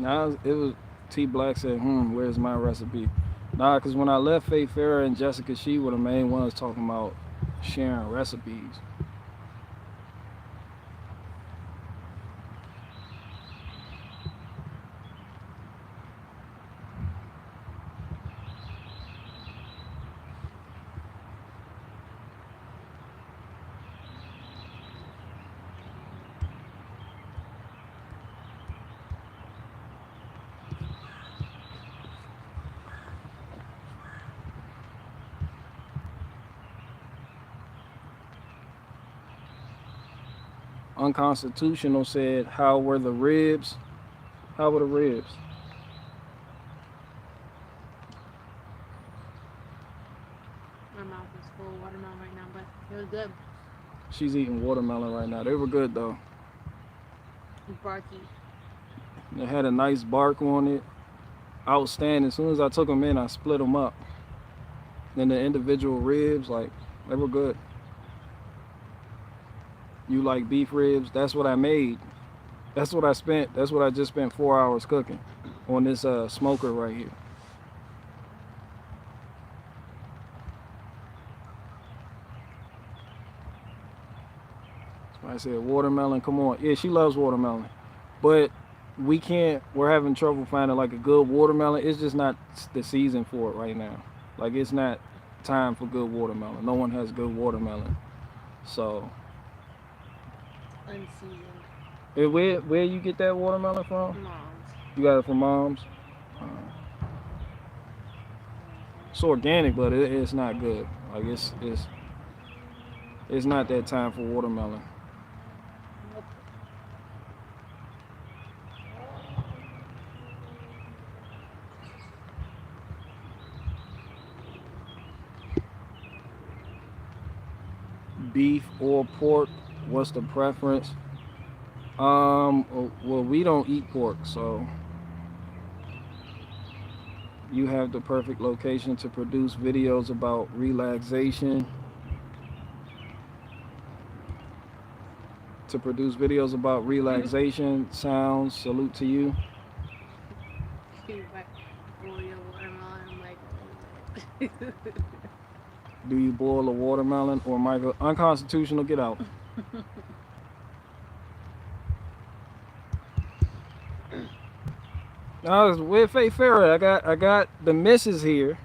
Now it was T Black said, where's my recipe? Nah, cause when I left Faith Ferra and Jessica, she were the main ones talking about sharing recipes. Unconstitutional said, how were the ribs? How were the ribs? My mouth is full of watermelon right now, but it was good. She's eating watermelon right now. They were good though. Barky. They had a nice bark on it. Outstanding. As soon as I took them in, I split them up. Then the individual ribs, like, they were good. You like beef ribs? That's what I made. That's what I spent. That's what I just spent 4 hours cooking on this smoker right here. So I said watermelon. Come on. Yeah, she loves watermelon, but we can't. We're having trouble finding like a good watermelon. It's just not the season for it right now. Like it's not time for good watermelon. No one has good watermelon. So Unseasoned. where you get that watermelon from? Moms. You got it from mom's. Uh, it's organic, but it's not good. Like it's not that time for watermelon. Nope. Beef or pork? What's the preference? Well, we don't eat pork, so you have the perfect location to produce videos about relaxation. To produce videos about relaxation sounds. Salute to you. She's like, boil your watermelon. I'm like, what? Do you boil a watermelon or Michael? Unconstitutional. Get out. I was with Faith Ferra. I got the missus here,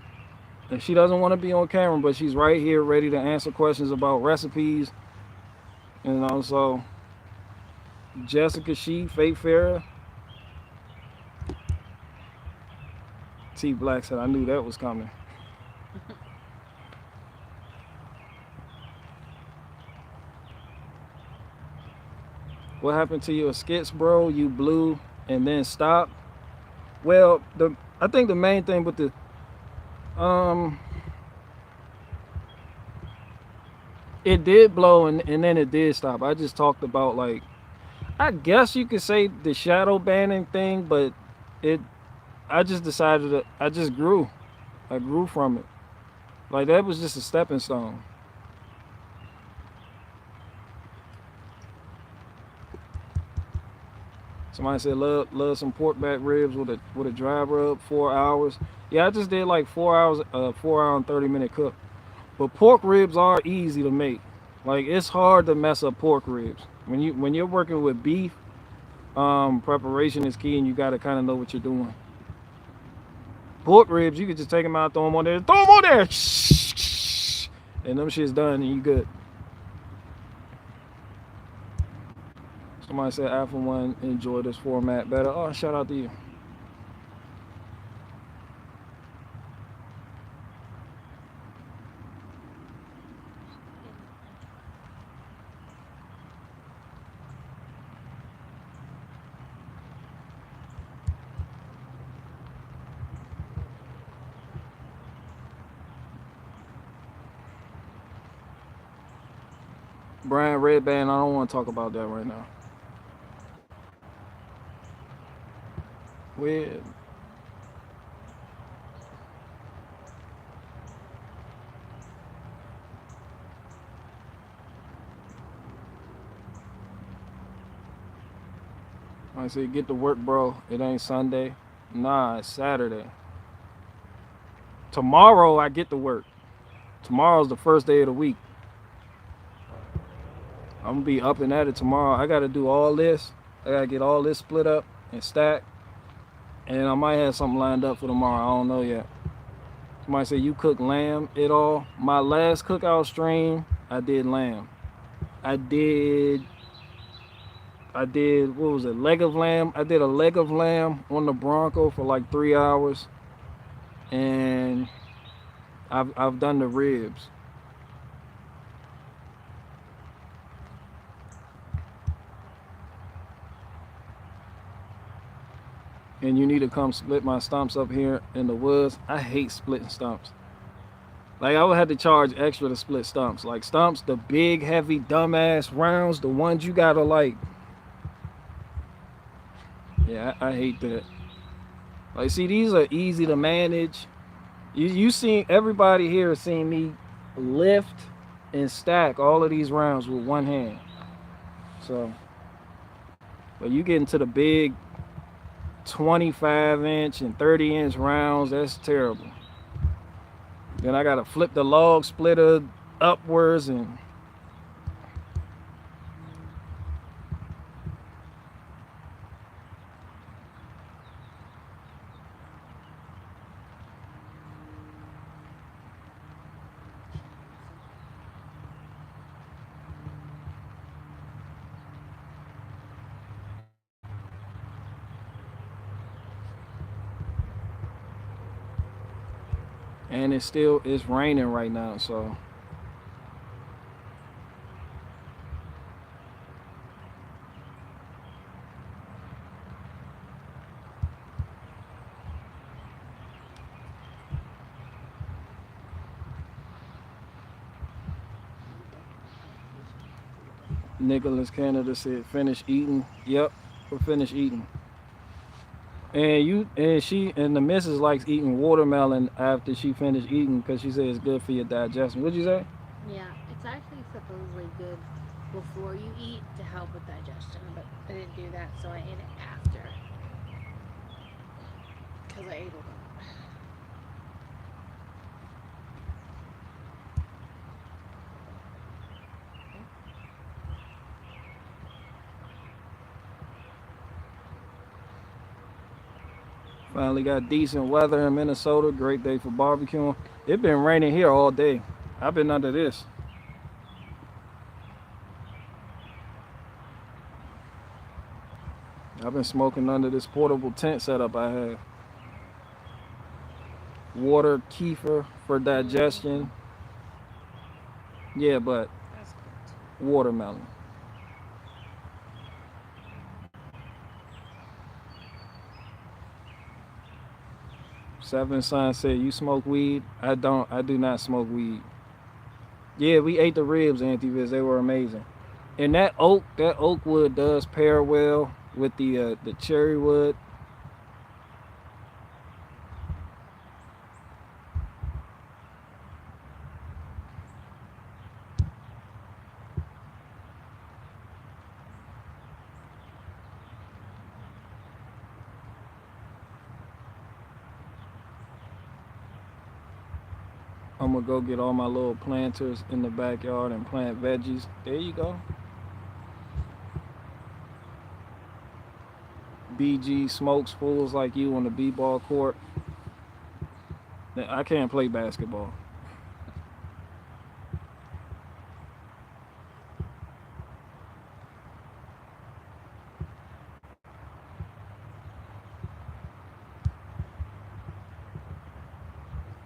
and she doesn't want to be on camera, but she's right here, ready to answer questions about recipes. And also Jessica, Faith Ferra. T Black said, I knew that was coming. What happened to your skits, bro? You blew and then stopped. Well, I think the main thing with the um it did blow and then it did stop. I just talked about like I guess you could say the shadow banning thing, but it I just decided that I just grew. I grew from it. Like that was just a stepping stone. Somebody said love some pork back ribs with a dry rub, 4 hours. Yeah, I just did like 4 hours, 4 hour and 30 minute cook. But pork ribs are easy to make. Like it's hard to mess up pork ribs. When you're working with beef, preparation is key, and you got to kind of know what you're doing. Pork ribs, you could just take them out, throw them on there, and them shit's done, and you good. Somebody said Alpha One enjoy this format better. Oh, shout out to you. Brian Redband, I don't want to talk about that right now. Where I said, get to work, bro. It ain't Sunday. Nah, it's Saturday. Tomorrow I get to work. Tomorrow's the first day of the week. I'm gonna be up and at it tomorrow. I gotta do all this. I gotta get all this split up and stacked. And I might have something lined up for tomorrow. I don't know yet. Somebody say you cook lamb at all. My last cookout stream, I did lamb. I did what was it, leg of lamb. I did a leg of lamb on the Bronco for like 3 hours. And I've done the ribs. And you need to come split my stumps up here in the woods. I hate splitting stumps. Like I would have to charge extra to split stumps. Like stumps, the big, heavy, dumbass rounds, the ones you gotta like. Yeah, I hate that. Like, see, these are easy to manage. You seen, everybody here has seen me lift and stack all of these rounds with one hand. So, but you get into the big 25-inch and 30-inch rounds, that's terrible. Then I gotta flip the log splitter upwards and it's raining right now, so Nicholas Canada said finish eating. Yep, we're finished eating. And the missus likes eating watermelon after she finished eating because she says it's good for your digestion. What'd you say? Yeah, it's actually supposedly good before you eat to help with digestion, but I didn't do that, so I ate it after. Because I ate a lot. Finally got decent weather in Minnesota. Great day for barbecuing. It's been raining here all day. I've been under this. I've been smoking under this portable tent setup I have. Water, kefir for digestion. Yeah, but That's good. watermelon. Seven Son said, "You smoke weed?" I don't. I do not smoke weed. Yeah, we ate the ribs, Antiviz. They were amazing. And that oak wood does pair well with the cherry wood. I'm gonna go get all my little planters in the backyard and plant veggies. There you go. BG smokes fools like you on the b-ball court. I can't play basketball.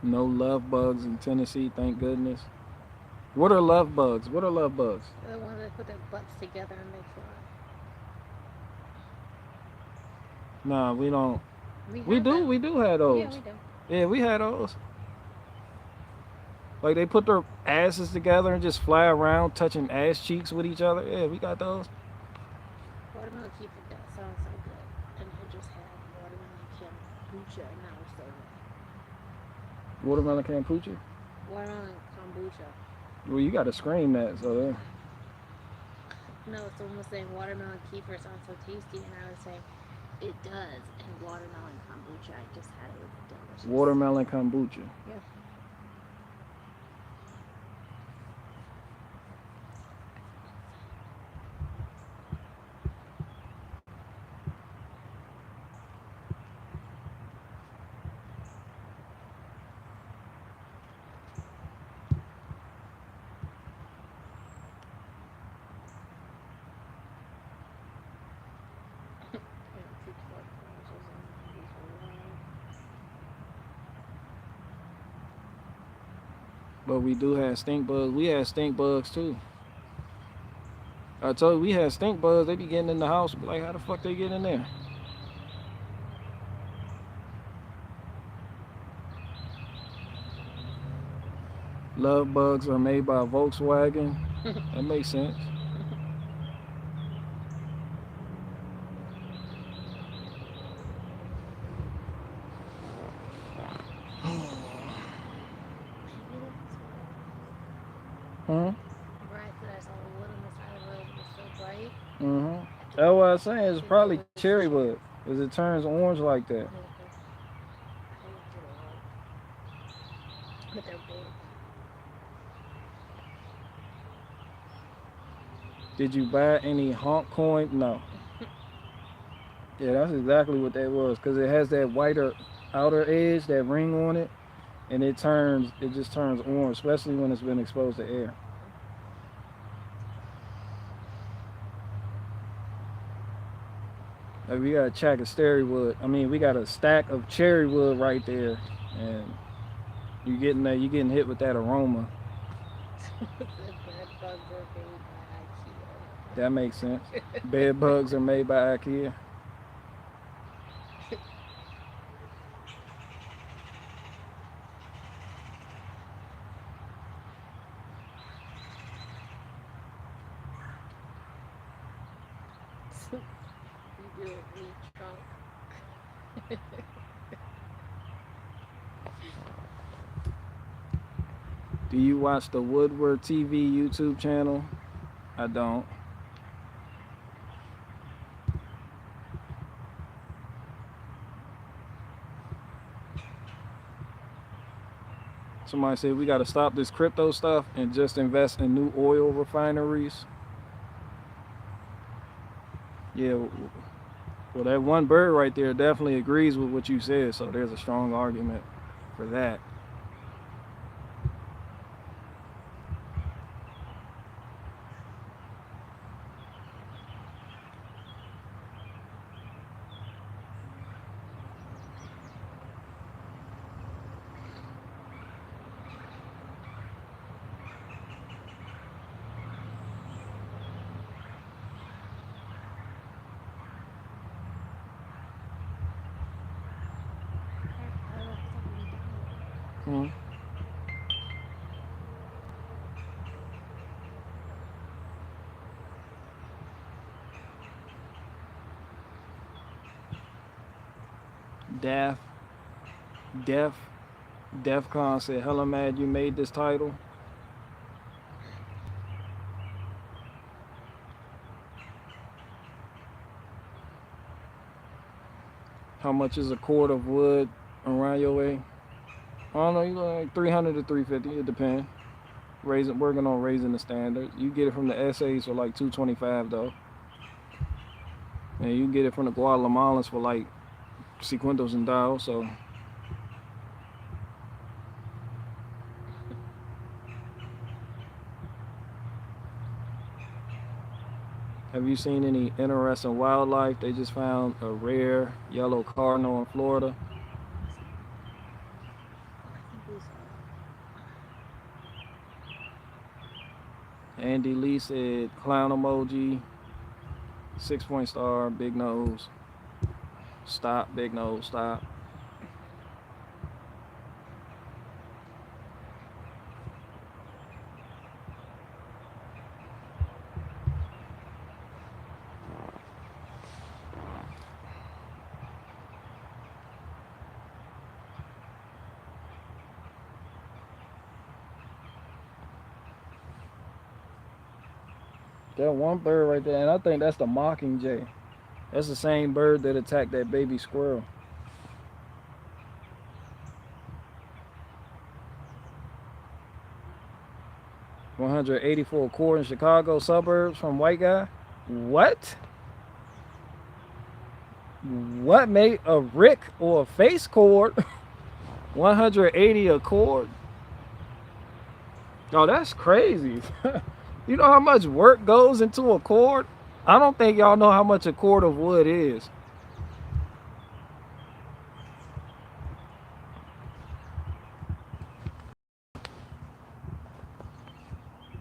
No love bugs in Tennessee, thank goodness. What are love bugs? What are love bugs? They're the ones that put their butts together and they fly. Nah, we don't. We We have do. them. We do have Yeah, those. we do. Yeah, we had those. Like they put their asses together and just fly around touching ass cheeks with each other. Yeah, we got those. Watermelon keep it that sounds so good. And I just had watermelon kombucha and that was so good. Watermelon kombucha. Watermelon kombucha. Well, you got to scream that. So No, someone was saying watermelon kefir sounds so tasty, and I was saying it does. And watermelon kombucha, I just had it. It was delicious. Watermelon kombucha. Yeah. But we do have stink bugs. We had stink bugs too. I told you we had stink bugs. They be getting in the house. Be like, how the fuck they get in there? Love bugs are made by Volkswagen. That makes sense. Huh? Right, that I saw the wood on the side of the road was so bright. Mm-hmm. That's what I was saying. It's I think it probably was cherry wood, because it turns orange like that. maybe. I didn't get a lot, but they're big. Did you buy any honk coin? No. Yeah, that's exactly what that was, because it has that whiter outer edge, that ring on it, and it just turns orange, especially when it's been exposed to air. Like we got a stack of cherry wood. I mean, we got a stack of cherry wood right there, and you getting hit with that aroma. The bed bugs are made by IKEA. That makes sense. Bed bugs are made by IKEA. You do it, we trunk. Do you watch the Woodward TV YouTube channel? I don't. Somebody said we got to stop this crypto stuff and just invest in new oil refineries. Yeah, well, that one bird right there definitely agrees with what you said, so there's a strong argument for that. Hmm. Def, Def, DEFCON said, "Hella mad you made this title." How much is a cord of wood around your way? I don't know. You like 300 to 350. It depends. Working on raising the standard. You get it from the essays for like 225 though, and you get it from the Guatemalans for like cincuentos and dollars. So, have you seen any interesting wildlife? They just found a rare yellow cardinal in Florida. I think we saw Andy Lee said, "Clown emoji, 6 point star, big nose, stop, big nose, stop." That one bird right there, and I think that's the mockingjay. That's the same bird that attacked that baby squirrel. 180 for a cord in Chicago suburbs from white guy. What? What made a Rick or a face cord? 180 a cord? Oh, that's crazy. You know how much work goes into a cord? I don't think y'all know how much a cord of wood is.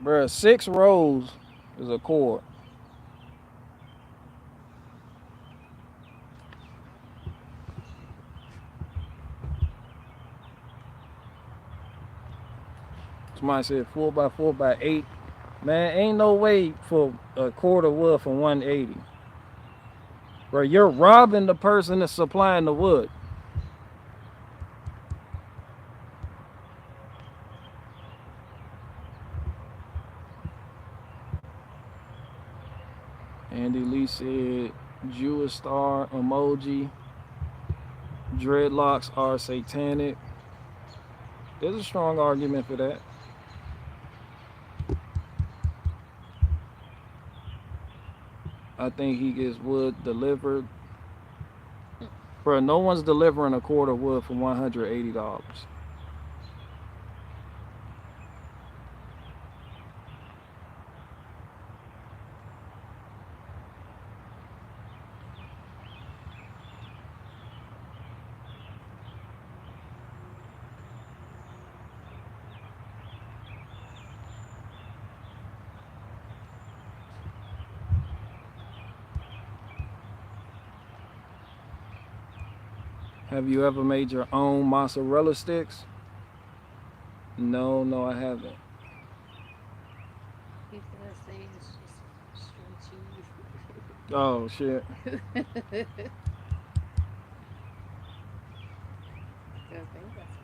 Bruh, 6 rows is a cord. Somebody said 4x4x8. Man, ain't no way for a cord of wood for 180. Bro, you're robbing the person that's supplying the wood. Andy Lee said Jewish star emoji. Dreadlocks are satanic. There's a strong argument for that. I think he gets wood delivered. Bro, no one's delivering a cord of wood for $180. Have you ever made your own mozzarella sticks? No, I haven't. He's gonna say it's just string Oh, shit. cheese. I think that's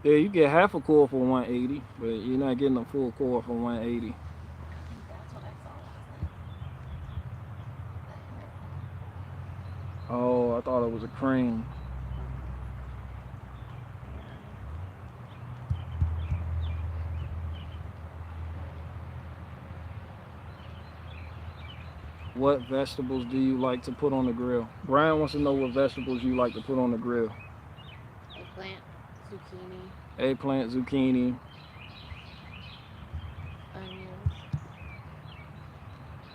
Yeah, you get half a cord for 180, but you're not getting a full cord for 180. that's what I saw last night. Oh, I thought it was a cream. What vegetables do you like to put on the grill? Brian wants to know what vegetables you like to put on the grill. Eggplant, zucchini, Eggplant, zucchini. onions.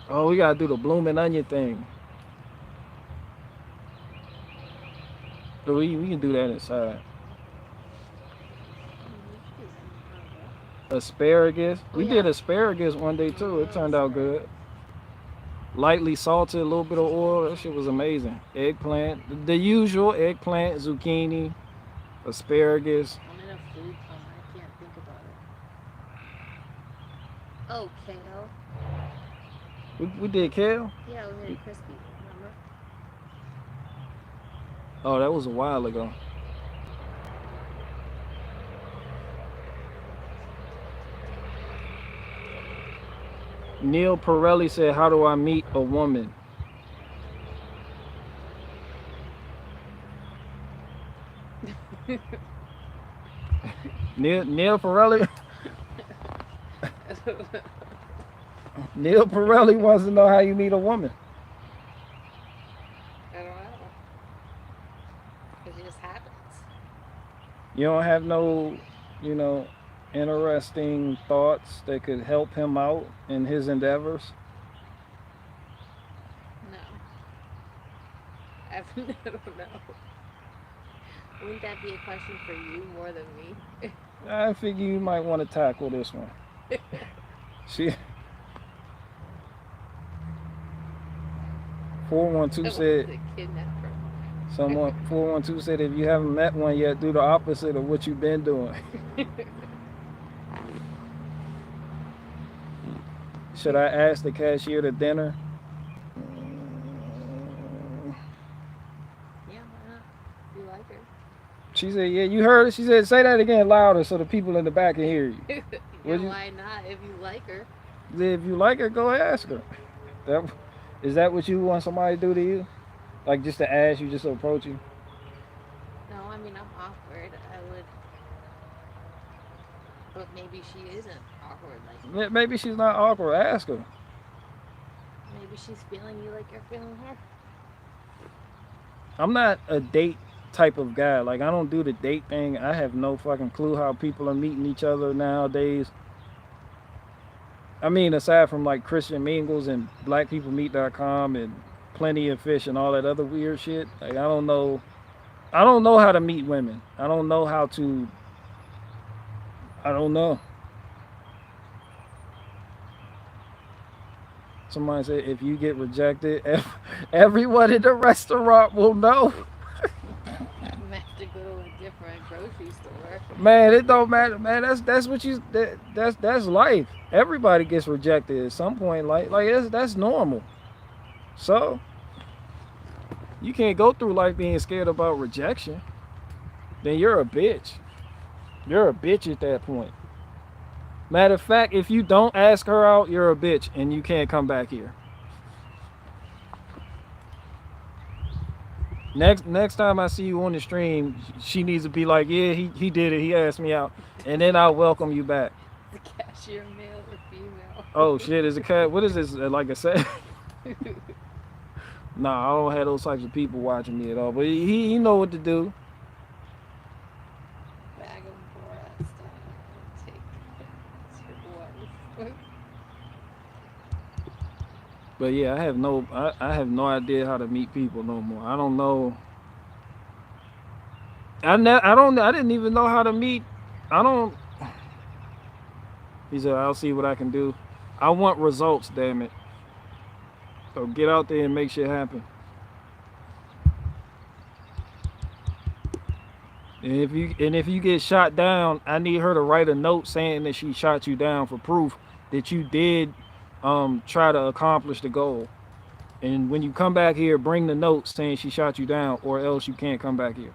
Oh, we gotta do the blooming onion thing. But we can do that inside. Asparagus. Oh, We yeah. did asparagus one day too. It turned out good. Lightly salted, a little bit of oil. That shit was amazing. Eggplant, the usual eggplant, zucchini, asparagus. I'm in a food coma. I can't think about it. Oh, kale. We did kale. Yeah, we made it crispy. Remember? Oh, that was a while ago. Neil Pirelli said, "How do I meet a woman?" Neil Pirelli. Neil Pirelli wants to know how you meet a woman. I don't know. It just happens. You don't have no, interesting thoughts that could help him out in his endeavors? No. I don't know. Wouldn't that be a question for you more than me? I figure you might want to tackle this one. She 412 said, The kidnapper. 412 said, if you haven't met one yet, do the opposite of what you've been doing. Should I ask the cashier to dinner? Yeah, why not? You like her. She said, yeah, you heard it. She said, say that again louder so the people in the back can hear you. Yeah, Would you? why not? If you like her. If you like her, go ask her. That, is that what you want somebody to do to you? Like just to ask you, just to approach you? No, I mean I'm awkward. I would, but maybe she isn't awkward like me. Maybe she's not awkward. Ask her. Maybe she's feeling you like you're feeling her. I'm not a date type of guy. Like I don't do the date thing. I have no fucking clue how people are meeting each other nowadays. I mean, aside from like Christian Mingles and BlackPeopleMeet.com and Plenty of Fish and all that other weird shit. Like I don't know. I don't know how to meet women. I don't know how to. I don't know. Somebody said if you get rejected, everyone in the restaurant will know. You might have to go to a different grocery store. Man, it don't matter, man. That's what you that's life. Everybody gets rejected at some point. Like that's normal. So you can't go through life being scared about rejection. Then you're a bitch. You're a bitch at that point. Matter of fact, if you don't ask her out, you're a bitch and you can't come back here. Next time I see you on the stream, she needs to be like, yeah, he did it. He asked me out, and then I'll welcome you back. The cashier, male or female? Oh shit, is a cat? What is this? Like I said, nah, I don't have those types of people watching me at all. But he know what to do. Bag of Borat style. Take your wife. But yeah, I have no idea how to meet people no more. I don't know. I didn't even know how to meet. I don't. He said, I'll see what I can do. I want results, damn it. So get out there and make shit happen. And if you get shot down, I need her to write a note saying that she shot you down for proof that you did try to accomplish the goal. And when you come back here, bring the note saying she shot you down, or else you can't come back here.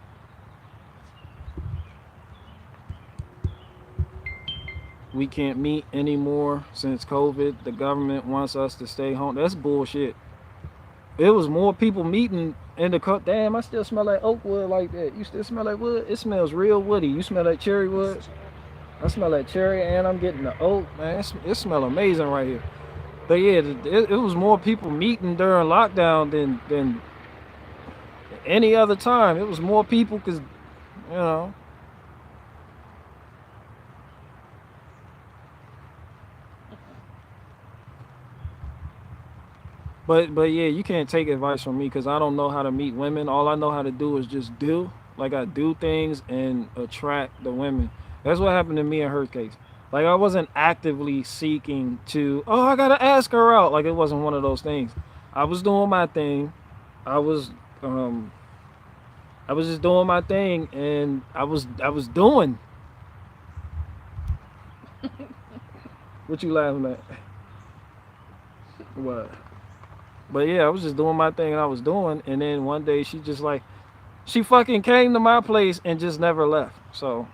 We can't meet anymore since COVID. The government wants us to stay home. That's bullshit. It was more people meeting in the cup. Damn, I still smell like oak wood like that. You still smell like wood? It smells real woody. You smell like cherry wood? I smell like cherry and I'm getting the oak. Man, it smells amazing right here. But yeah, it was more people meeting during lockdown than any other time. It was more people because, you know. But yeah, you can't take advice from me because I don't know how to meet women. All I know how to do is just do. Like I do things and attract the women. That's what happened to me in her case. Like I wasn't actively seeking to, oh, I gotta ask her out. Like it wasn't one of those things. I was doing my thing. I was just doing my thing and I was doing. What you laughing at? What? But yeah, I was just doing my thing and I was doing, and then one day she just like, she fucking came to my place and just never left. So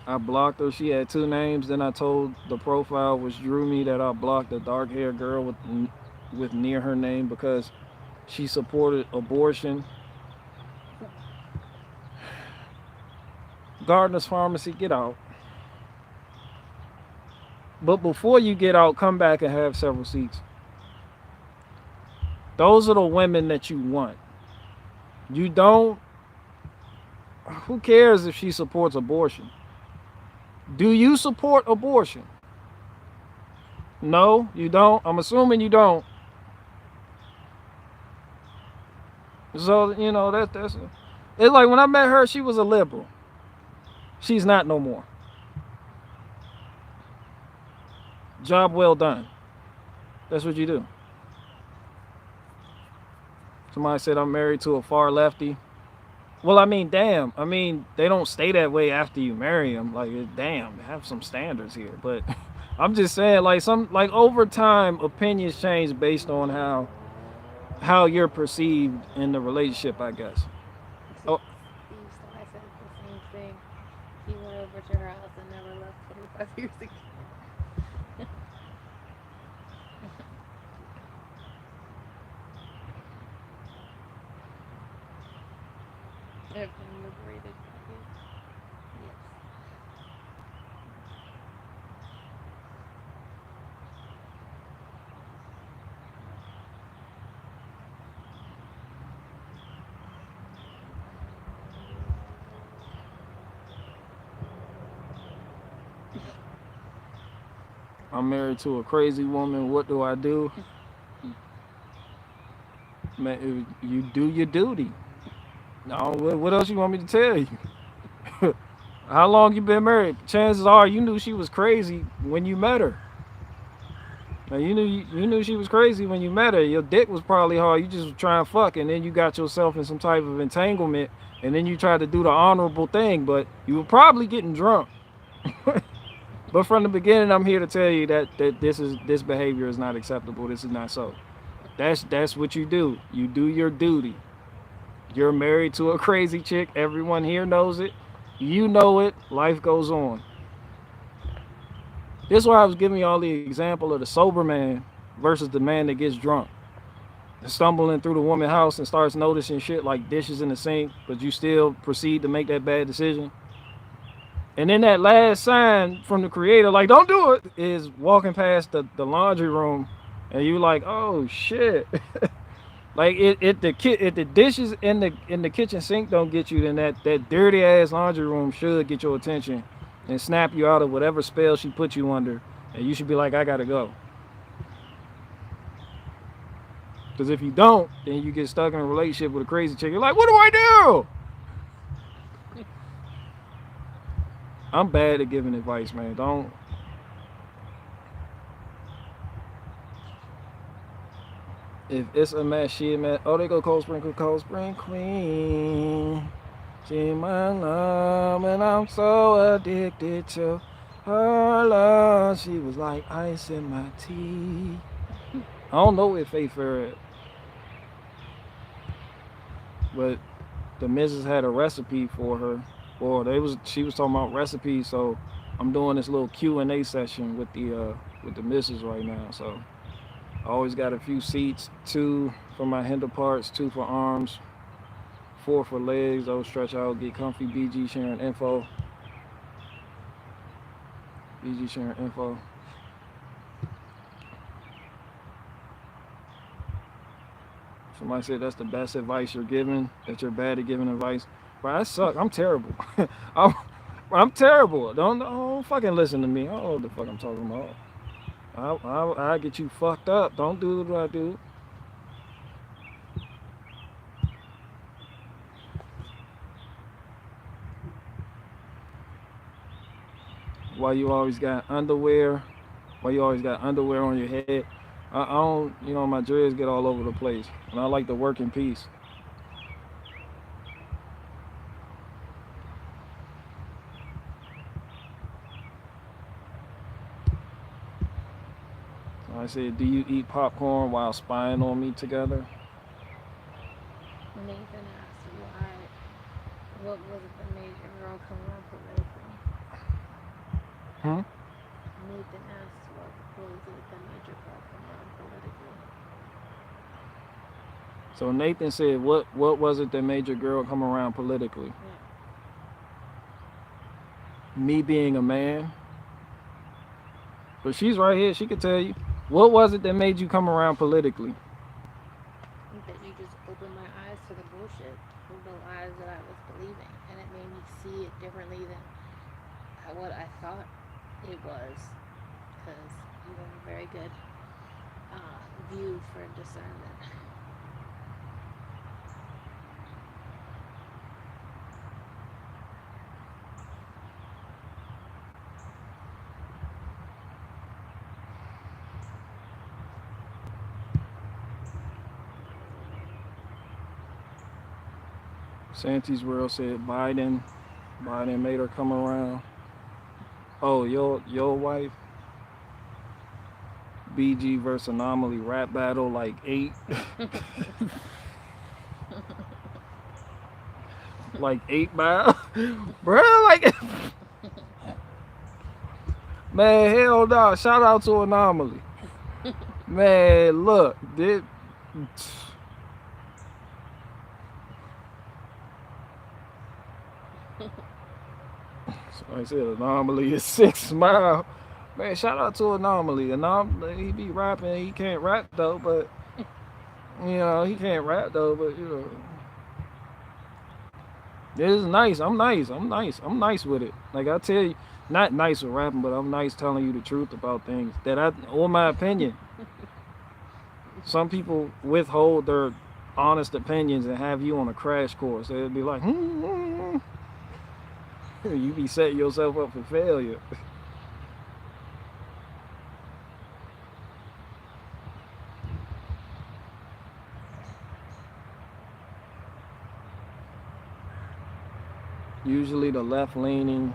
I blocked her. She had two names. Then I told the profile, which drew me, that I blocked the dark haired girl with near her name because she supported abortion. Gardner's Pharmacy, get out. But before you get out, come back and have several seats. Those are the women that you want. You don't. Who cares if she supports abortion? Do you support abortion? No, you don't. I'm assuming you don't. So you know that's. It's like when I met her, she was a liberal. She's not no more. Job well done. That's what you do. Somebody said I'm married to a far lefty. Well, I mean, damn. I mean, they don't stay that way after you marry them. Like, damn, have some standards here. But I'm just saying, like over time, opinions change based on how you're perceived in the relationship, I guess. See, Oh, Steve Sly said the same thing. He went over to her house and never left 25 years ago. Have been liberated by you. Yes. I'm married to a crazy woman. What do I do? Man, you do your duty. No, what else you want me to tell you? How long you been married? Chances are you knew she was crazy when you met her. Now you knew she was crazy when you met her. Your dick was probably hard. You just was trying to fuck, and then you got yourself in some type of entanglement, and then you tried to do the honorable thing, but you were probably getting drunk. But from the beginning, I'm here to tell you that this behavior is not acceptable. This is not so. That's what you do. You do your duty. You're married to a crazy chick. Everyone here knows it. You know it. Life goes on. This is why I was giving you all the example of the sober man versus the man that gets drunk. Stumbling through the woman's house and starts noticing shit like dishes in the sink, but you still proceed to make that bad decision. And then that last sign from the creator, like, don't do it, is walking past the laundry room and you like, oh shit. Like if the dishes in the kitchen sink don't get you, then that dirty ass laundry room should get your attention and snap you out of whatever spell she put you under, and you should be like, I gotta go. Because if you don't, then you get stuck in a relationship with a crazy chick. You're like, what do I do? I'm bad at giving advice, man. Don't. If it's a mess, she a mess. Oh, they go Cold Spring Queen. She my love, and I'm so addicted to her love. She was like ice in my tea. I don't know if Faith Ferra, but the missus had a recipe for her, or she was talking about recipes. So I'm doing this little Q&A session with the missus right now. So I always got a few seats, 2 for my hinder parts, 2 for arms, 4 for legs. Those stretch out, get comfy. BG sharing info. BG sharing info. Somebody said that's the best advice you're giving, that you're bad at giving advice. Bro, I suck. I'm terrible. I'm, I'm terrible. Don't fucking listen to me. I don't know what the fuck I'm talking about. I get you fucked up. Don't do what I do. Why you always got underwear? Why you always got underwear on your head? I don't, my dreads get all over the place, and I like to work in peace. I said, do you eat popcorn while spying on me together? Nathan asked why. What was it that made your girl come around politically? Hmm? Nathan asked what was it that made your girl come around politically? So Nathan said, what was it that made your girl come around politically? Yeah. Me being a man. But she's right here. She could tell you. What was it that made you come around politically? That you just opened my eyes to the bullshit, the lies that I was believing, and it made me see it differently than what I thought it was, because you have a very good view for discernment. Santi's World said Biden made her come around. Oh, your wife? BG versus Anomaly rap battle like like 8 miles, bro. Like, man, hell no. Shout out to Anomaly, man. Look, so I said Anomaly is 6 mile. Man, shout out to Anomaly. Anomaly, he be rapping. He can't rap though, but he can't rap though, but it is nice. I'm nice. I'm nice. I'm nice with it. Like I tell you, not nice with rapping, but I'm nice telling you the truth about things or my opinion. Some people withhold their honest opinions and have you on a crash course. They'd be like, you be setting yourself up for failure. Usually the left-leaning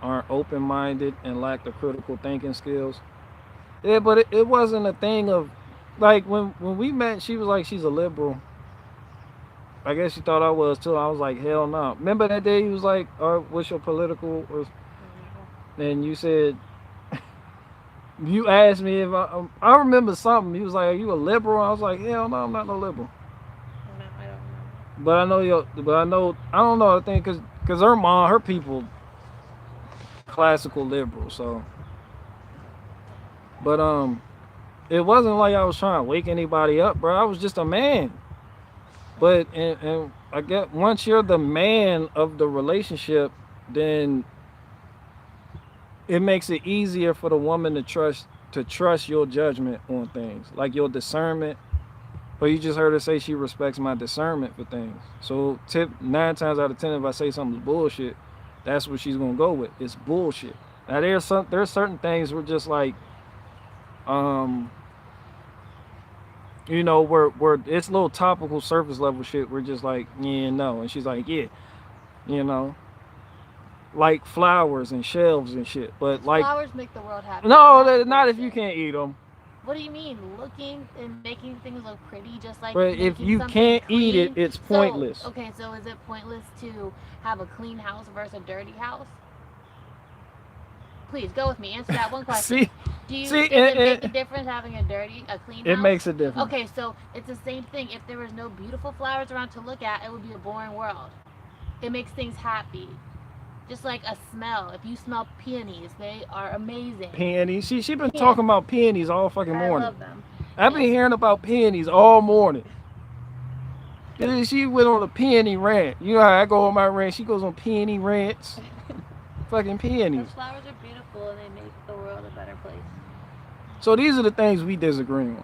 aren't open-minded and lack the critical thinking skills. Yeah, but it wasn't a thing of, like, when we met, she was like, she's a liberal. I guess she thought I was too. I was like, hell no. Remember that day you was like, what's your political? And you said, you asked me if I remember something. You was like, are you a liberal? I was like, hell no, I'm not no liberal. No, I don't know. But I don't know, I think, because her mom, her people, classical liberal, so. But, it wasn't like I was trying to wake anybody up, bro. I was just a man. But, and I guess once you're the man of the relationship, then it makes it easier for the woman to trust your judgment on things, like your discernment. But you just heard her say she respects my discernment for things. So 9 times out of 10, if I say something's bullshit, that's what she's gonna go with. It's bullshit. Now there's certain things where just like, where it's little topical surface level shit. We're just like, yeah, no, and she's like, yeah, like flowers and shelves and shit. But like, flowers make the world happy. No, not if you can't eat them. What do you mean? Looking and making things look pretty, just like. But if you can't eat it, it's pointless. So is it pointless to have a clean house versus a dirty house? Please go with me. Answer that one question. Does it make a difference having a clean house? It makes a difference. Okay, so it's the same thing. If there was no beautiful flowers around to look at, it would be a boring world. It makes things happy. Just like a smell. If you smell peonies, they are amazing. Peonies? She been talking about peonies all fucking morning. I love them. I've been hearing about peonies all morning. She went on a peony rant. You know how I go on my rant? She goes on peony rants. Fucking peonies. Those flowers are beautiful and they make the world a better place. So these are the things we disagree on.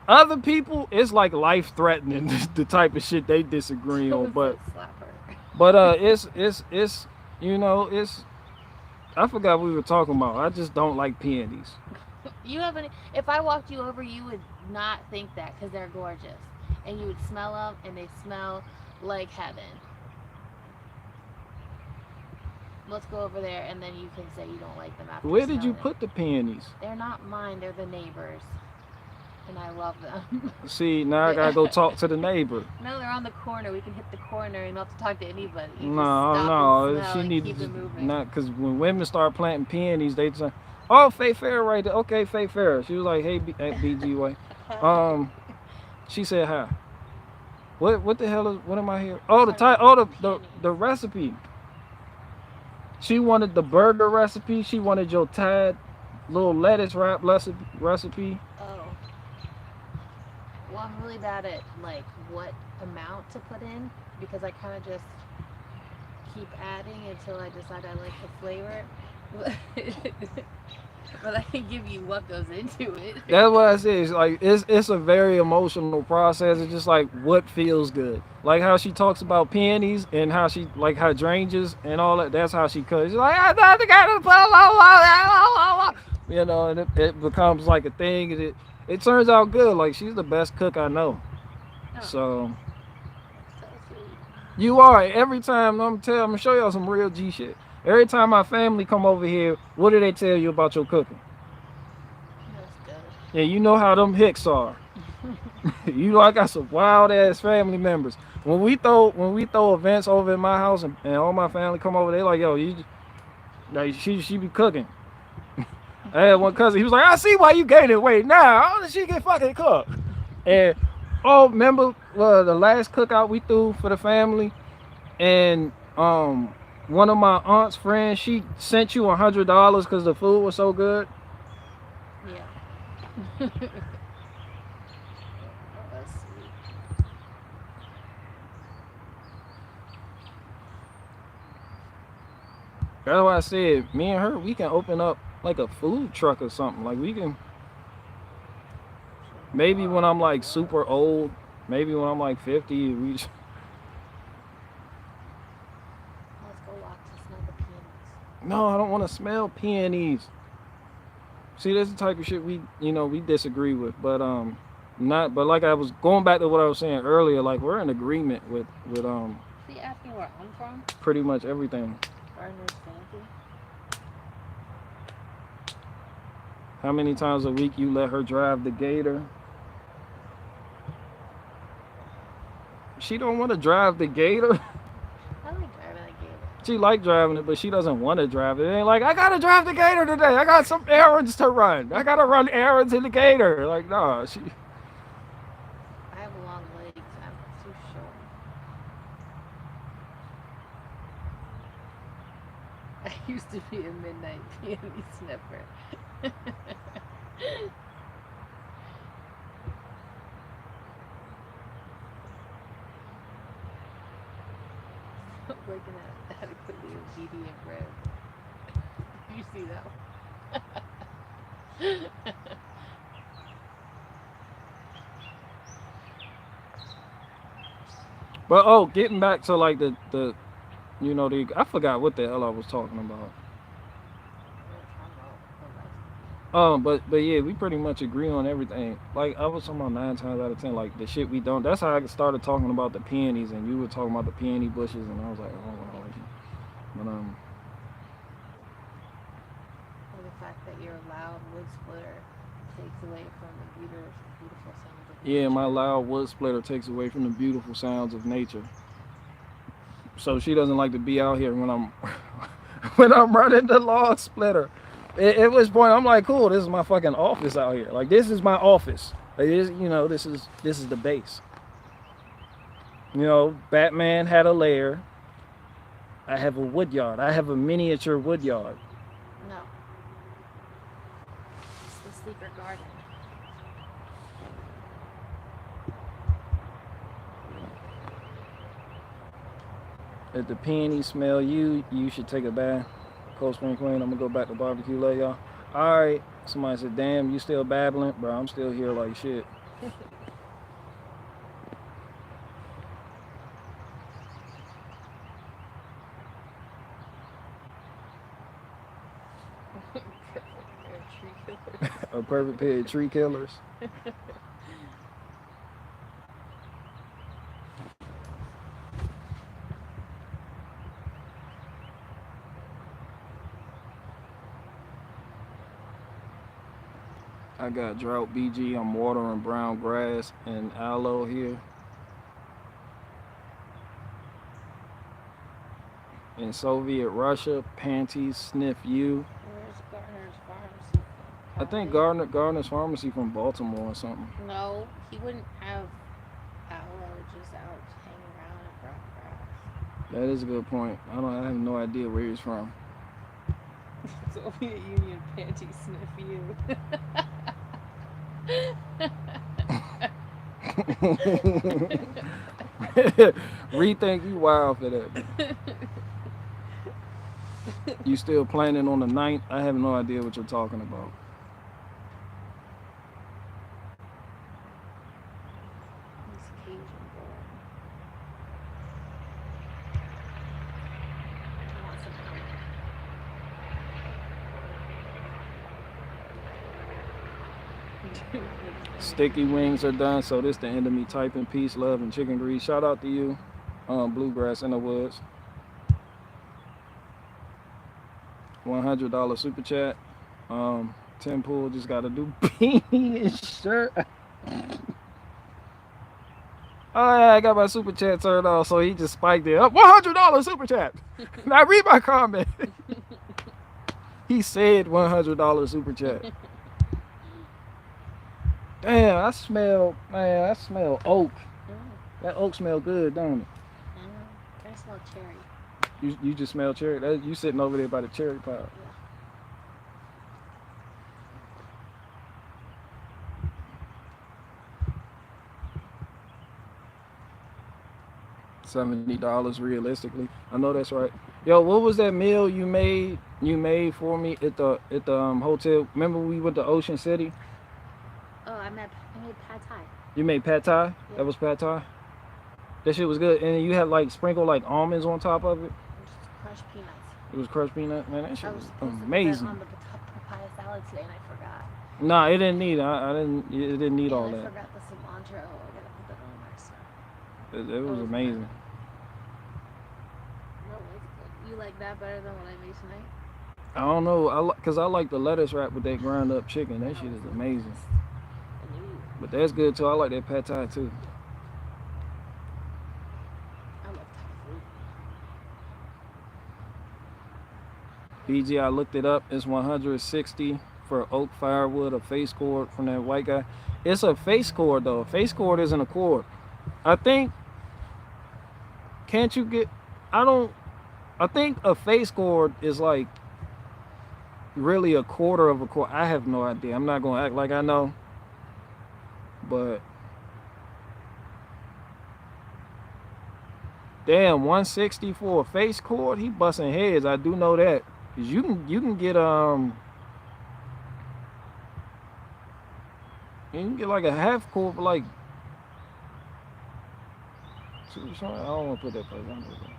Other people, it's like life-threatening, the type of shit they disagree on. But it's I forgot what we were talking about. I just don't like peonies. If I walked you over, you would not think that because they're gorgeous. And you would smell them and they smell like heaven. Let's go over there and then you can say you don't like them after. Where did you put the peonies? They're not mine, they're the neighbors. And I love them. See, now I gotta go talk to the neighbor. No, they're on the corner. We can hit the corner and not have to talk to anybody. No, she needs to not, because when women start planting peonies, they say, "Oh, Faye Ferra right there." Okay, Faye Ferra. She was like, "Hey, BGY." She said hi. What the hell is? What am I here? Oh, the recipe. She wanted the burger recipe. She wanted your Tide little lettuce wrap recipe. Well, I'm really bad at like what amount to put in because I kind of just keep adding until I decide I like the flavor. But I can give you what goes into it. That's what I say. It's like it's a very emotional process. It's just like what feels good. Like how she talks about peonies and how she like hydrangeas and all that. That's how she cooks. She's like, I thought the guy and it becomes like a thing. And it turns out good. Like she's the best cook I know. Oh. So you are. Every time I'm gonna show y'all some real G shit. Every time my family come over here, what do they tell you about your cooking? And you know how them Hicks are. You know I got some wild ass family members. When we throw events over at my house and all my family come over, they like, yo, like she be cooking. I had one cousin, he was like, I see why you gaining weight now. How did she get fucking cooked? And remember the last cookout we threw for the family, and one of my aunt's friends, she sent you $100 because the food was so good. Yeah. That's sweet. That's why I said me and her, we can open up like a food truck or something. Like we can maybe when I'm like super old, maybe when I'm like 50, we just, Let's go walk to smell the peonies. no, I don't want to smell peonies. See, that's the type of shit we disagree with, but not. But like I was going back to what I was saying earlier, like we're in agreement with She asked me where I'm from. pretty much everything. Gardner's Fancy. How many times a week you let her drive the Gator? She don't want to drive the Gator. I like driving a Gator. She like driving it, but she doesn't want to drive it. It ain't like I gotta drive the Gator today. I got some errands to run. I gotta run errands in the Gator. Like nah, she. I have long legs and I'm too short. I used to be a midnight peony sniffer. Looking at adequately obedient bread. You see that one? But getting back to like the I forgot what the hell I was talking about. But yeah, we pretty much agree on everything. Like I was talking about 9 times out of 10, like the shit we don't. That's how I started talking about the peonies, and you were talking about the peony bushes, and I was like, oh, wow. But Or the fact that your loud wood splitter takes away from the beautiful sounds of yeah, my nature. loud wood splitter takes away from the beautiful sounds of nature. So she doesn't like to be out here when I'm when I'm running the log splitter. At which point I'm like, cool, this is my fucking office out here. Like this is my office. It is, this is the base. Batman had a lair. I have a wood yard. I have a miniature wood yard. No, it's the secret garden. If the peonies smell you should take a bath. Cold Spring Queen, I'm gonna go back to barbecue, love y'all. Alright. Somebody said, damn, you still babbling? Bro, I'm still here like shit. Tree killers. A perfect pair of tree killers. I got drought BG. I'm watering brown grass and aloe here. In Soviet Russia, panties sniff you. Where's Gardner's Pharmacy from? I think Probably. Gardner's Pharmacy from Baltimore or something. No, he wouldn't have aloe just out hanging around in brown grass. That is a good point. I have no idea where he's from. Soviet Union panty sniff you. Rethink you wild for that. You still planning on the 9th? I have no idea what you're talking about. This Cajun boy. I want some Dude, Sticky wings are done, so this the end of me typing peace, love, and chicken grease. Shout out to you, Bluegrass in the Woods. $100 super chat. Tim Pool just got to do beanie and shirt. Oh yeah, I got my super chat turned off, so he just spiked it up. $100 super chat. Now read my comment. He said $100 super chat. Damn, I smell oak. That oak smell good, don't it? I smell cherry. You just smell cherry. You sitting over there by the cherry pile. $70 realistically. I know that's right. Yo, what was that meal you made? You made for me at the hotel. Remember we went to Ocean City? Oh, I made pad thai. You made pad thai? Yeah. That was pad thai? That shit was good. And you had like sprinkled like almonds on top of it? Just crushed peanuts. It was crushed peanut? Man, that shit I was was supposed to amazing. put that on the papaya salad today and I forgot. Nah, it didn't need it. It didn't need all I that. forgot the cilantro. I gotta put that on there. So. It was amazing. No, it's good. You like that better than what I made tonight? I don't know. Cause I like the lettuce wrap with that ground up chicken. That shit is amazing. But that's good too. I like that pad thai too. I love Thai food. BG, I looked it up. It's $160 for oak firewood, a face cord from that white guy. It's a face cord though. A face cord isn't a cord. I think. Can't you get? I think a face cord is like really a quarter of a cord. I have no idea. I'm not gonna act like I know. But damn, $160 for a face cord. He busting heads. I do know that. Cause you can get you can get like a half cord for like I don't want to put that place on there.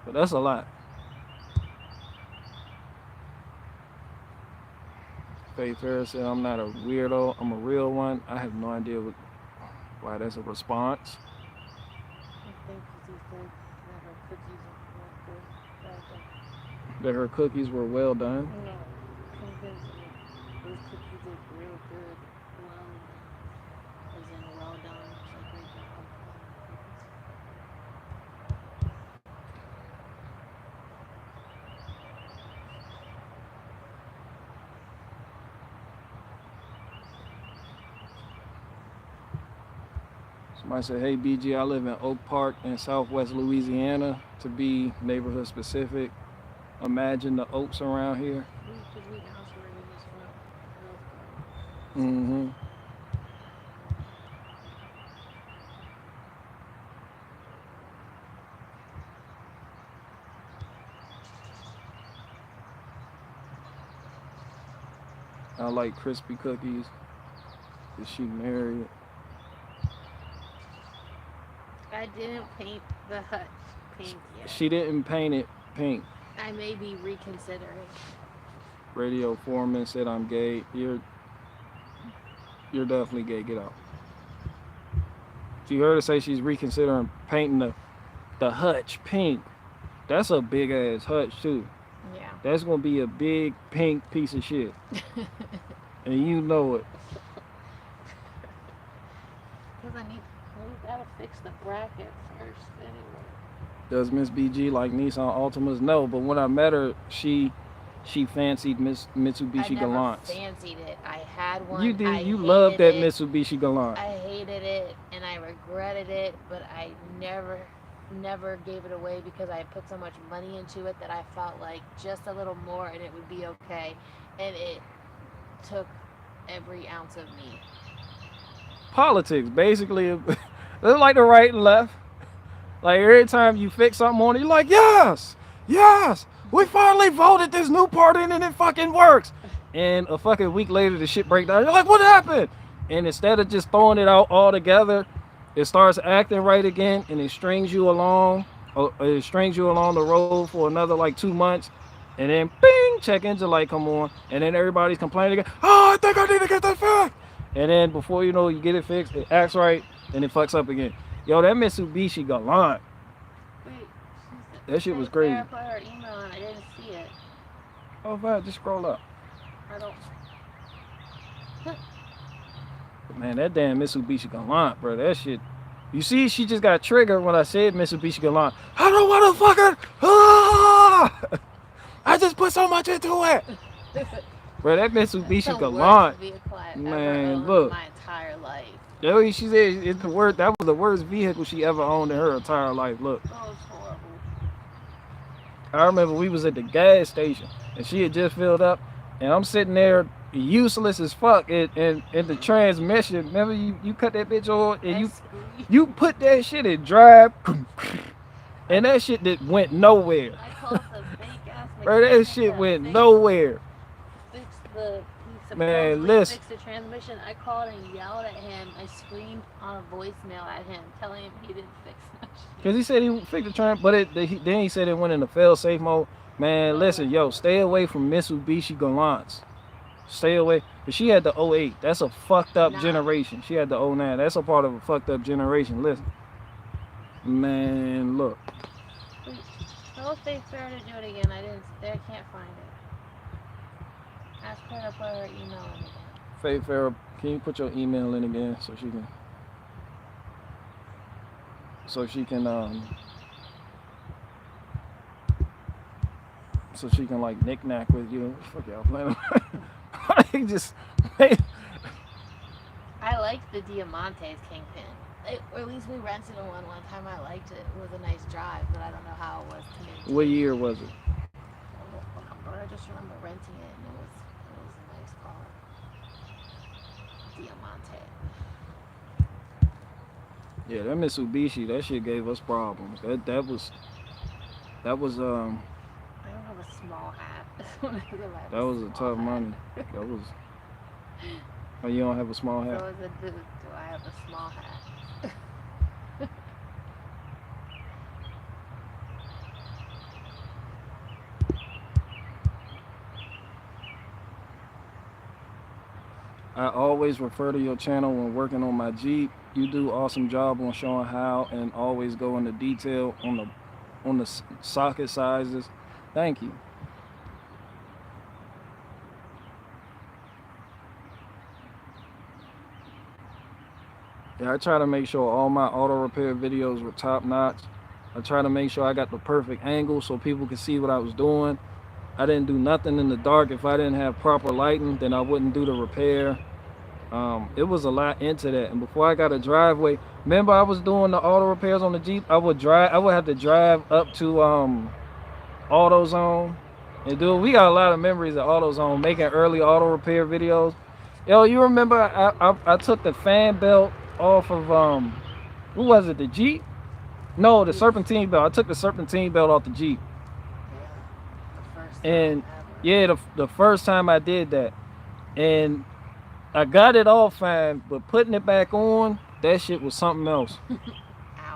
But that's a lot. Faye Ferra said, I'm not a weirdo. I'm a real one. I have no idea why that's a response. I think he said That her cookies were well done. No, those cookies look real good. Well done. As in well done. So great job. Somebody said, hey BG, I live in Oak Park in Southwest Louisiana. To be neighborhood specific, imagine the oaks around here. Mm-hmm. I like crispy cookies. Is she married? I didn't paint the hut pink yet. She didn't paint it pink. I may be reconsidering. Radio foreman said I'm gay. You're definitely gay. Get out. So you heard her say she's reconsidering painting the hutch pink. That's a big ass hutch too. Yeah. That's gonna be a big pink piece of shit. And you know it. Because we gotta fix the bracket first anyway. Does Miss BG like Nissan Altimas? No, but when I met her, she fancied Mitsubishi Galants. I never fancied it. I had one. You did. You loved that it. Mitsubishi Galant. I hated it and I regretted it, but I never gave it away because I put so much money into it that I felt like just a little more and it would be okay. And it took every ounce of me. Politics, basically. It's like the right and left. Like every time you fix something on it, you're like, yes, we finally voted this new party and it fucking works. And a fucking week later, the shit breaks down. You're like, what happened? And instead of just throwing it out all together, it starts acting right again and it strings you along. It strings you along the road for another like 2 months. And then, bing, check engine light come on. And then everybody's complaining again. Oh, I think I need to get that fixed. And then before you know you get it fixed, it acts right and it fucks up again. Yo, that Mitsubishi Galant. Wait, that shit was crazy. I put her email and I didn't see it. Oh, fine, just scroll up. I don't. But man, that damn Mitsubishi Galant, bro, that shit. You see, she just got triggered when I said Mitsubishi Galant. I don't want to fucking. Ah! I just put so much into it. Bro, that Mitsubishi That's the Galant. worst vehicle I've ever Man, owned look. in my entire life. She said it's the worst. That was the worst vehicle she ever owned in her entire life. Look, Oh, it's horrible. I remember we was at the gas station and she had just filled up, and I'm sitting there useless as fuck in the transmission. Remember you cut that bitch on and you put that shit in drive, and that shit that went nowhere. I called the fake ass Bro, mechanic that shit went fix nowhere. he Man, supposedly listen. fixed the transmission. I called and yelled at him. I screamed on a voicemail at him, telling him he didn't fix that shit. Cause he said he fixed the train, but then he said it went into fail-safe mode. Man, listen, yo, stay away from Mitsubishi Galants. Stay away. But she had the '08. That's a fucked up generation. She had the '09. That's a part of a fucked up generation. Listen. Man, look. Tell Faith Ferra to do it again. I can't find it. Ask her to put her email in again. Faith Ferra, can you put your email in again so she can like knick-knack with you. Fuck y'all playing. I just I liked the Diamante's Kingpin. Or at least we rented one time. I liked it. It was a nice drive, but I don't know how it was to me. What year was it? But I just remember renting it, and it was a nice car. Diamante. Yeah, that Mitsubishi, that shit gave us problems. That was I don't have a small hat. that was a tough money. That was. Oh, you don't have a small hat? Do I have a small hat? I always refer to your channel when working on my Jeep. You do awesome job on showing how and always go into detail on the socket sizes. Thank you. Yeah, I try to make sure all my auto repair videos were top notch. I try to make sure I got the perfect angle so people can see what I was doing. I didn't do nothing in the dark. If I didn't have proper lighting, then I wouldn't do the repair. It was a lot into that. And before I got a driveway, remember I was doing the auto repairs on the Jeep? I would have to drive up to AutoZone. And dude, we got a lot of memories of AutoZone making early auto repair videos. Yo, you remember I took the fan belt off of who was it, the Jeep? No, the serpentine belt. I took the serpentine belt off the Jeep. And yeah, the first time I did that, and I got it all fine, but putting it back on, that shit was something else.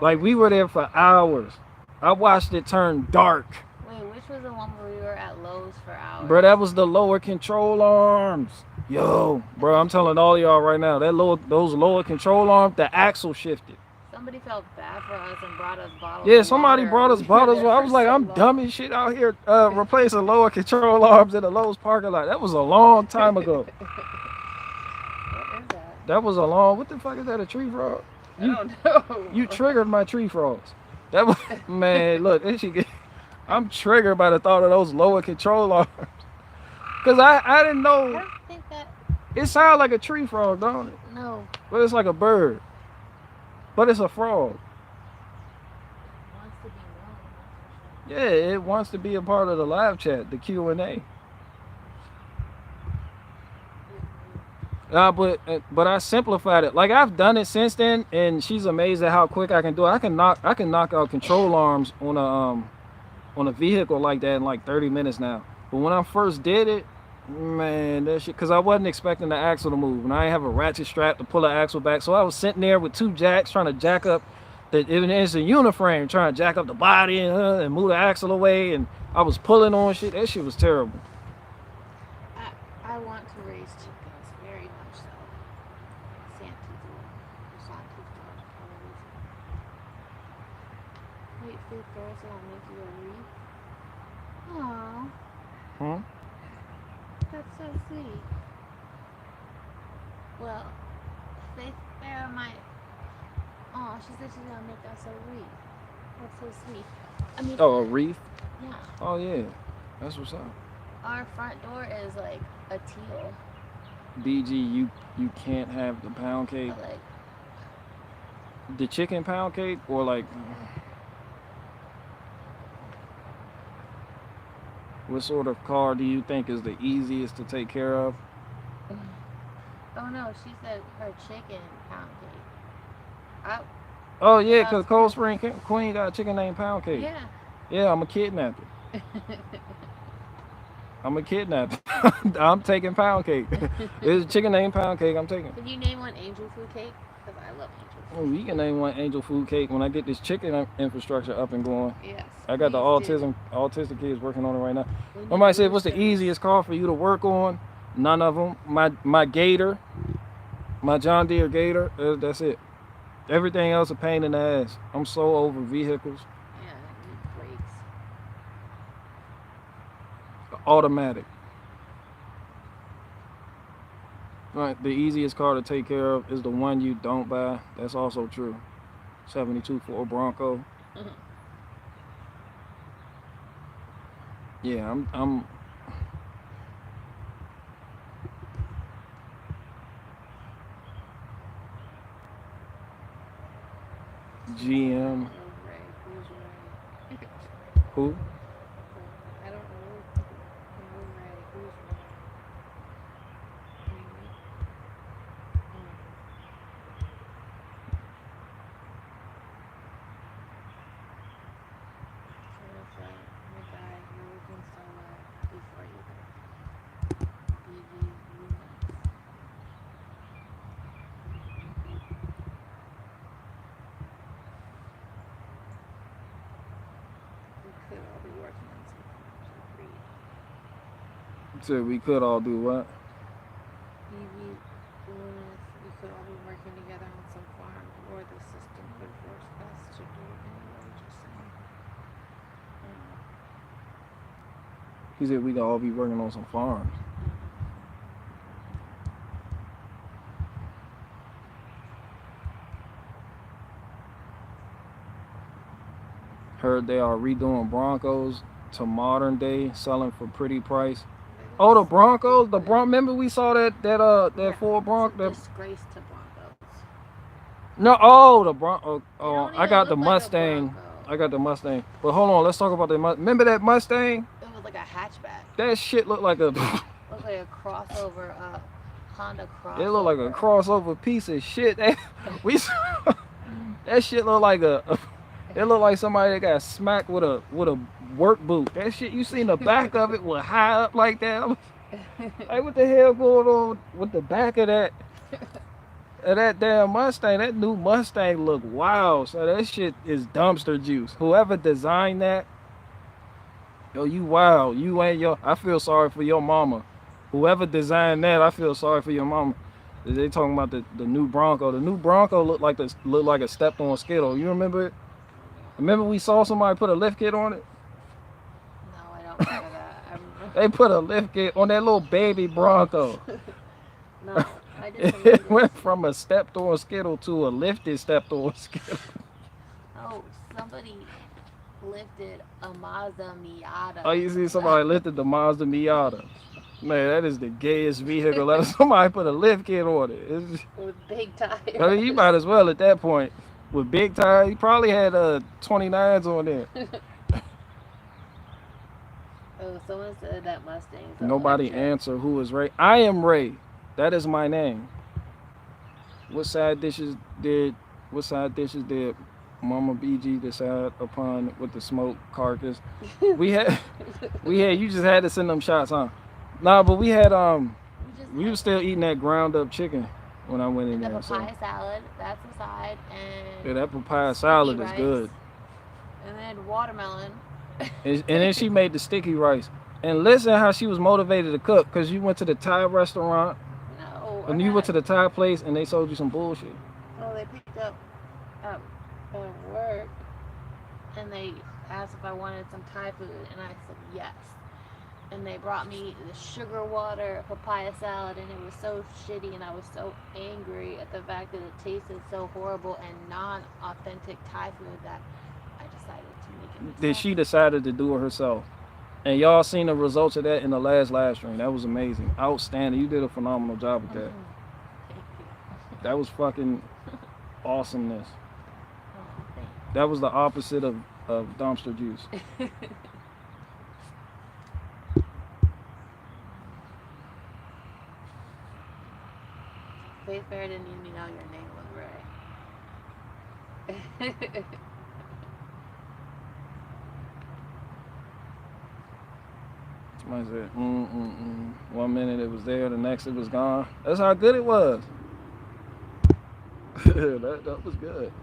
Like we were there for hours. I watched it turn dark. Wait, which was the one where we were at Lowe's for hours? Bro, that was the lower control arms. Yo, bro, I'm telling all y'all right now, those lower control arms, the axle shifted. Somebody felt bad for us and brought us bottles. Yeah, somebody brought us bottles. I was like, I'm dumb as shit out here replacing lower control arms in the Lowe's parking lot. That was a long time ago. What is that? That was a long. What the fuck is that? A tree frog? I don't know. You triggered my tree frogs. That was man. Look, I'm triggered by the thought of those lower control arms. Cause I didn't know. I don't think that. It sounds like a tree frog, don't it? No. But it's like a bird. But it's a frog. It wants to be known. Yeah, it wants to be a part of the live chat, the Q&A. But I simplified it. Like I've done it since then, and she's amazed at how quick I can do it. I can knock out control arms on a vehicle like that in like 30 minutes now. But when I first did it, man, that shit, because I wasn't expecting the axle to move, and I didn't have a ratchet strap to pull the axle back, so I was sitting there with two jacks trying to jack up it's a uniframe, trying to jack up the body and move the axle away, and I was pulling on shit. That shit was terrible. I want to raise chickens very much so. Wait, Faith Ferra said I'll make you a wreath. Aww. Huh? That's so sweet. Well, Faith Farrah might. Oh, she said she's gonna make us a wreath. That's so sweet. I mean, Oh, a wreath. yeah. Oh yeah, that's what's up. Our front door is like a teal, BG, you can't have the pound cake, but like the chicken pound cake, or like what sort of car do you think is the easiest to take care of? oh no, she said her chicken pound cake. I Oh yeah, thought cause Cold Spring Queen got a chicken named Pound Cake. yeah. Yeah, I'm a kidnapper. I'm a kidnapper. I'm taking Pound Cake. There's a chicken named Pound Cake. I'm taking. Can you name one angel food cake? Because I love angel Oh, food. we can name one Angel Food Cake when I get this chicken infrastructure up and going. Yes, I got the please autistic kids working on it right now. do. We need Somebody said, "What's the roosters. easiest car for you to work on?" None of them. My Gator, my John Deere Gator. That's it. Everything else a pain in the ass. I'm so over vehicles. Yeah, I need brakes. Automatic. Right. The easiest car to take care of is the one you don't buy. That's also true. 72 Ford Bronco. Yeah, I'm I don't GM. know, Ray. Who's Ray? Who? I don't know. Who's Ray? Who's Ray? Maybe. So it's like, my guy, you're looking so well before you go. BB Lumens. We could all be working on some farms. Agreed. So we could all do what? BB Lumens, we could all be working together on some farms, or the system could force us to do it anyway, just saying. He said we could all be working on some farms. Heard they are redoing Broncos to modern day, selling for pretty price. Oh, the Broncos, Remember we saw that Ford Bronco. It's a disgrace to Broncos. No, oh the Bronco. They Oh, don't I even got the look like a Mustang. Bronco. I got the Mustang. But hold on, let's talk about the Remember that Mustang? It was like a hatchback. That shit looked like a. It looked like a crossover, Honda crossover. It looked like a crossover piece of shit. We that shit looked like a. It looked like somebody that got smacked with a work boot. That shit, you seen the back of it was high up like that. Like what the hell going on with the back of that damn Mustang? That new Mustang look wild. So that shit is dumpster juice. Whoever designed that, yo, you wild. You ain't your. I feel sorry for your mama. Whoever designed that, I feel sorry for your mama. They talking about the new Bronco. The new Bronco looked like a stepped on Skittle. You remember it? Remember we saw somebody put a lift kit on it? No, I don't remember that. I remember. They put a lift kit on that little baby Bronco. No, I just remember. It went from a stepped on Skittle to a lifted stepped on Skittle. Oh, somebody lifted a Mazda Miata. Oh, you see somebody lifted the Mazda Miata. Man, that is the gayest vehicle ever. Somebody put a lift kit on it. With big tires. I mean, you might as well at that point. With big tires, he probably had 29s on there. Oh, someone said that Mustang's Nobody electric. answer who is Ray. I am Ray. That is my name. What side dishes did Mama BG decide upon with the smoke carcass? We had you just had to send them shots, huh? Nah, but we was still eating that ground up chicken when I went in the there. papaya salad, that's the side, and Yeah, that papaya salad is rice, good. and then watermelon. And then she made the sticky rice. And listen how she was motivated to cook, because you went to the Thai restaurant No. and you went to the Thai place and they sold you some bullshit. Oh, they picked up at work, and they asked if I wanted some Thai food, and I said yes. and they brought me the sugar water papaya salad, and it was so shitty, and I was so angry at the fact that it tasted so horrible and non-authentic Thai food that I decided to make it myself. That she decided to do it herself. And y'all seen the results of that in the last live stream. That was amazing. Outstanding. You did a phenomenal job with that. Thank you. That was fucking awesomeness. Thank That was the opposite of dumpster juice. you. Faith Fair didn't even know your name was right. Somebody said, 1 minute it was there, the next it was gone. That's how good it was. that was good.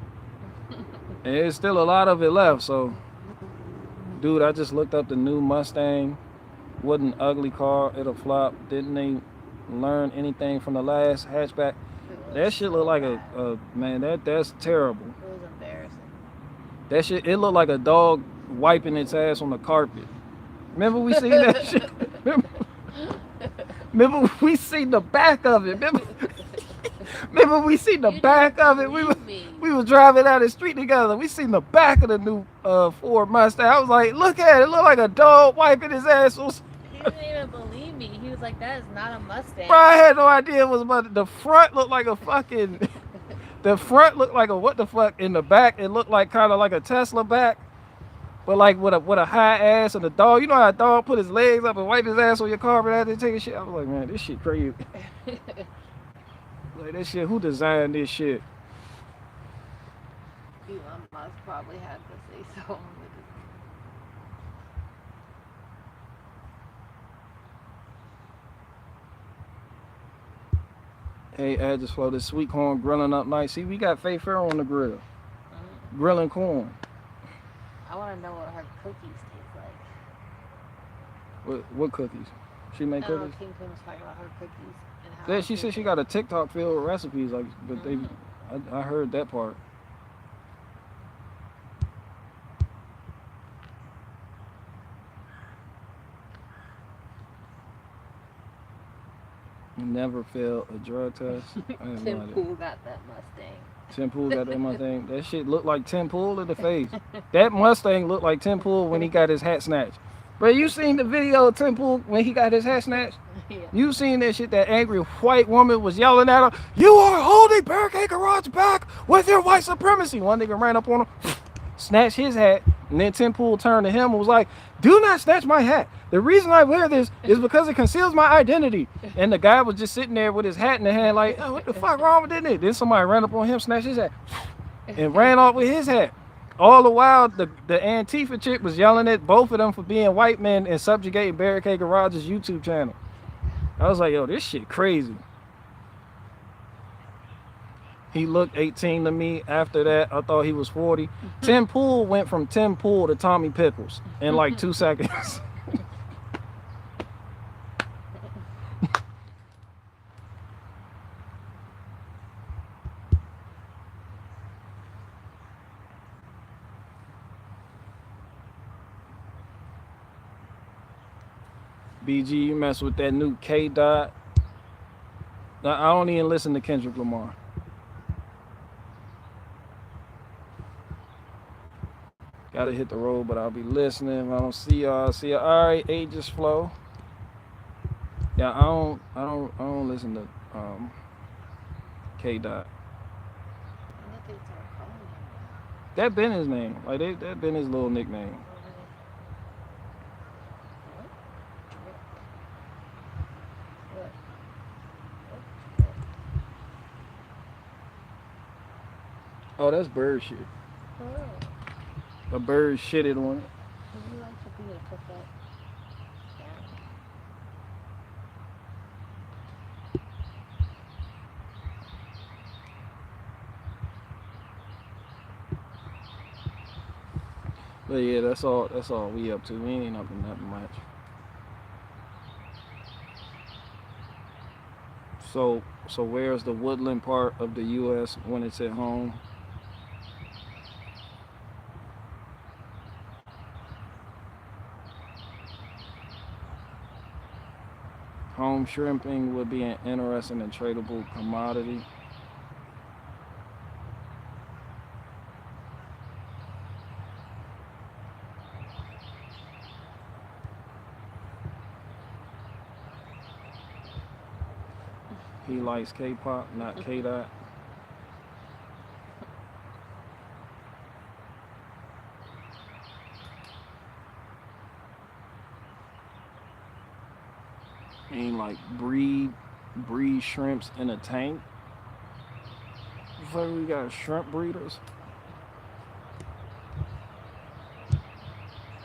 And there's still a lot of it left, so. Dude, I just looked up the new Mustang. Wasn't an ugly car, it'll flop. Didn't they learn anything from the last hatchback? That shit look like a man, that's terrible. It was embarrassing. That shit, it looked like a dog wiping its ass on the carpet. Remember we seen that shit? Remember we seen the back of it? Remember we seen the back of it? We was driving down the street together. We seen the back of the new Ford Mustang. I was like, look at it. It looked like a dog wiping his ass. He didn't even believe me. He was like, that is not a Mustang. Bro, I had no idea it was about the front looked like a fucking the front looked like a what the fuck. In the back it looked like kind of like a Tesla back, but like with a high ass. And the dog, you know how a dog put his legs up and wipe his ass on your carpet after taking shit? I was like, man, this shit crazy. Like this shit, who designed this shit? Elon Musk probably had to say so. Hey, I just flow this sweet corn grilling up nice. See, we got Faye Ferra on the grill. Grilling corn. I want to know what her cookies taste like. What cookies? She make No, cookies? King Kim was talking about her cookies and how Yeah, she said she got a TikTok filled with recipes, like, but I heard that part. Never failed a drug test. I have no Tim idea. Pool got that Mustang. Tim Pool got that Mustang. That shit looked like Tim Pool in the face. That Mustang looked like Tim Pool when he got his hat snatched. Bro, you seen the video of Tim Pool when he got his hat snatched? Yeah. You seen that shit? That angry white woman was yelling at him, "You are holding Barricade Garage back with your white supremacy." One nigga ran up on him, snatched his hat, and then Tim Pool turned to him and was like, "Do not snatch my hat. The reason I wear this is because it conceals my identity." And the guy was just sitting there with his hat in the hand like, "Oh, what the fuck wrong with this?" Then somebody ran up on him, snatched his hat, and ran off with his hat. All the while, the Antifa chick was yelling at both of them for being white men and subjugating Barricade Garage's YouTube channel. I was like, yo, this shit crazy. He looked 18 to me. After that, I thought he was 40. Tim Pool went from Tim Pool to Tommy Pickles in like 2 seconds. BG, you mess with that new K Dot. I don't even listen to Kendrick Lamar. Gotta hit the road, but I'll be listening. If I don't see y'all, I'll see y'all. All right, Aegis Flow. Yeah, I don't listen to K Dot. I think they started calling him that. That been his name. Like that been his little nickname. Oh, that's bird shit. Oh. A bird shitted on it. Would you like for people to put that down? But yeah, that's all we up to. We ain't up to nothing much. So where's the woodland part of the US when it's at home? assume shrimping would be an interesting and tradable commodity. He likes K-pop, not K-Dot. He like breed shrimps in a tank. So we got shrimp breeders.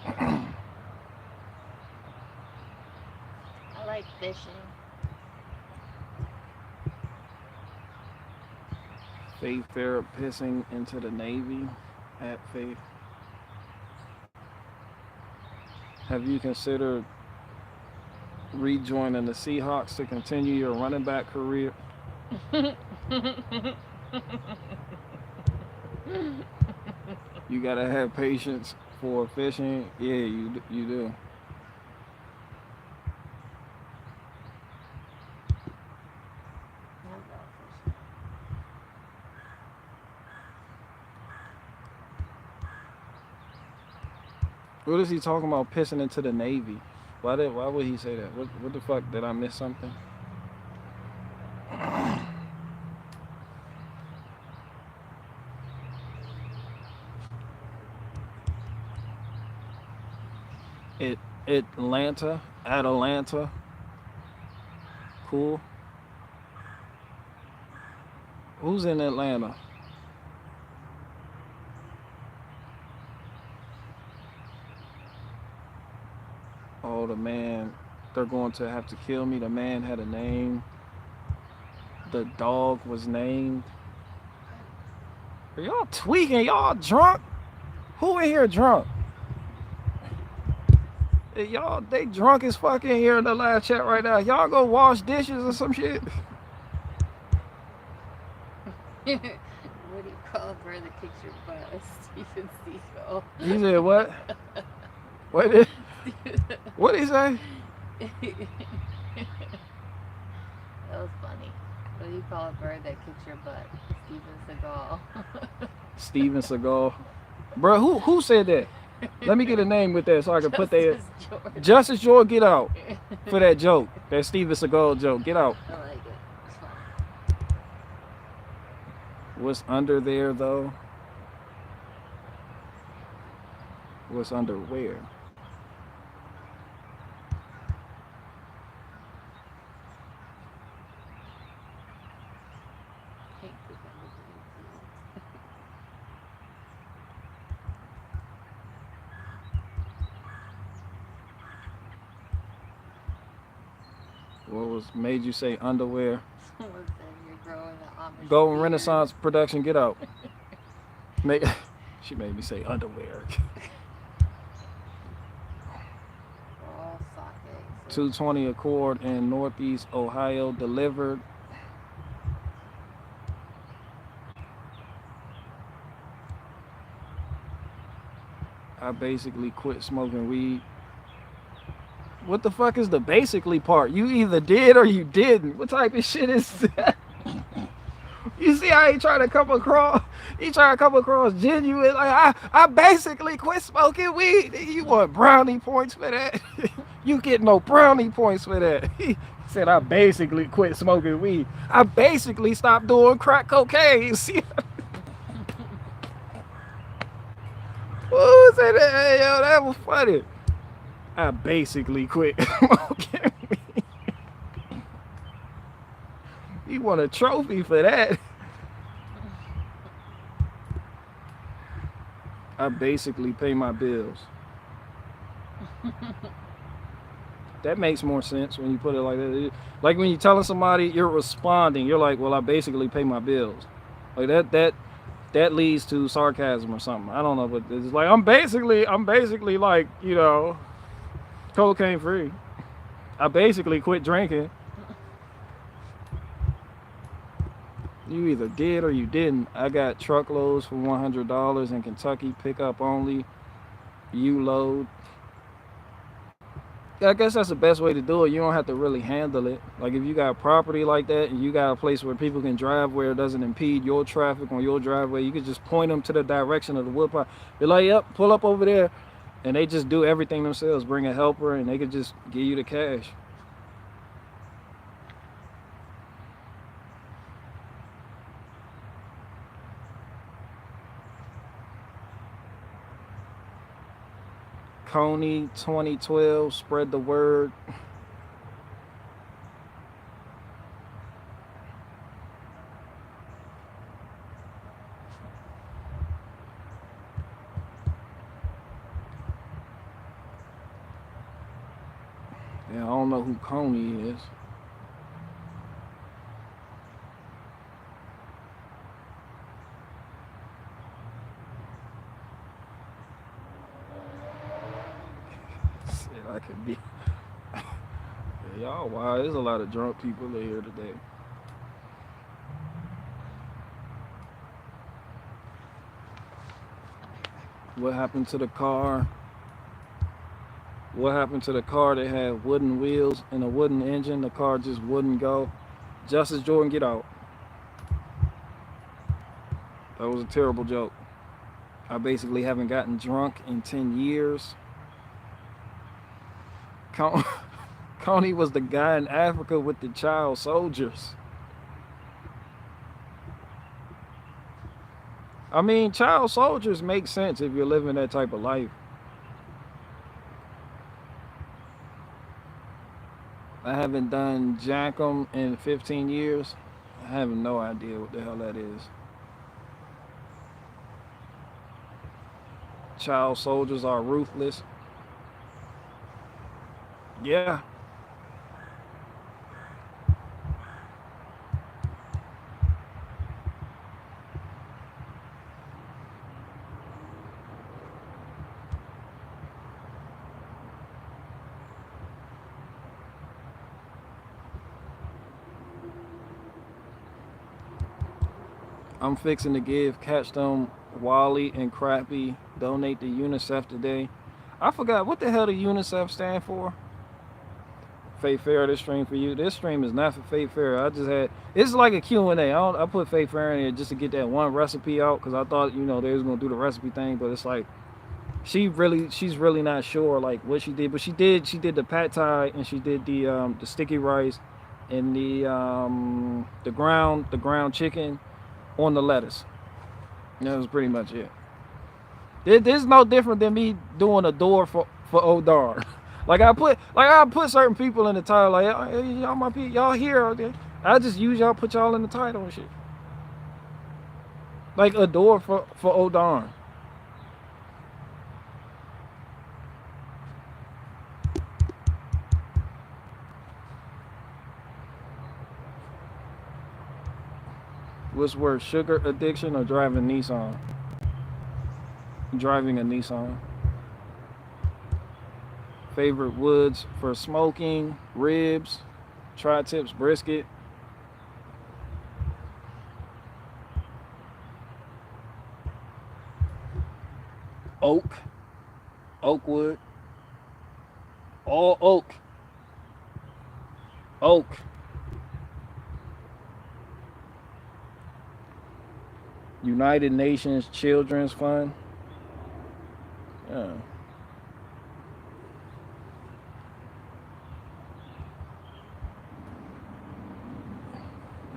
I like fishing. Faith Ferra pissing into the Navy at Faith. Have you considered rejoining the Seahawks to continue your running back career? You gotta have patience for fishing. Yeah, you do. I love fishing. What is he talking about pissing into the Navy? Why would he say that? What the fuck? Did I miss something? It Atlanta. Cool. Who's in Atlanta? Oh, the man. They're going to have to kill me. The man had a name. The dog was named. Are y'all tweaking? Y'all drunk? Who in here drunk? Y'all, they drunk as fuck in here in the live chat right now. Y'all go wash dishes or some shit. What do you call a bird that kicks your butt? Steven Seagull. He said what? What did he say? That was funny. What do you call a bird that kicks your butt? Steven Seagal. Steven Seagal. Bro, who said that? Let me get a name with that so I can put that. Justice George, get out for that joke. That Steven Seagal joke. Get out. I like it. It's fun. What's under there though? What's under where? Hate this under What was made you say underwear? Someone said you're growing the Amish Golden beard. Renaissance production, get out. She made me say underwear. Raw sake. 220 Accord in Northeast Ohio delivered. I basically quit smoking weed. What the fuck is the basically part? You either did or you didn't. What type of shit is that? You see how he trying to come across? He trying to come across genuine. Like I basically quit smoking weed. You want brownie points for that? You get no brownie points for that. He said I basically quit smoking weed. I basically stopped doing crack cocaine. See? Who said that? Hey, yo, that was funny. I basically quit smoking weed. You want a trophy for that? I basically pay my bills. That makes more sense when you put it like that. Like when you're telling somebody, you're responding. You're like, well, I basically pay my bills. Like that leads to sarcasm or something. I don't know, but it's like I'm basically like, you know, cocaine free. I basically quit drinking. You either did or you didn't. I got truckloads for $100 in Kentucky, pickup only. You load. I guess that's the best way to do it. You don't have to really handle it. Like if you got property like that and you got a place where people can drive where it doesn't impede your traffic on your driveway, you could just point them to the direction of the woodpile. Be like, yep, pull up over there. And they just do everything themselves. Bring a helper and they could just give you the cash. Coney 2012, spread the word. Yeah, I don't know who Coney is. Shit, I could be. Yeah, y'all, wow, there's a lot of drunk people in here today. What happened to the car? What happened to the car that had wooden wheels and a wooden engine? The car just wouldn't go. Justice Jordan, get out. That was a terrible joke. I basically haven't gotten drunk in 10 years. Coney was the guy in Africa with the child soldiers. I mean, child soldiers make sense if you're living that type of life. I haven't done Jackum in 15 years. I have no idea what the hell that is. Child soldiers are ruthless. Yeah. I'm fixing to give Catch Them, Wally, and Crappy donate to UNICEF today. I forgot what the hell the UNICEF stand for. Faith Fair, this stream for you. This stream is not for Faith Fair. I just had, it's like a Q&A. I put Faith Fair in here just to get that one recipe out because I thought, you know, they was gonna do the recipe thing, but it's like she's really not sure like what she did, but she did the pad thai and she did the sticky rice and the ground chicken on the lettuce. And that was pretty much it. This is no different than me doing a door for Old Darn. Like I put certain people in the title, like y'all my people, y'all here. I just use y'all, put y'all in the title and shit. Like a door for Old Darn. What's worse, sugar addiction or driving Nissan? Driving a Nissan. Favorite woods for smoking, ribs, tri-tips, brisket. Oak wood, all oak. United Nations Children's Fund. Yeah.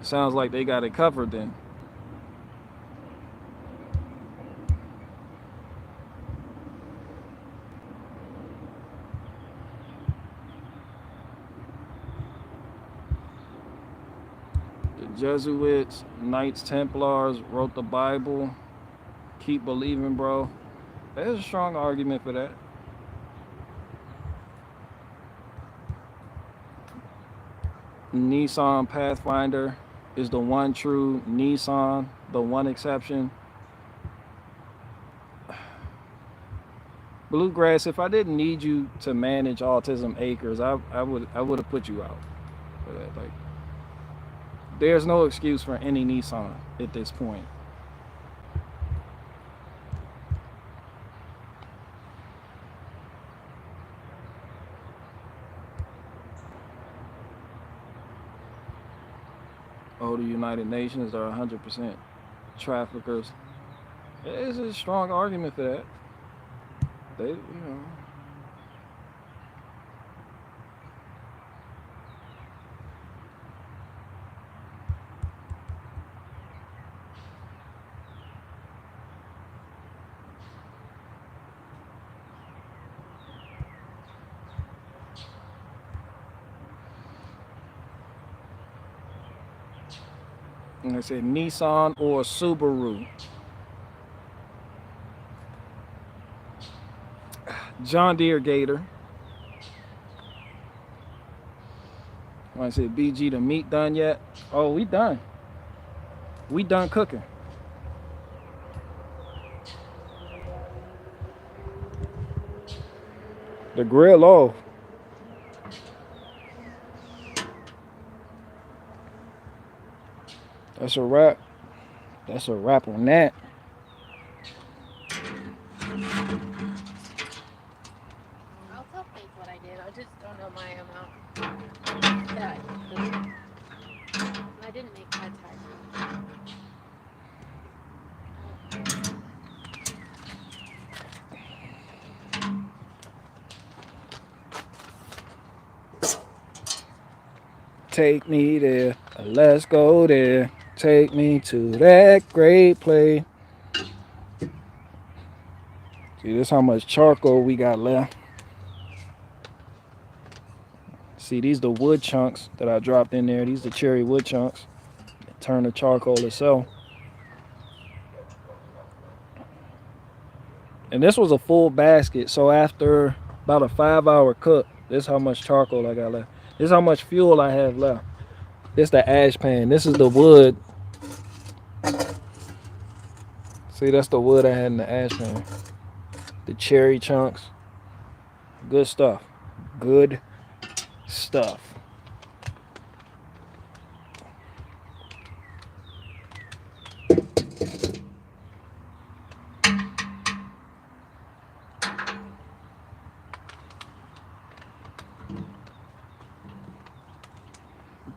Sounds like they got it covered then. The Jesuits, Knights Templars wrote the Bible. Keep believing, bro. There's a strong argument for that. Nissan Pathfinder is the one true Nissan, the one exception. Bluegrass, if I didn't need you to manage Autism Acres, I would have put you out for that. Like, there's no excuse for any Nissan at this point. Oh, the United Nations are 100% traffickers. It's a strong argument for that. They, you know. And I said Nissan or Subaru. John Deere Gator. I said BG, the meat done yet? Oh, we done. We done cooking. The grill off. That's a wrap. That's a wrap on that. I'll tell Faith what I did. I just don't know my amount that I cooked. I didn't make my time. Take me there. Let's go there. Take me to that great place. See, this how much charcoal we got left. See, these the wood chunks that I dropped in there. These the cherry wood chunks. Turn the charcoal itself. And this was a full basket. So after about a 5-hour cook, this is how much charcoal I got left. This is how much fuel I have left. This the ash pan. This is the wood. See, that's the wood I had in the ash pan. The cherry chunks. Good stuff. Good stuff.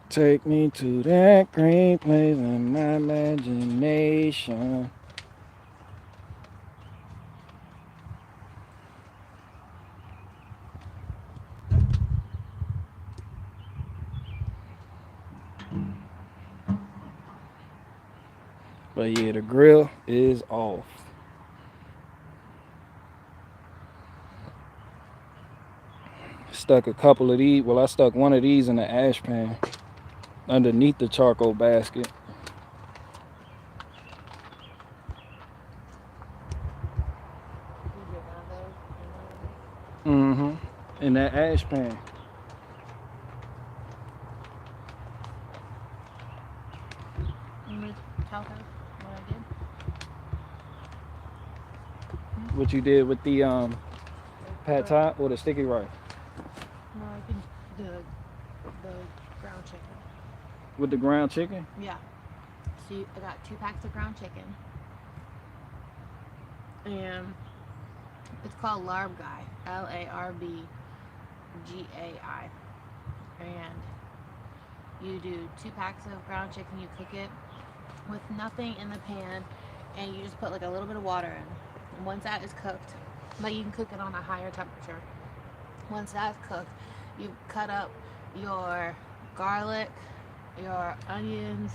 Take me to that great place in my imagination. But yeah, the grill is off. Stuck a couple of these. Well, I stuck one of these in the ash pan underneath the charcoal basket. Mm-hmm. In that ash pan. You want me to tell her what I did? What you did with the pad thai or the sticky rice? No, I think the ground chicken. With the ground chicken? Yeah. So I got 2 packs of ground chicken. And it's called Larb Guy. Larbgai. And you do 2 packs of ground chicken, you cook it with nothing in the pan, and you just put like a little bit of water in. And once that is cooked, but you can cook it on a higher temperature. Once that's cooked, you cut up your garlic, your onions,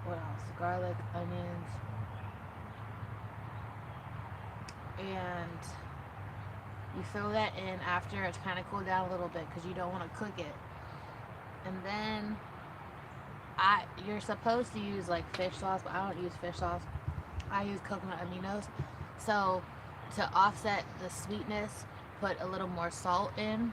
what else? Garlic, onions, and you throw that in after it's kind of cooled down a little bit because you don't want to cook it. And then you're supposed to use like fish sauce, but I don't use fish sauce. I use coconut aminos. So to offset the sweetness, put a little more salt in,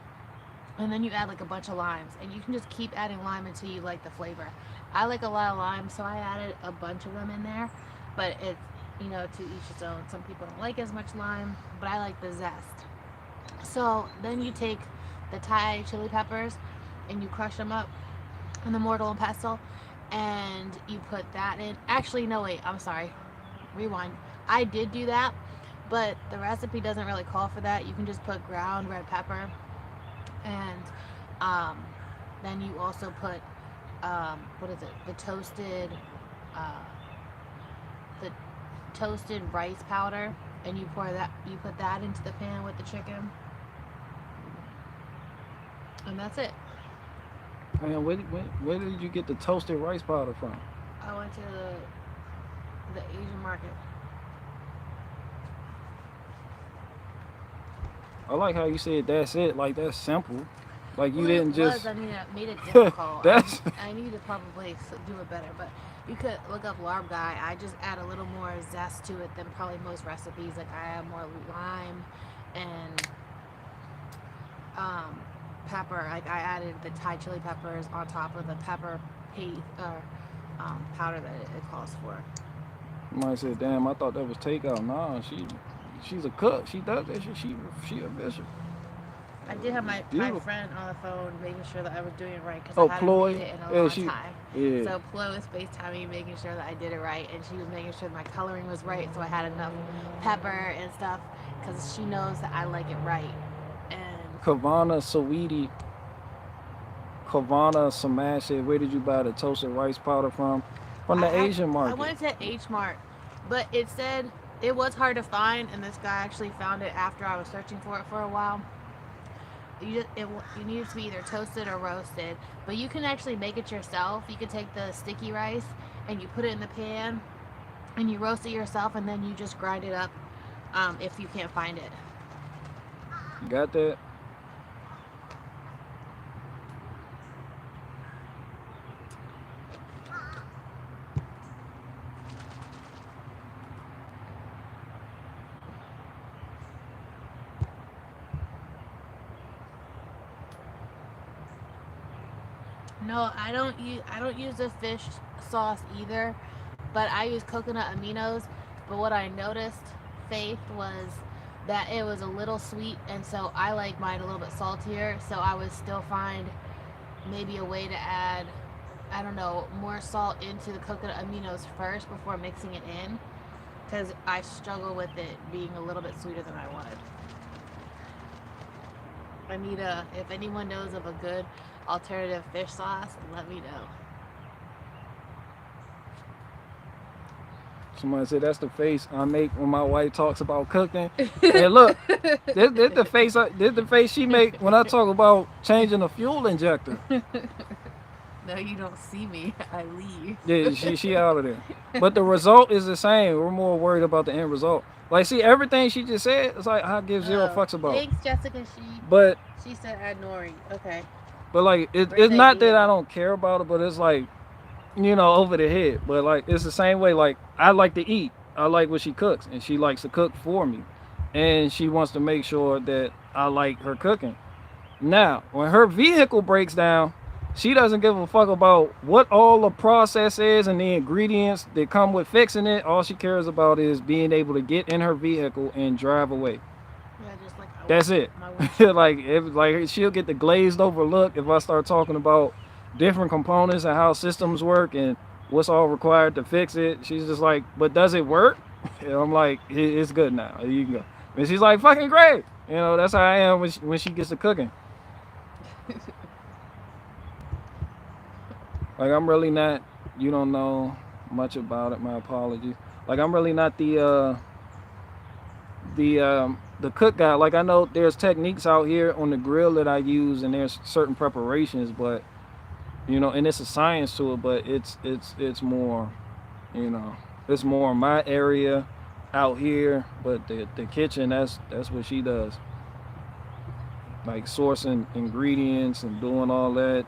and then you add like a bunch of limes, and you can just keep adding lime until you like the flavor. I like a lot of lime, so I added a bunch of them in there, but it's, to each its own. Some people don't like as much lime, but I like the zest. So then you take the Thai chili peppers and you crush them up in the mortar and pestle, and you put that in. Actually, no, wait, I'm sorry. Rewind. I did do that, but the recipe doesn't really call for that. You can just put ground red pepper and Then you also put what is it? Uh, the toasted rice powder, and you pour that. You put that into the pan with the chicken, and that's it. Man, where did you get the toasted rice powder from? I went to the Asian market. I like how you said that's it. Like that's simple. Like you Well, it didn't was. just. I mean, it made it difficult. That's. I need to probably do it better, but you could look up Larb Guy. I just add a little more zest to it than probably most recipes. Like I add more lime and um, pepper. Like I added the Thai chili peppers on top of the pepper paste or powder that it calls for. You might say, damn, I thought that was takeout. Nah, she's a cook. She does that shit. She a bishop. I did have my Beautiful. friend on the phone making sure that I was doing it right because Oh, I hadn't made ploy. it in a Yeah, long she. time. Yeah. So Plo was FaceTiming, making sure that I did it right, and she was making sure that my coloring was right, so I had enough pepper and stuff because she knows that I like it right. And Kavana Sweetie. Kavana Samash said, where did you buy the toasted rice powder from? From the Asian I market. went to H Mart, but it said it was hard to find, and this guy actually found it after I was searching for it for a while. You need it to be either toasted or roasted, but you can actually make it yourself. You can take the sticky rice and you put it in the pan and you roast it yourself, and then you just grind it up if you can't find it. You got that? No, I don't use the fish sauce either, but I use coconut aminos. But what I noticed, Faith, was that it was a little sweet, and so I like mine a little bit saltier. So I would still find maybe a way to add, I don't know, more salt into the coconut aminos first before mixing it in, because I struggle with it being a little bit sweeter than I wanted. I need a, if anyone knows of a good alternative fish sauce, let me know. Somebody said that's the face I make when my wife talks about cooking. And look, this the face she make when I talk about changing the fuel injector. No, you don't see me. I leave. Yeah, she out of there. But the result is the same. We're more worried about the end result. Like, see, everything she just said, it's like I give zero Oh, fucks about. thanks, Jessica. But She said add nori. Okay. like it's Great not that idea. I don't care about it, but it's like, over the head. But like it's the same way. Like I like to eat. I like what she cooks, and she likes to cook for me, and she wants to make sure that I like her cooking. Now, when her vehicle breaks down, she doesn't give a fuck about what all the process is and the ingredients that come with fixing it. All she cares about is being able to get in her vehicle and drive away. Yeah, just like That's it. my windshield. like she'll get the glazed over look if I start talking about different components and how systems work and what's all required to fix it. She's just like, but does it work? And I'm like, it's good now. You can go. And she's like, fucking great. That's how I am when she gets to cooking. Like I'm really not. You don't know much about it. My apologies. Like I'm really not the cook guy. Like I know there's techniques out here on the grill that I use, and there's certain preparations, but and it's a science to it. But it's more, you know, it's more my area out here. But the kitchen, that's what she does. Like sourcing ingredients and doing all that.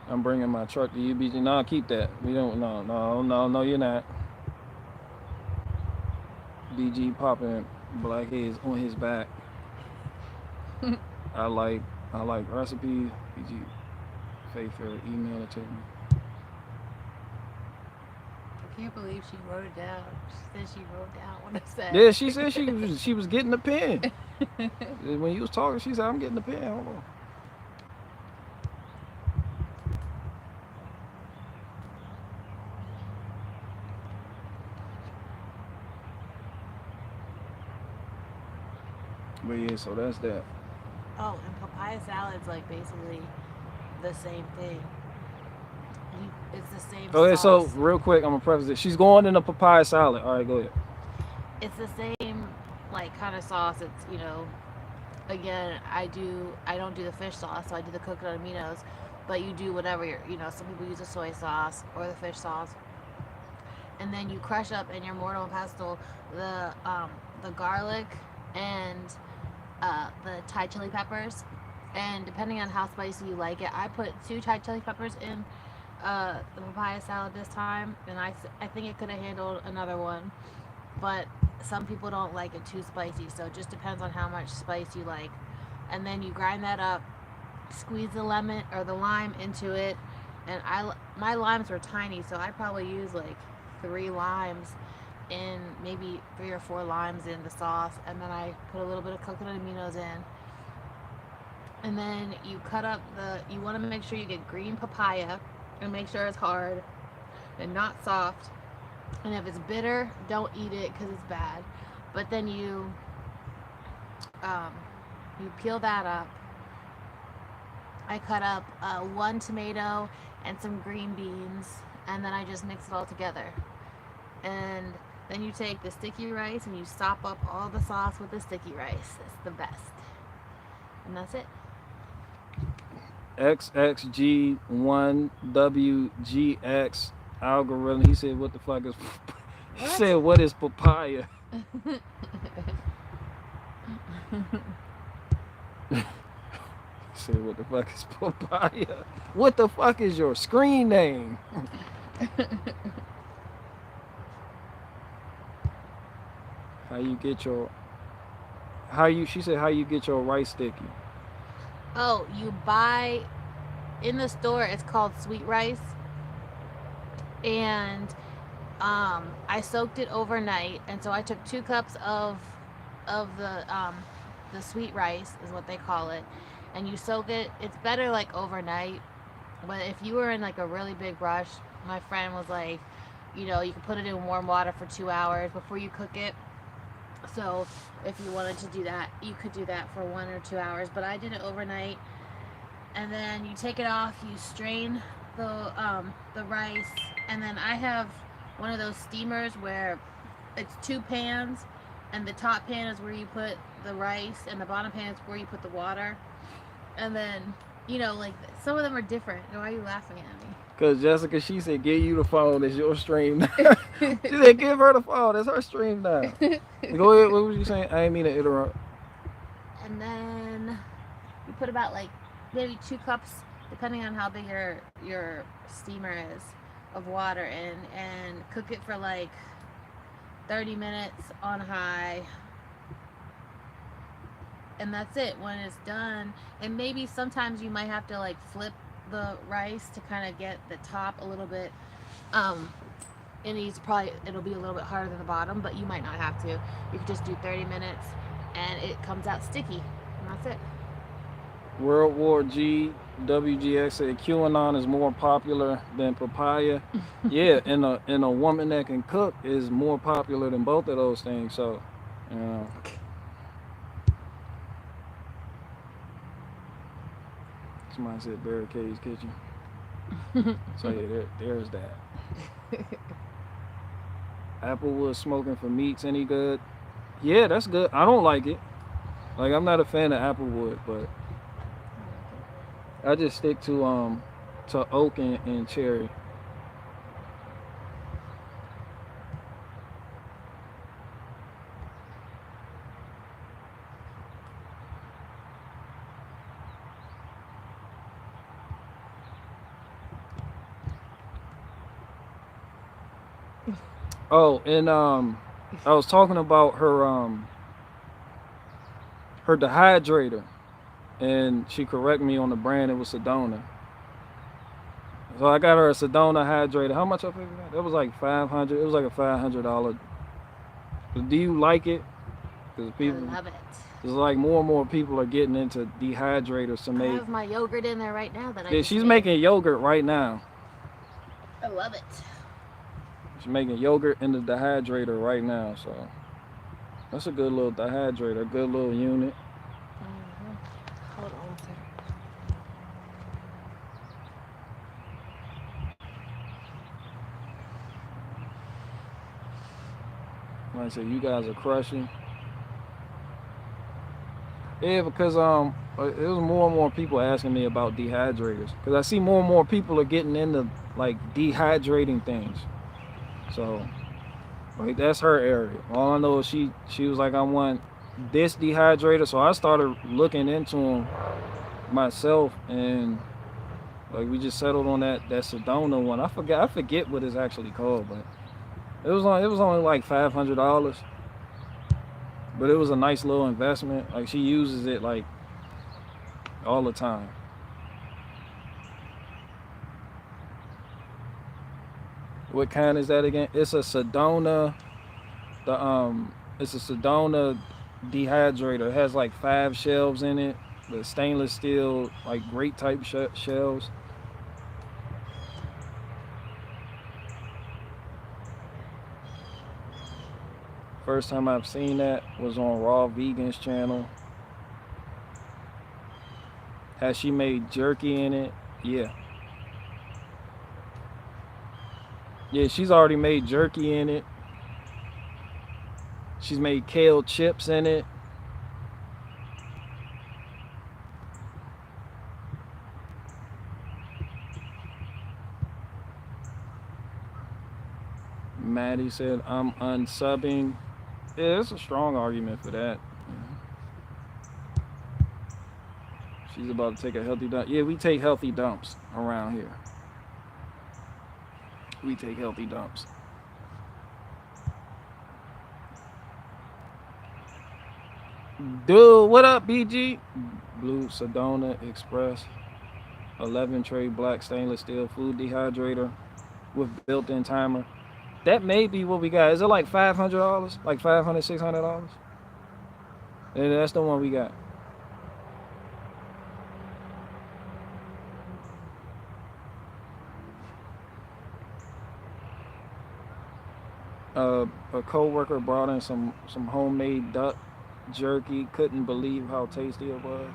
I'm bringing my truck to UBG. No, keep that. We don't. No. You're not. BG popping blackheads on his back. I like recipes. BG Faith Ferra email it to me. I can't believe she wrote it down. She said she wrote down what I said. Yeah, she said she was getting the pen. When you was talking, she said I'm getting the pen. Hold on. But yeah, so that's that. Oh, and papaya salad's like basically the same thing. It's the same Okay, so sauce. real quick, I'm gonna preface it. She's going in a papaya salad. All right, go ahead. It's the same like kind of sauce. It's again, I don't do the fish sauce, so I do the coconut aminos. But you do whatever some people use the soy sauce or the fish sauce, and then you crush up in your mortal and pestle the garlic and the Thai chili peppers, and depending on how spicy you like it, I put 2 Thai chili peppers in the papaya salad this time, and I think it could have handled another one, but some people don't like it too spicy, so it just depends on how much spice you like. And then you grind that up, squeeze the lemon or the lime into it, and my limes were tiny, so I probably use like 3 limes in, maybe 3 or 4 limes in the sauce, and then I put a little bit of coconut aminos in. And then you cut up you want to make sure you get green papaya and make sure it's hard and not soft. And if it's bitter, don't eat it because it's bad. But then you peel that up. I cut up 1 tomato and some green beans, and then I just mix it all together. And then you take the sticky rice and you sop up all the sauce with the sticky rice. It's the best. And that's it. XXG1WGX algorithm. He said, "What the fuck is?" He said, "What is papaya?" He said, "What the fuck is papaya?" What the fuck is your screen name? How you get your? She said, "How you get your rice sticky?" Oh, you buy in the store. It's called sweet rice, and I soaked it overnight, and so I took 2 cups of the sweet rice is what they call it, and you soak it. It's better like overnight, but if you were in like a really big rush, my friend was like, you can put it in warm water for 2 hours before you cook it. So if you wanted to do that, you could do that for 1 or 2 hours, but I did it overnight. And then you take it off, you strain the rice, and then I have one of those steamers where it's 2 pans, and the top pan is where you put the rice, and the bottom pan is where you put the water. And then like some of them are different. Why are you laughing at me? Cause Jessica, she said, "Give you the phone. It's your stream now." She said, "Give her the phone. It's her stream now." Go ahead. What was you saying? I ain't mean to interrupt. And then you put about like maybe 2 cups, depending on how big your steamer is, of water in, and cook it for like 30 minutes on high. And that's it. When it's done, and maybe sometimes you might have to like flip the rice to kind of get the top a little bit. It'll be a little bit harder than the bottom, but you might not have to. You could just do 30 minutes, and it comes out sticky, and that's it. World War G WGX said QAnon is more popular than papaya. Yeah, and a woman that can cook is more popular than both of those things. So, you know. Somebody said Barricade's Kitchen. So yeah, there's that. Applewood smoking for meats, any good? Yeah, that's good. I don't like it. Like, I'm not a fan of Applewood, but I just stick to oak and cherry. Oh, and I was talking about her dehydrator, and she corrected me on the brand. It was Sedona. So I got her a Sedona hydrator. How much I paid for that? That was like 500. It was like a $500. Do you like it? Because people, I love it. it's like more and more people are getting into dehydrators to I make. have my yogurt in there right now that I Yeah, just she's made. making yogurt right now. I love it. She's making yogurt in the dehydrator right now. So That's a good little dehydrator, a good little unit. Hold on, sir. Like I said, you guys are crushing. Yeah, because it was more and more people asking me about dehydrators. Because I see more and more people are getting into like dehydrating things. So like that's her area. All I know is she was like, I want this dehydrator. So I started looking into them myself, and like we just settled on that Sedona one. I forget what it's actually called, but it was only like $500. But it was a nice little investment. Like she uses it like all the time. What kind is that again? It's a Sedona. It's a Sedona dehydrator. It has like 5 shelves in it. The stainless steel, like great type shelves. First time I've seen that was on Raw Vegan's channel. Has she made jerky in it? Yeah. Yeah, she's already made jerky in it. She's made kale chips in it. Maddie said, I'm unsubbing. Yeah, it's a strong argument for that. She's about to take a healthy dump. Yeah, we take healthy dumps around here. We take healthy dumps. Dude, what up, BG? Blue Sedona Express. 11 tray black stainless steel food dehydrator with built-in timer. That may be what we got. Is it like $500? Like $500, $600? And that's the one we got. A co-worker brought in some homemade duck jerky. Couldn't believe how tasty it was.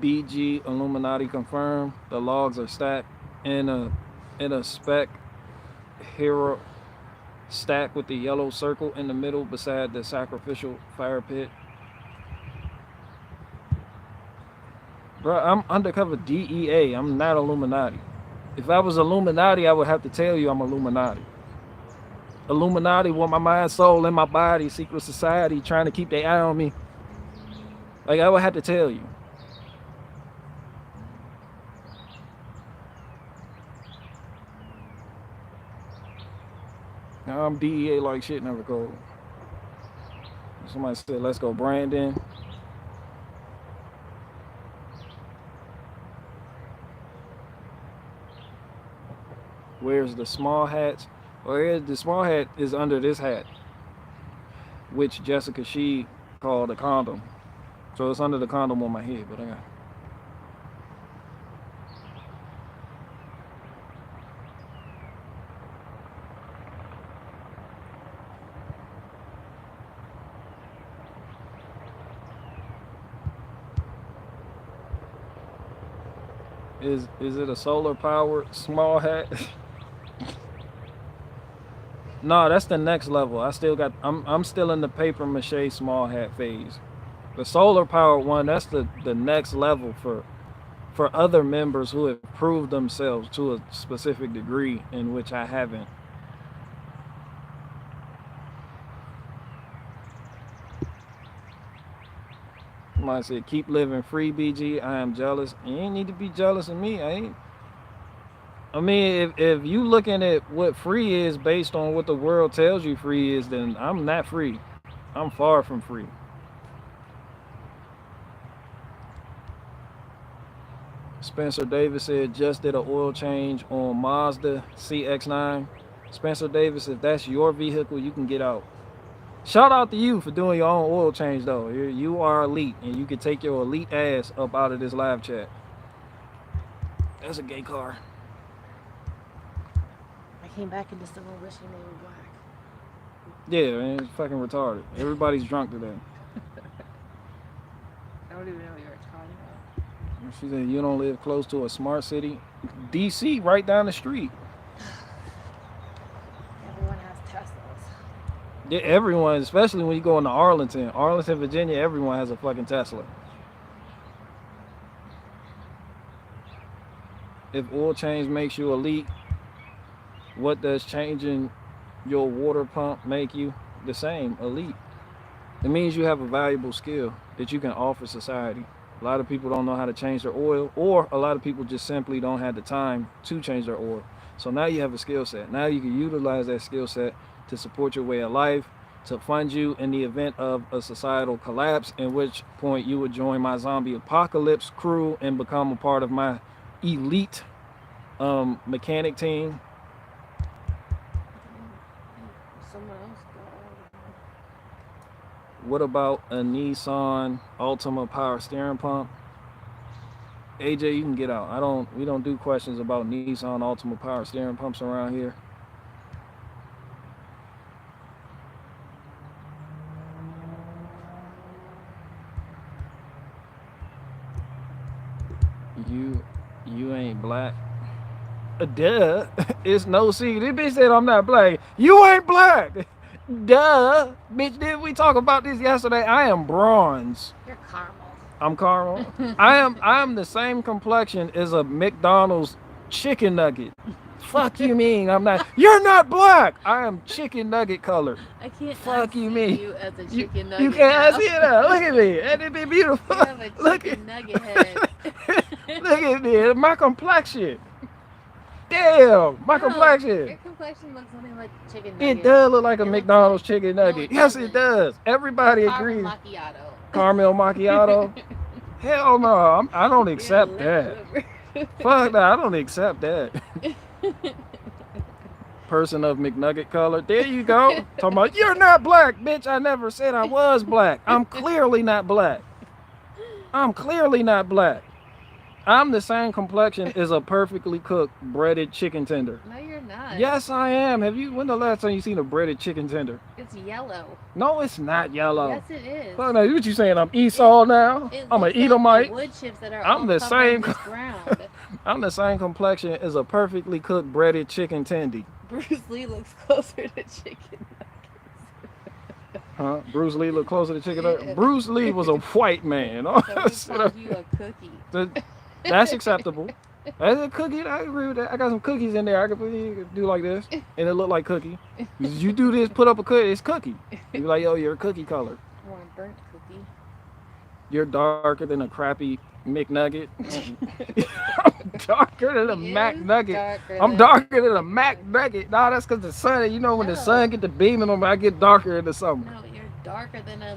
BG Illuminati confirmed. The logs are stacked in a spec hero stack with the yellow circle in the middle beside the sacrificial fire pit. Bro, I'm undercover DEA. I'm not Illuminati. If I was Illuminati, I would have to tell you I'm Illuminati. Illuminati want my mind, soul, and my body. Secret society trying to keep their eye on me. Like, I would have to tell you. Now I'm DEA like shit never cold. Somebody said, let's go, Brandon. Where's the small hats? Well, the small hat is under this hat, which Jessica She called a condom. So it's under the condom on my head, but I got. Is it a solar powered small hat? No, that's the next level. I'm still in the paper mache small hat phase. The solar powered one, that's the next level for other members who have proved themselves to a specific degree in which I haven't. Somebody said, keep living free, BG. I am jealous. You ain't need to be jealous of me. I mean, if you looking at what free is based on what the world tells you free is, then I'm not free. I'm far from free. Spencer Davis said, just did an oil change on Mazda CX-9. Spencer Davis, if that's your vehicle, you can get out. Shout out to you for doing your own oil change, though. You are elite, and you can take your elite ass up out of this live chat. That's a gay car. I came back into someone wishing they were black. Yeah, man, it's fucking retarded. Everybody's drunk today. I don't even know what you were talking about. She said, you don't live close to a smart city. DC, right down the street. Everyone has Teslas. Yeah, everyone, especially when you go into Arlington, Virginia, everyone has a fucking Tesla. If oil change makes you elite, what does changing your water pump make you? The same, elite. It means you have a valuable skill that you can offer society. A lot of people don't know how to change their oil, or a lot of people just simply don't have the time to change their oil. So now you have a skill set. Now you can utilize that skill set to support your way of life, to fund you in the event of a societal collapse, in which point you would join my zombie apocalypse crew and become a part of my elite mechanic team. Someone else got What about a Nissan Altima power steering pump? AJ, you can get out. We don't do questions about Nissan Altima power steering pumps around here. You ain't black. Duh. It's no secret. This bitch said I'm not black. You ain't black. Duh. Bitch, didn't we talk about this yesterday? I am bronze. You're caramel. I'm caramel. I am the same complexion as a McDonald's chicken nugget. Fuck you mean I'm not? You're not black. I am chicken nugget colored. I can't. Fuck you mean? You as a chicken nugget. You can't see it now. Look at me. And it be beautiful. You have a Look chicken nugget head. Look at me. My complexion. Damn. My complexion. Your complexion looks something like chicken nugget. It does look like a It looks McDonald's like- chicken No, nugget. it Yes, doesn't. it does. Everybody agrees. Caramel macchiato. Caramel macchiato. Hell no. I don't accept that. Fuck that. I don't accept that. Person of McNugget color. There you go. Talking about, you're not black, bitch. I never said I was black. I'm clearly not black. I'm clearly not black. I'm the same complexion as a perfectly cooked breaded chicken tender. No, you're not. Yes, I am. When the last time you seen a breaded chicken tender? It's yellow. No, it's not yellow. Yes, it is. Fuck no, what you saying? I'm Esau now? It I'm an looks like Edomite? the wood chips that are I'm all the covered same in this ground. I'm the same complexion as a perfectly cooked breaded chicken tendy. Bruce Lee looks closer to chicken. Huh? Bruce Lee look closer to chicken nuggets? Yeah. Bruce Lee was a white man. So he called you a cookie. That's acceptable. That's a cookie. I agree with that. I got some cookies in there. I could do like this, and it look like cookie. You do this, put up a cookie, it's cookie. You be like, yo, you're a cookie color. I want a burnt cookie. You're darker than a crappy McNugget. I'm darker than a He Mac is Nugget. darker I'm than- darker than a Mac Nugget. Nah, that's because the sun. You know when the No. sun get the beaming on me, I get darker in the summer. No, you're darker than a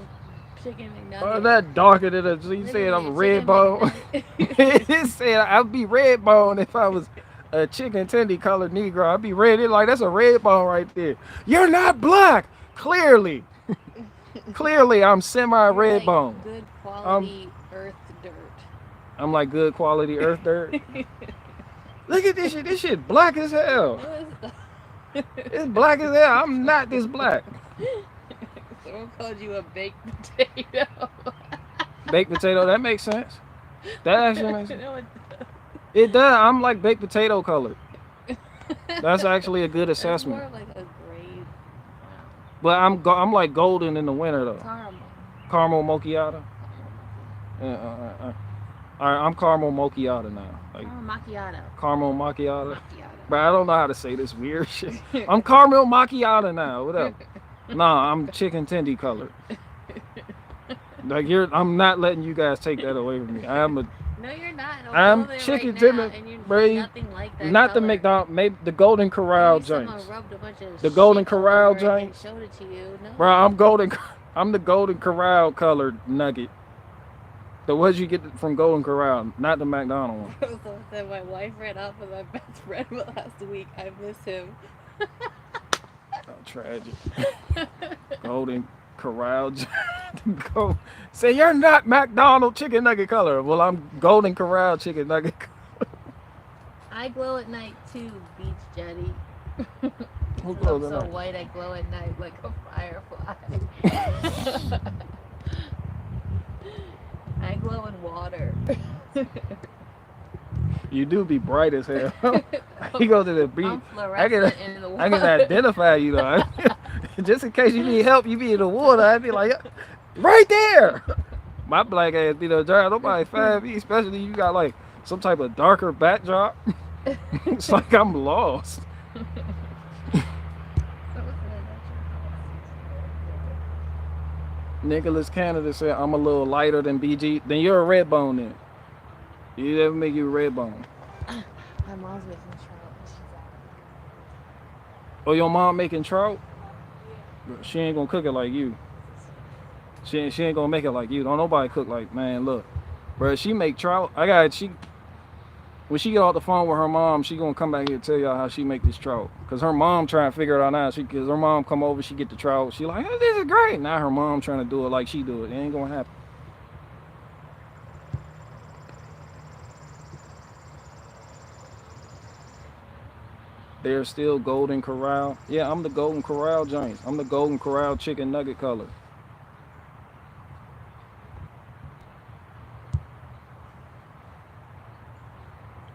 chicken McNugget. Oh, that darker than a. So you saying I'm a red bone? He said I'd be red bone if I was a chicken tendy colored Negro. I'd be red. It's like that's a red bone right there. You're not black. Clearly, clearly I'm semi red Like bone. Good quality earth dirt. I'm like good quality earth dirt. Look at this shit. This shit black as hell. It's black as hell. I'm not this black. Someone called you a baked potato. Baked potato. That makes sense. That actually makes sense. No, It does. I'm like baked potato colored. That's actually a good It's assessment. more like a gray But I'm like golden in the winter though. caramel. Caramel macchiato. All right, I'm caramel macchiato now. Like Macchiato. caramel macchiato. Macchiato. But I don't know how to say this weird shit. I'm caramel macchiato now. What up? Nah, I'm chicken tendy colored. Like I'm not letting you guys take that away from me. I am a No, you're not. I'm Over there chicken right tender, now, and you're babe. nothing like that not the color. McDonald's, maybe the Golden Corral Maybe someone joints. rubbed a bunch of The Golden shit all Corral over it and joints. showed it to you. No. Bro, I'm the Golden Corral colored nugget. So what did you get from Golden Corral? Not the McDonald's one. So said my wife ran off with my best friend last week. I miss him. Oh, tragic. Golden Corral. Go. Say you're not McDonald's chicken nugget color. Well, I'm Golden Corral chicken nugget color. I glow at night too, beach jetty. Who Because glows I'm at so night? white, I glow at night like a firefly. I glow in water. You do be bright as hell. You go to the beach. I'm I can fluorescent in the I can water. identify you though. Just in case you need help, you be in the water. I'd be like, right there. My black ass be the drive. Nobody 5 feet, especially you got like some type of darker backdrop. It's like I'm lost. Nicholas Canada said, I'm a little lighter than BG. Then you're a red bone then. You ever make you a red bone. My mom's making trout. She's Oh, your mom making trout? She ain't gonna cook it like you. She ain't gonna make it like you. Don't nobody cook like, man, look. Bro, she make trout. When she get off the phone with her mom, she gonna come back here and tell y'all how she make this trout. Cause her mom trying to figure it out now. Cause her mom come over, she get the trout. She like, oh, this is great. Now her mom trying to do it like she do it. It ain't gonna happen. There's still Golden Corral. Yeah, I'm the Golden Corral Giants. I'm the Golden Corral chicken nugget color.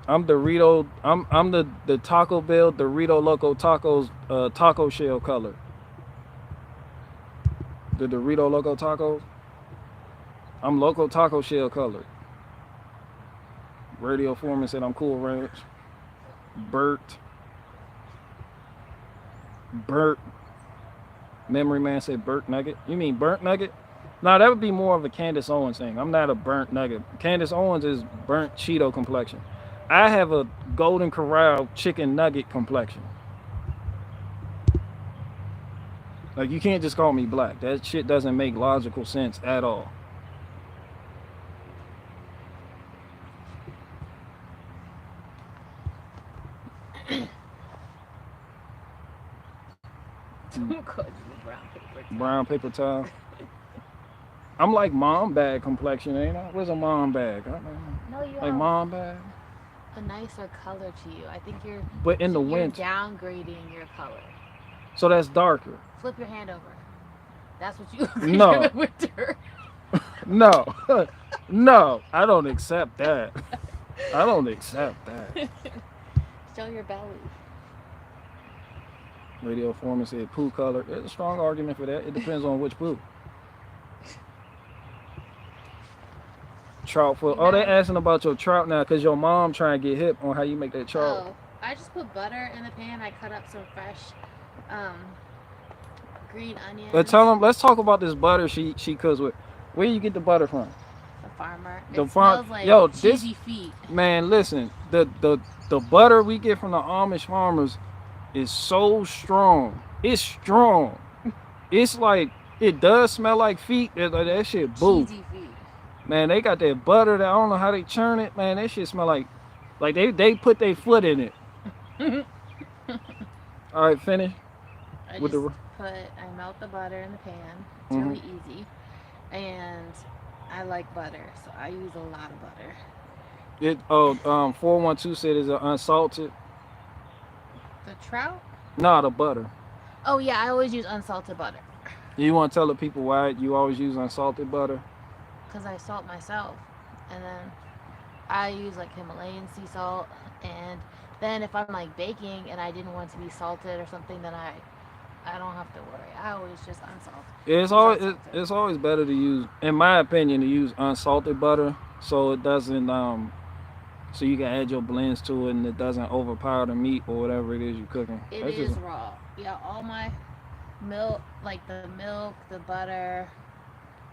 I'm Dorito. I'm the Taco Bell Dorito Loco Tacos taco shell color. The Dorito Loco Tacos. I'm Loco Taco Shell color. Radio Foreman said I'm Cool Ranch. Bert. Memory Man said Burt Nugget. You mean burnt nugget? No, that would be more of a Candace Owens thing. I'm not a burnt nugget. Candace Owens is burnt Cheeto complexion. I have a Golden Corral chicken nugget complexion. Like, you can't just call me black. That shit doesn't make logical sense at all. Don't call you brown paper towel. Brown paper towel. I'm like mom bag complexion, ain't I? Where's a mom bag? No, you Like have mom bag? a nicer color to you. I think But in the you're winter. downgrading your color. So that's darker. Flip your hand over. That's what you No. in the winter. No. No, I don't accept that. I don't accept that. Show your belly. Radio Foreman said poo color. There's a strong argument for that. It depends on which poo. Trout foot. Oh, they asking about your trout now because your mom trying to get hip on how you make that trout. Oh, I just put butter in the pan. I cut up some fresh green onions. But tell them, let's talk about this butter she cooks with. Where you get the butter from? The farmer. The It farm. smells like Yo, cheesy feet. Man, listen. The butter we get from the Amish farmers is so strong. It's strong. It's like, it does smell like feet. That shit boo. Cheesy feet. Man, they got that butter that I don't know how they churn it. Man, that shit smell like they put their foot in it. All right, finish. I melt the butter in the pan. It's really easy. And I like butter, so I use a lot of butter. 412 said it's unsalted. The trout? Nah, the butter. Oh yeah, I always use unsalted butter. You want to tell the people why you always use unsalted butter? Because I salt myself. And then I use like Himalayan sea salt. And then if I'm like baking and I didn't want to be salted or something, then I don't have to worry. I always just unsalt. It's always better to use, in my opinion, to use unsalted butter so it doesn't so you can add your blends to it and it doesn't overpower the meat or whatever it is you're cooking. It is raw. Yeah, all my milk, like the milk, the butter,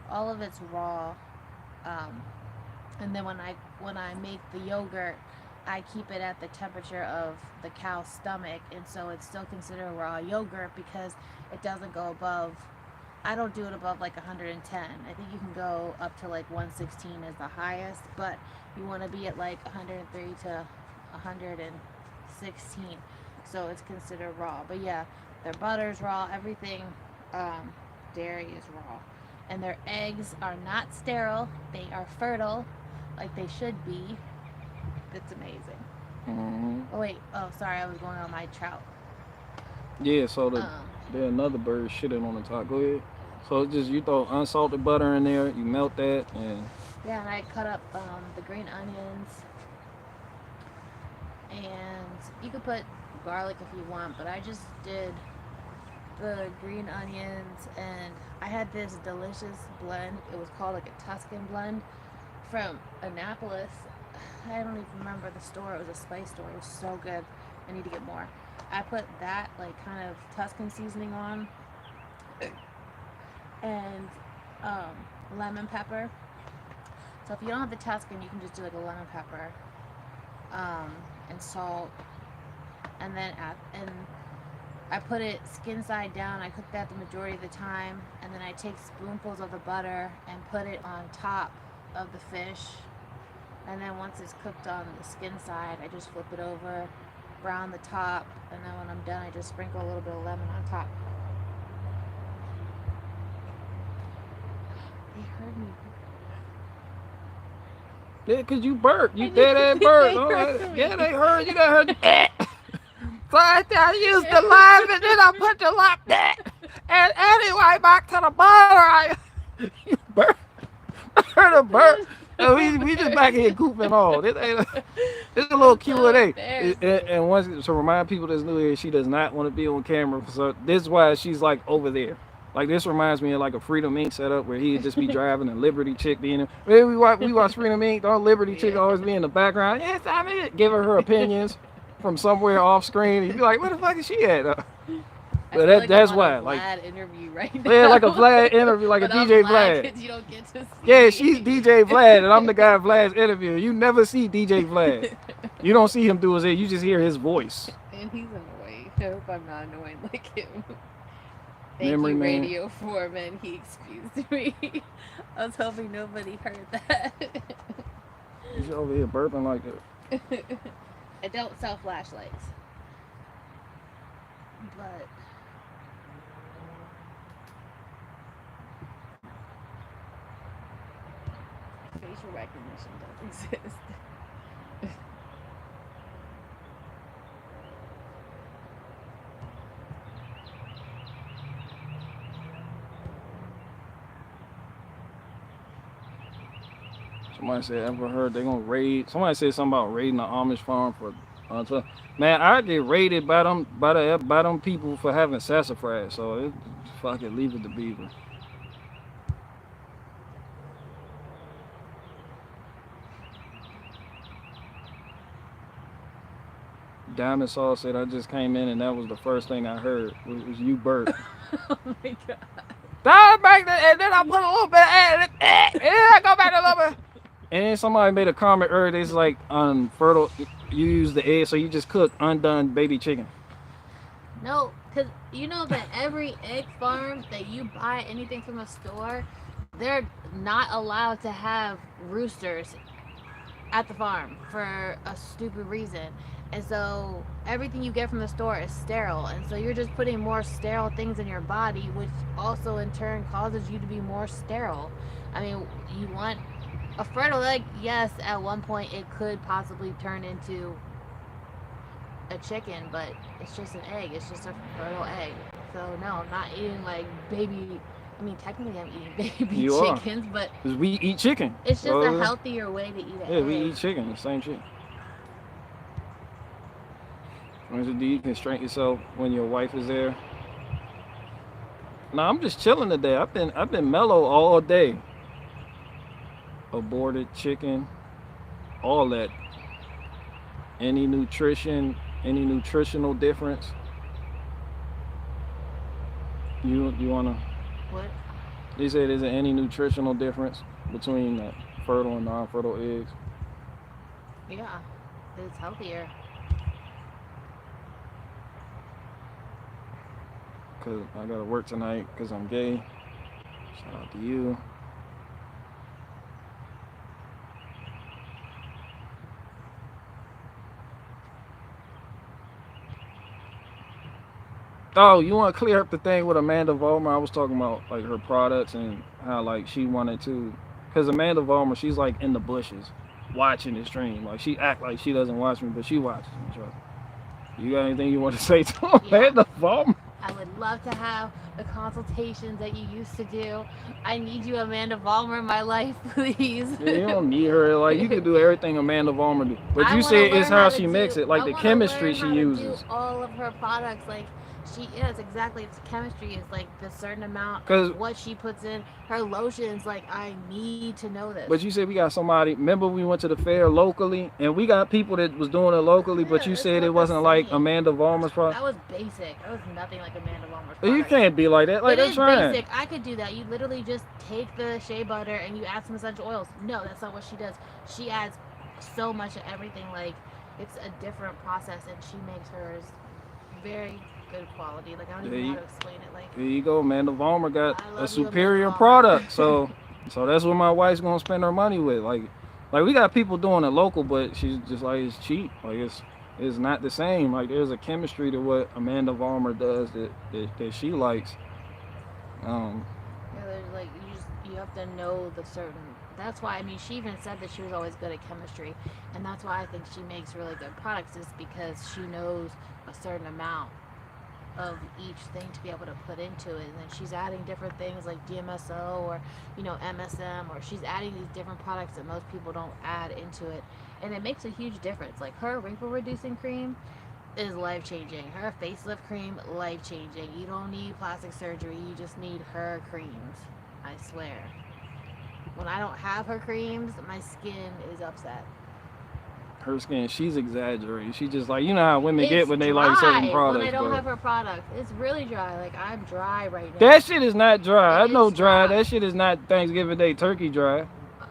all of it's raw. And then when I make the yogurt, I keep it at the temperature of the cow's stomach, and so it's still considered raw yogurt because it doesn't go above. I don't do it above like 110. I think you can go up to like 116 as the highest, but you want to be at like 103 to 116, so it's considered raw. But yeah, their butter's raw, everything, dairy is raw, and their eggs are not sterile. They are fertile, like they should be. It's amazing. Oh wait, oh sorry, I was going on my trout. Yeah, so Um, there's another bird shitting on the top. Go ahead. So it's just you throw unsalted butter in there, you melt that, and yeah, and I cut up the green onions, and you could put garlic if you want, but I just did the green onions, and I had this delicious blend. It was called like a Tuscan blend from Annapolis. I don't even remember the store. It was a spice store. It was so good. I need to get more. I put that like kind of Tuscan seasoning on, and um, lemon pepper. So if you don't have the Tuscan, you can just do like a lemon pepper, and salt, and then and I put it skin side down. I cook that the majority of the time, and then I take spoonfuls of the butter and put it on top of the fish. And then once it's cooked on the skin side, I just flip it over, brown the top, and then when I'm done, I just sprinkle a little bit of lemon on top. They heard me. yeah, cause you burped. You dead ass burped. Yeah, they heard. You got heard. So I used the lime and then I put the lime. And anyway, back to the butter. You burp. I heard a burp. And we just back here goofing all. This ain't this is a little Q&A. And once to remind people that's new here, she does not want to be on camera. So this is why she's like over there. Like this reminds me of like a Freedom Inc. setup where he'd just be driving and Liberty Chick being in. Hey, we watch Freedom Inc. Don't Liberty Chick always be in the background? Yes, I'm in it. Giving her opinions from somewhere off screen. You'd be like, where the fuck is she at? But that's why. Like Vlad interview right now. yeah, like a Vlad interview, like but a DJ Vlad. Vlad. You don't get to see. Yeah, she's DJ Vlad, and I'm the guy Vlad's interview. You never see DJ Vlad. You don't see him do his. You just hear his voice. And he's annoying. I hope I'm not annoying like him. Thank Memory you, man. Radio Foreman. He excused me. I was hoping nobody heard that. He's over here burping like that. I don't sell flashlights. But facial recognition does exist. Somebody said, ever heard they gonna raid? Somebody said something about raiding the Amish farm for. Man, I get raided by them people for having sassafras. So fuck it, leave it to Beaver. Diamond Sauce said I just came in and that was the first thing I heard was you burp. Oh my god. And then I put a little bit of egg, and then I go back a little bit. And then somebody made a comment earlier. It's like unfertile. You use the egg, so you just cook undone baby chicken. No, because you know that every egg farm that you buy anything from a store, they're not allowed to have roosters at the farm for a stupid reason. And so everything you get from the store is sterile. And so you're just putting more sterile things in your body, which also in turn causes you to be more sterile. I mean, you want a fertile egg, yes, at one point it could possibly turn into a chicken, but it's just an egg. It's just a fertile egg. So no, I'm not eating like baby. I mean, technically I'm eating baby You chickens, but because we eat chicken. it's just a healthier way to eat an egg. Yeah, we eat chicken. The same shit. Do you constrain yourself when your wife is there? No, I'm just chilling today. I've been mellow all day. Aborted chicken, all that. Any nutrition, any nutritional difference? You wanna? What? They said, is there any nutritional difference between fertile and non-fertile eggs? Yeah, it's healthier. Cause I gotta work tonight because I'm gay. Shout out to you. Oh, you want to clear up the thing with Amanda Vollmer? I was talking about like her products and how like she wanted to, because Amanda Vollmer, she's like in the bushes watching the stream. Like she act like she doesn't watch me, but she watches me. You got anything you want to say to Yeah. Amanda Vollmer? I would love to have the consultations that you used to do. I need you, Amanda Vollmer, in my life, please. Yeah, you don't need her. Like, you can do everything Amanda Vollmer do. But I you want to said it's learn how how to she mix do. it, like I the want to chemistry learn she how to do uses. all of her products. Like she is exactly. It's chemistry. It's like the certain amount Cause, of what she puts in her lotions. Like I need to know this. but you said we got somebody. Remember we went to the fair locally, and we got people that was doing it locally. But Yeah, you it's said it not the wasn't like same. Amanda Vollmer's product. That was basic. That was nothing like Amanda Vollmer's You products. can't be like that. Like It they're is trying. basic. I could do that. You literally just take the shea butter and you add some essential oils. No, that's not what she does. She adds so much of everything. Like it's a different process, and she makes hers very good quality. Like I don't There even know you, how to explain it. Like there you go. Amanda Vollmer got I a love you, Amanda superior Vollmer. product. So that's what my wife's gonna spend her money with. Like we got people doing it local, but she's just like it's cheap. Like it's not the same. Like there's a chemistry to what Amanda Vollmer does that she likes. Um, Yeah, there's like you have to know the certain. That's why I mean she even said that she was always good at chemistry, and that's why I think she makes really good products is because she knows a certain amount of each thing to be able to put into it, and then she's adding different things like DMSO or MSM, or she's adding these different products that most people don't add into it, and it makes a huge difference. Like her wrinkle reducing cream is life changing. Her facelift cream, life changing. You don't need plastic surgery. You just need her creams. I swear. When I don't have her creams, my skin is upset. her skin, she's exaggerating. She just like how women It's get when they dry like certain when I products. don't But have her product. It's really dry. Like I'm dry right now. that shit is not dry. I It know is dry. dry. That shit is not Thanksgiving Day turkey dry. Uh,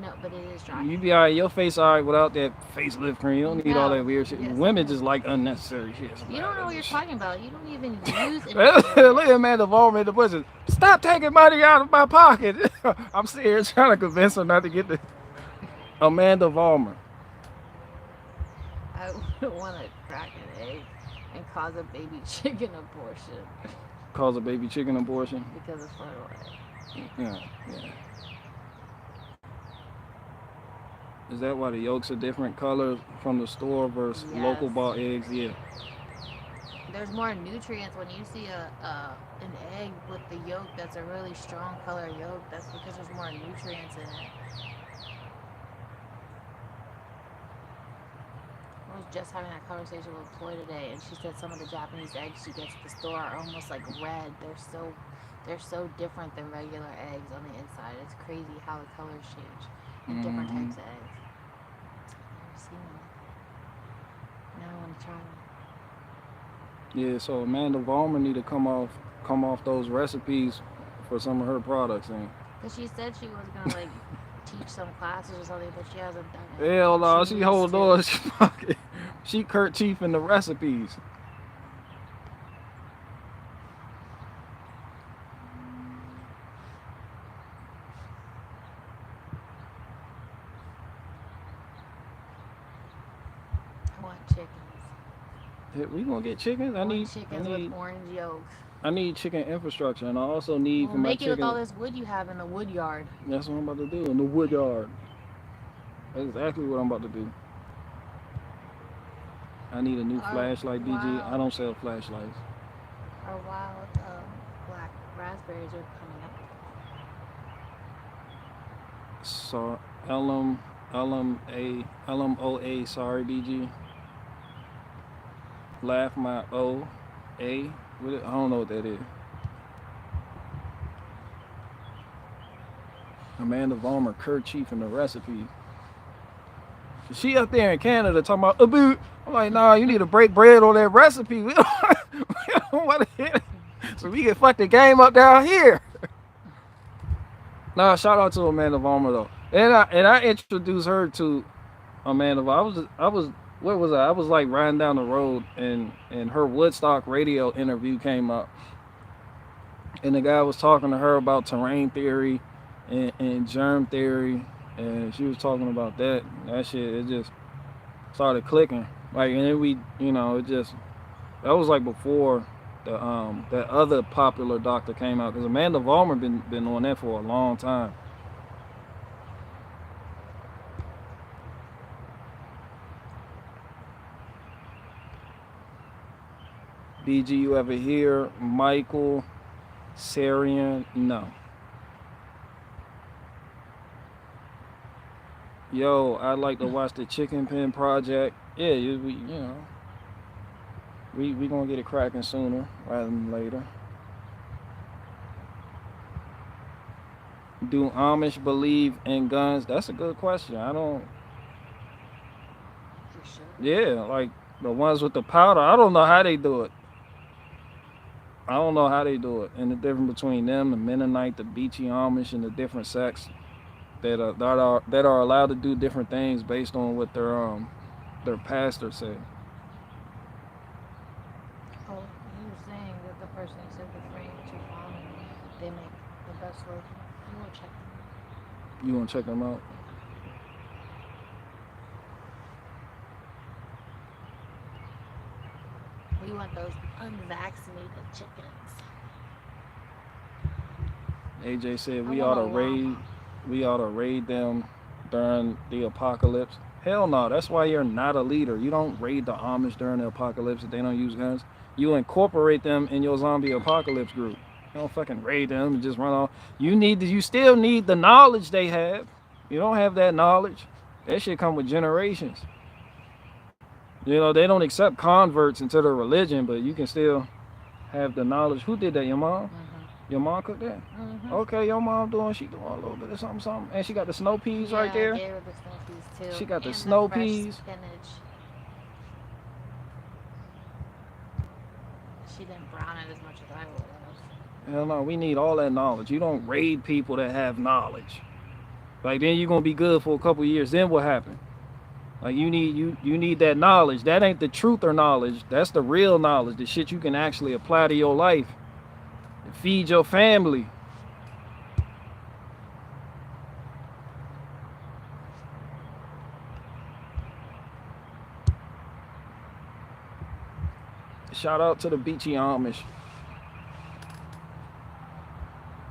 no, but it is dry. You be alright. Your face alright without that facelift cream. You don't need all No. that weird shit. Yes, I Women do. just like unnecessary shit. You don't know what you're talking about. You don't even use Look anything. at Amanda Vollmer in the bushes. Stop taking money out of my pocket. I'm sitting here trying to convince her not to get the Amanda Vollmer. I wouldn't want to crack an egg and cause a baby chicken abortion Cause a baby chicken abortion. because of fertile egg. Yeah, yeah. Is that why the yolks are different colors from the store versus local Yes. bought eggs? Yeah. There's more nutrients when you see an egg with the yolk that's a really strong color yolk. That's because there's more nutrients in it. I was just having that conversation with Chloe today, and she said some of the Japanese eggs she gets at the store are almost like red. They're so different than regular eggs on the inside. It's crazy how the colors change in different Mm-hmm. types of eggs. I've never seen them. Now I want to try them. Yeah. So Amanda Vollmer need to come off those recipes for some of her products. And Cause she said she was gonna like teach some classes or something, but she hasn't done it. hell no, she needs hold to. on. She Kurt Chief in the recipes. I want chickens. Yeah, we gonna get chickens. I want chickens with orange yolks. I need chicken infrastructure, and I also need Well, for my make it with chicken. all this wood you have in the wood yard. That's what I'm about to do in the wood yard. That's exactly what I'm about to do. I need a new flashlight, DG. I Wow. don't sell flashlights. Our wild black raspberries are coming up. So LMOA. Sorry, DG. Laugh my O A. I don't know what that is. Amanda Vollmer, Kurt Chief in the recipe. She up there in Canada talking about a boot. I'm like, nah, you need to break bread on that recipe. We don't want to hit it. So we can fuck the game up down here. Nah, shout out to Amanda Vollmer though. And I introduced her to Amanda Vollmer. I was where was I? I was like riding down the road and her Woodstock radio interview came up. And the guy was talking to her about terrain theory and germ theory, and she was talking about that. That shit, it just started clicking. Like, and then it just that was like before the that other popular doctor came out, because Amanda Vollmer been on that for a long time. BG, you ever hear Michael Sarian? No. Yo, I'd like to watch the Chicken Pen Project. Yeah, we gonna get it cracking sooner rather than later. Do Amish believe in guns? That's a good question. I don't. For sure. Yeah, like the ones with the powder. I don't know how they do it. I don't know how they do it, and the difference between them, the Mennonite, the Beachy Amish, and the different sects that are allowed to do different things based on what their pastor said. Oh, you were saying that the person that said the frame too long and they make the best work. You want to check them out. You want to check them out? We want those unvaccinated chickens. AJ said I we want ought a to raid. We ought to raid them during the apocalypse. Hell no, that's why you're not a leader. You don't raid the Amish during the apocalypse if they don't use guns. You incorporate them in your zombie apocalypse group. You don't fucking raid them and just run off. You still need the knowledge they have. You don't have that knowledge. That shit come with generations. You know, they don't accept converts into their religion, but you can still have the knowledge. Who did that? Your mom? Your mom cooked that? Okay, your mom she doing a little bit of something. And she got the snow peas right there. I gave her the snow peas too. She got the and snow fresh peas. Spinach. She didn't brown it as much as I would have. Hell no, we need all that knowledge. You don't raid people that have knowledge. Like then you're gonna be good for a couple of years. Then what happened? Like you need that knowledge. That ain't the truth or knowledge. That's the real knowledge. The shit you can actually apply to your life and feed your family. Shout out to the Beachy Amish.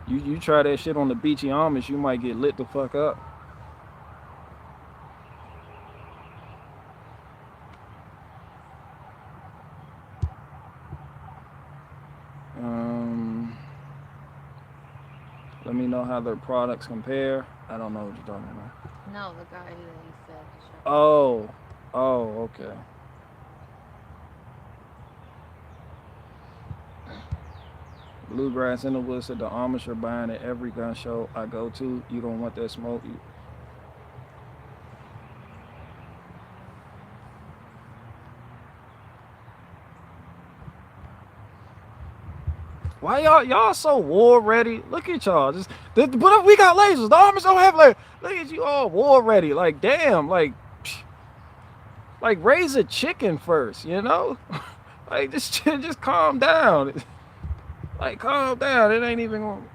You try that shit on the Beachy Amish, you might get lit the fuck up. Let me know how their products compare. I don't know what you're talking about. No, the guy that you said. Oh, okay. Bluegrass in the Woods said the Amish are buying at every gun show I go to. You don't want that smoke. Why y'all so war ready? Look at y'all. But we got lasers. The Amish don't have lasers. Look at you all war ready. Like damn. Like raise a chicken first. You know. Like just calm down. Like calm down. It ain't even going.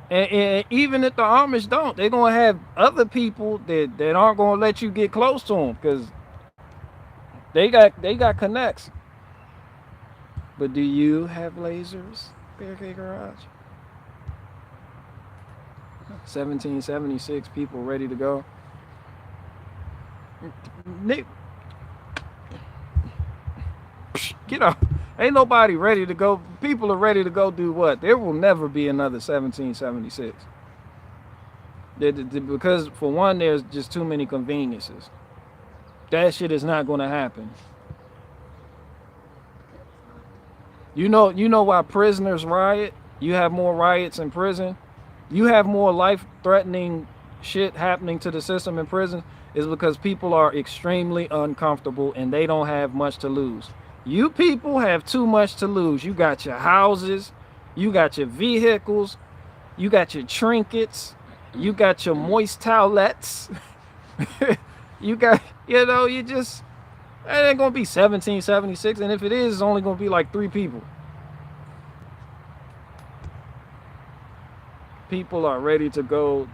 And even if the Amish don't, they're gonna have other people that aren't gonna let you get close to them because they got connects. But do you have lasers, Barricade Garage? 1776 people ready to go. Nick, get up. Ain't nobody ready to go. People are ready to go do what? There will never be another 1776. Because for one, there's just too many conveniences. That shit is not going to happen. You know why prisoners riot? You have more riots in prison. You have more life-threatening shit happening to the system in prison is because people are extremely uncomfortable and they don't have much to lose. You people have too much to lose. You got your houses, you got your vehicles, you got your trinkets, you got your moist towelettes. You got, you just, it ain't gonna be 1776, and if it is, it's only gonna be like 3 people. People are ready to go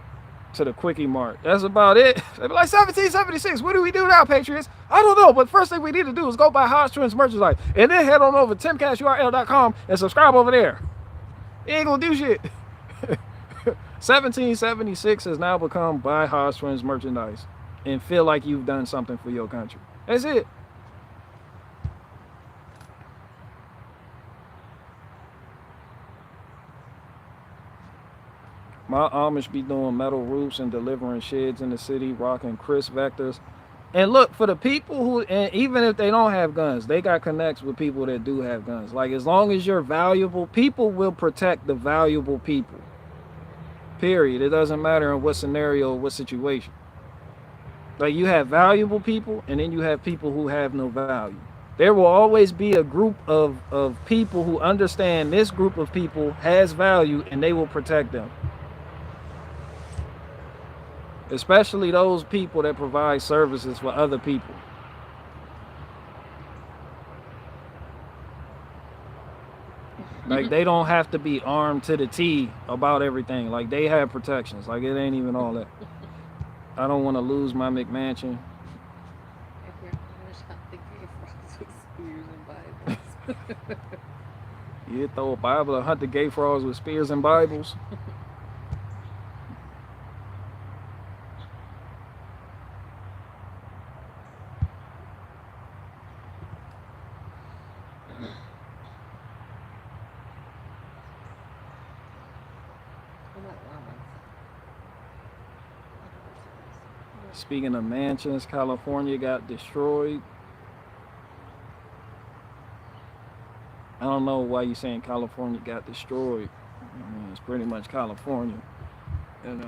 to the Quickie Mart. That's about it. They be like 1776. What do we do now, Patriots? I don't know, but first thing we need to do is go buy Hodge Trends merchandise, and then head on over to timcashurl.com and subscribe over there. You ain't gonna do shit. 1776 has now become buy Hodge Trends merchandise and feel like you've done something for your country. That's it. My Amish be doing metal roofs and delivering sheds in the city, rocking crisp vectors. And look, for the people who, and even if they don't have guns, they got connects with people that do have guns. Like, as long as you're valuable, people will protect the valuable people. Period. It doesn't matter in what scenario, what situation. Like, you have valuable people, and then you have people who have no value. There will always be a group of people who understand this group of people has value, and they will protect them. Especially those people that provide services for other people. Like, they don't have to be armed to the T about everything. Like, they have protections. Like, it ain't even all that. I don't want to lose my McMansion. If you're Amish, I think you're frogs with spears and Bibles. You throw a Bible and hunt the gay frogs with spears and Bibles. Speaking of mansions, California got destroyed. I don't know why you're saying California got destroyed. I mean, it's pretty much California. And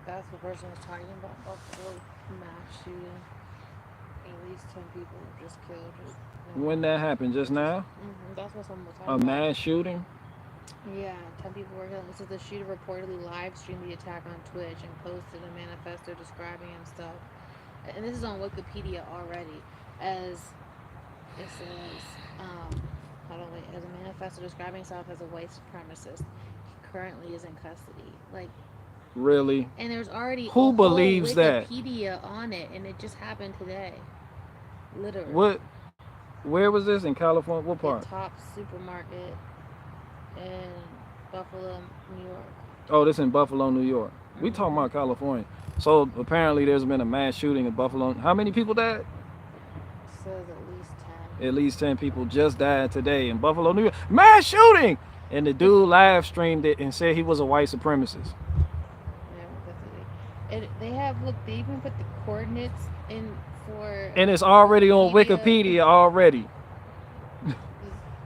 that's the person was talking about Buffalo mass shooting. At least 10 people were just killed. when that happened, just now? That's what someone was A talking about. mass shooting? Yeah, 10 people were killed. So the shooter reportedly live streamed the attack on Twitch and posted a manifesto describing himself. And this is on Wikipedia already. As it says, as a manifesto describing himself as a white supremacist. He currently is in custody. Like, Really? and there's already Who believes that? Wikipedia on it, and it just happened today. Literally. What? Where was this in California? What part? The Top Supermarket in Buffalo, New York. Oh, this in Buffalo, New York. We talking about California. So apparently there's been a mass shooting in Buffalo. How many people died? It says at least 10. At least 10 people just died today in Buffalo, New York. Mass shooting! And the dude live streamed it and said he was a white supremacist. And they even put the coordinates in for. And it's already on Wikipedia already.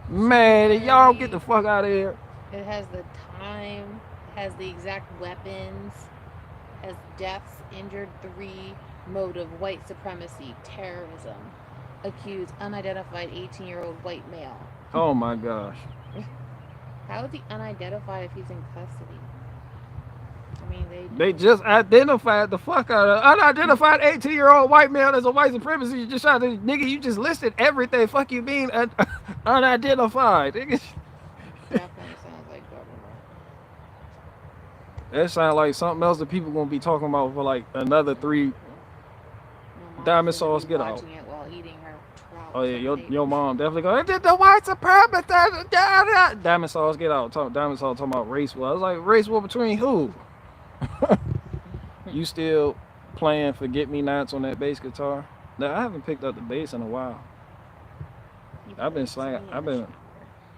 Man, y'all get the fuck out of here. It has the time, has the exact weapons, has deaths, injured 3, motive, white supremacy, terrorism, accused, unidentified 18-year-old white male. Oh my gosh. How is he unidentified if he's in custody? I mean, they just identified the fuck out of unidentified 18-year-old white male as a white supremacist. You just shot the nigga. You just listed everything. Fuck you being unidentified. Nigga. Definitely sounds like government. That sounds like something else that people gonna be talking about for like another 3. Diamond sauce, get out. It while eating her trout. Oh yeah, your mom definitely go. The white supremacist. Diamond sauce, get out. Diamond sauce talking about race war. I was like, race war between who? You still playing Forget Me Nots on that bass guitar? No, I haven't picked up the bass in a while. I've been slanging.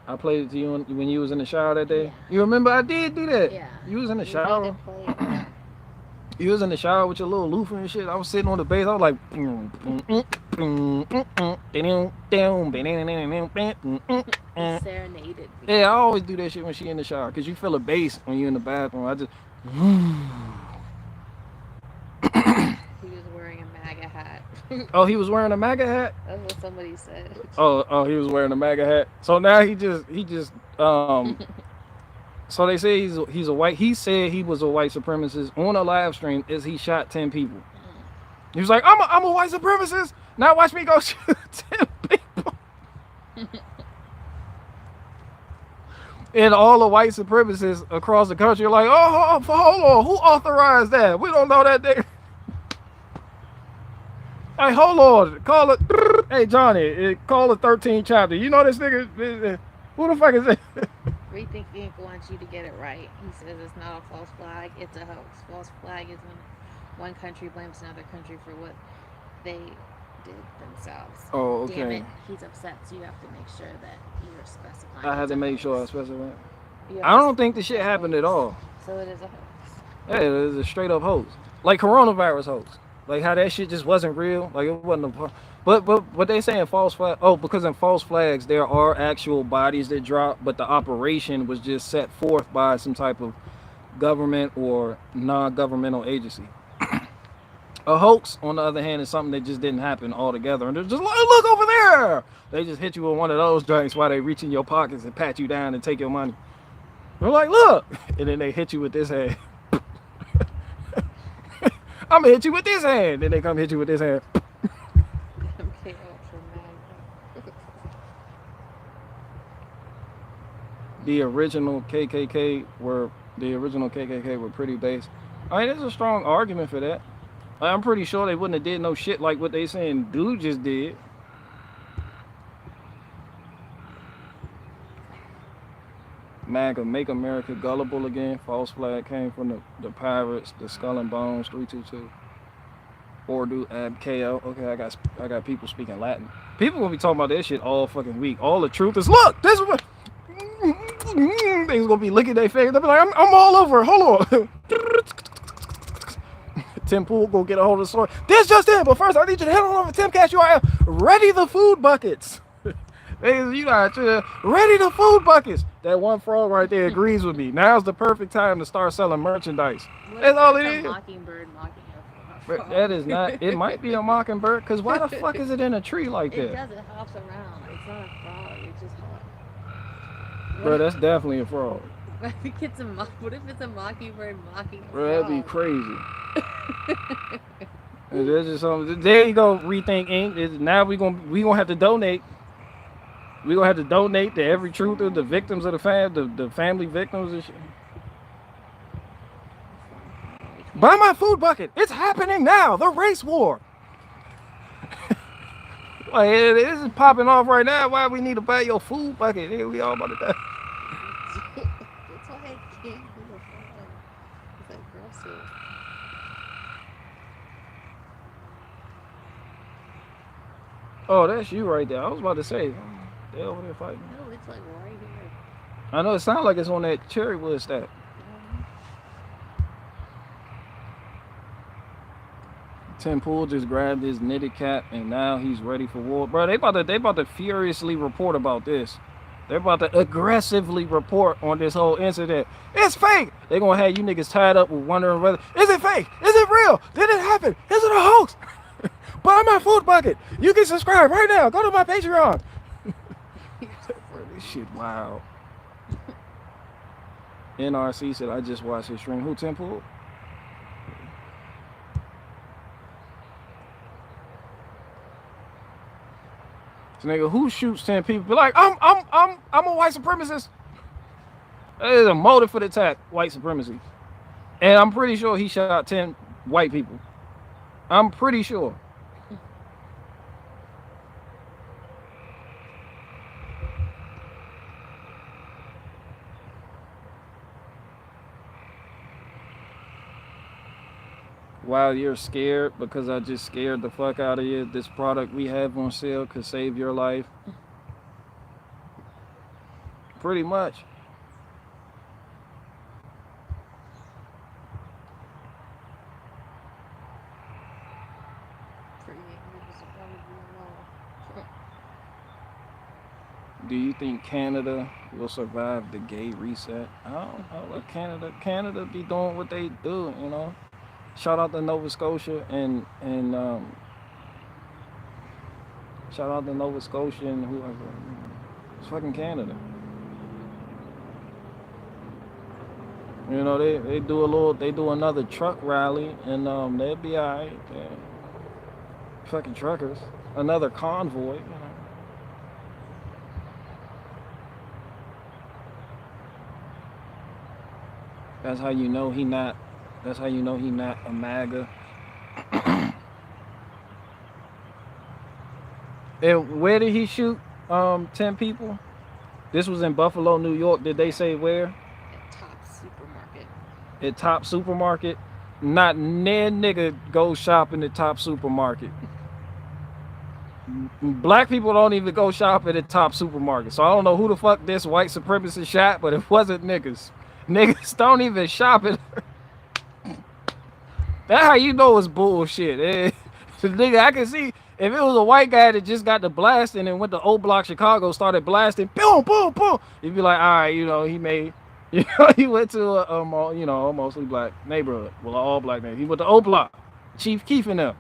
I played it to you when you was in the shower that day. Yeah. You remember I did do that? Yeah. You was in the shower. You was in the shower with your little loofah and shit. I was sitting on the bass. I was like, serenaded. Yeah, I always do that shit when she in the shower, cause you feel a bass when you in the bathroom. I just. He was wearing a MAGA hat. Oh, he was wearing a MAGA hat? That's what somebody said. Oh, he was wearing a MAGA hat. So now he just so they say he's a white. He said he was a white supremacist on a live stream as he shot 10 people. He was like, I'm a white supremacist. Now watch me go shoot 10 people. And all the white supremacists across the country are like, oh, hold on, who authorized that? We don't know that nigga. Hey, hold on, call it. Hey, Johnny, call it 13 chapter. You know this nigga? Who the fuck is that? Rethinking wants you to get it right. He says it's not a false flag, it's a hoax. False flag is when one country blames another country for what they did themselves. Oh, Damn okay. it, he's upset, so you have to make sure that you're specifying I had it's to a make sure I hoax. specify. You have I to don't think the shit specify happened at hoax. all. So it is a hoax. Yeah, it was a straight up hoax, like coronavirus hoax. Like how that shit just wasn't real. Like it wasn't a. But they saying false flag. Oh, because in false flags there are actual bodies that drop, but the operation was just set forth by some type of government or non-governmental agency. A hoax, on the other hand, is something that just didn't happen altogether, and they're just like, look over there. They just hit you with one of those drinks while they reach in your pockets and pat you down and take your money. They're like, look, and then they hit you with this hand. I'm gonna hit you with this hand. Then they come hit you with this hand. MK Ultra Mag. The original KKK were pretty base. I mean, there's a strong argument for that. I'm pretty sure they wouldn't have did no shit like what they saying dude just did. MAGA, make America gullible again. False flag came from the pirates, the Skull and Bones, 322. Ordu ab KO. Okay, I got people speaking Latin. People gonna be talking about that shit all fucking week. All the truth is, look, this is what they's gonna be licking their face. They'll be like, I'm all over it. Hold on. Tim Pool go get a hold of the story. This just in, but first I need you to head on over to Timcast URL. Ready the food buckets. You gotta ready the food buckets. That one frog right there agrees with me. Now's the perfect time to start selling merchandise. That's all it is. Mockingbird mocking a But that is not. It might be a mockingbird, cause why the fuck is it in a tree like that? It does. It hops around. It's not a frog. It's just hot. Bro, that's definitely a frog. What if it's a mockingbird mocking a Bro, that'd be frog? crazy. There's just something. There you go. Rethink Inc. Now we gonna have to donate. We gonna have to donate to every truther, the victims of the family victims and shit. Buy my food bucket. It's happening now. The race war. Like this is popping off right now. Why we need to buy your food bucket? Here we all about to die. That's why I can't do the frog. It's like gross. Oh, that's you right there. I was about to say, they over there fighting. No, it's like right here. I know it sounds like it's on that cherry wood stack. Tim Pool just grabbed his knitted cap and now he's ready for war. Bro, they about to furiously report about this. They're about to aggressively report on this whole incident. It's fake. They're gonna have you niggas tied up with wondering whether is it fake? Is it real? Did it happen? Is it a hoax? Buy my food bucket. You can subscribe right now. Go to my Patreon. Bro, this shit wild. NRC said I just watched his stream. Who, Tim Pool? This nigga who shoots 10 people be like, I'm a white supremacist. There's a motive for the attack, white supremacy. And I'm pretty sure he shot 10 white people. I'm pretty sure. While you're scared, because I just scared the fuck out of you, this product we have on sale could save your life. Pretty much. Do you think Canada will survive the gay reset? I don't know. Let Canada be doing what they do, you know. Shout out to Nova Scotia and shout out to Nova Scotia and whoever. It's fucking Canada. You know, they do another truck rally and they'll be alright. Yeah. Fucking truckers. Another convoy, you know. That's how you know he not a MAGA. And where did he shoot 10 people? This was in Buffalo, New York. Did they say where? At Top Supermarket. At Top Supermarket? Not near nigga go shopping at Top Supermarket. Black people don't even go shopping at Top Supermarket. So I don't know who the fuck this white supremacist shot, but it wasn't niggas. Niggas don't even shop at. That's how you know it's bullshit. Nigga, I can see if it was a white guy that just got the blasting and went to O Block Chicago, started blasting, boom, boom, boom. You'd be like, all right, you know, he made, you know, he went to you know, a mostly black neighborhood, well, an all black neighborhood. He went to O Block, Chief Keef and them,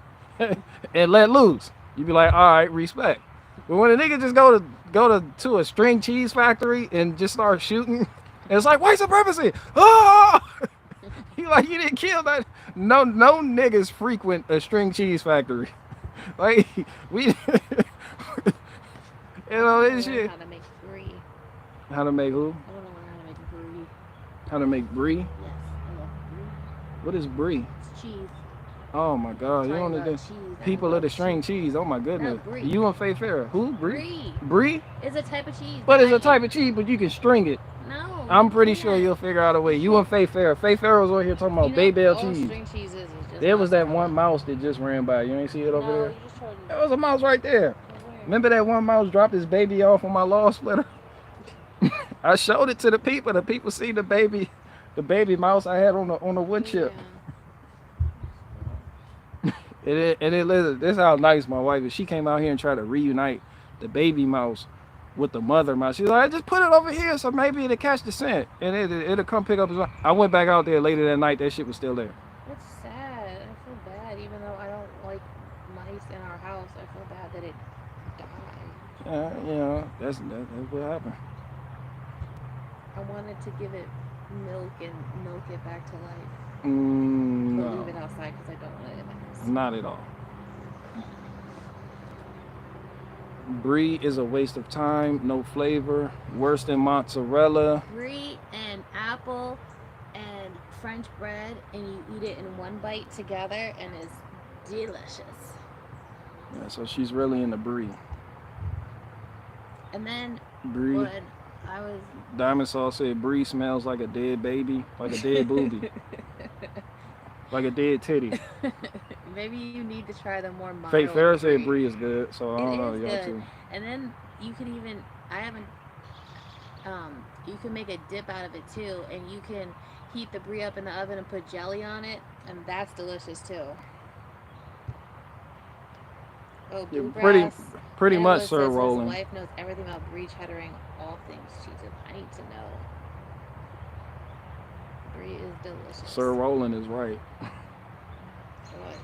and let loose. You'd be like, all right, respect. But when a nigga just go to a string cheese factory and just start shooting, and it's like white supremacy. Oh! You like you didn't kill that. No niggas frequent a string cheese factory. Like we, you know this shit. How to make brie. How to make who? I want to learn how to make brie. How to make brie? Yes, I love brie. What is brie? It's cheese. Oh my god, you Talking don't about need cheese. I people love of the string cheese. Oh my goodness. No, brie. You and Faye Ferra. Who? Brie. Brie? It's a type of cheese. But it's a type of cheese, but you can string it. No. I'm pretty you sure can't. you'll figure out a way. You and Faye Ferra. Faye Ferra was over here talking about You know, Baybell all cheese. string cheese is just There was that mozzarella. one mouse that just ran by. You ain't see it over No, there? you just told me. There was a mouse right there. Where? Remember that one mouse dropped his baby off on my law splitter? I showed it to the people. The people see the baby mouse I had on the wood chip. Yeah. Listen, this is how nice my wife is. She came out here and tried to reunite the baby mouse with the mother mouse. She's like, just put it over here so maybe it'll catch the scent and it'll come pick up his. I went back out there later that night. That shit was still there. It's sad. I feel bad, even though I don't like mice in our house. I feel bad that it died. You know, that's what happened. I wanted to give it milk and milk it back to life. But No, leave it outside because I don't want it in my house. not at all. Brie is a waste of time, no flavor, worse than mozzarella. Brie and apple and French bread, and you eat it in one bite together, and it's delicious. Yeah, so she's really into brie. And then Brie. when I was Diamond Sauce said brie smells like a dead baby, like a dead booby, like a dead titty. maybe you need to try the more mild. Faye Ferra said brie is good, so I It don't know is y'all good. too. And then you can even you can make a dip out of it too, and you can heat the brie up in the oven and put jelly on it, and that's delicious too. Oh, Yeah, bluegrass. pretty much, Analyst Sir says his Roland. wife knows everything about brie cheddaring, all things cheeses. I need to know. Brie is delicious. Sir Roland is right. What?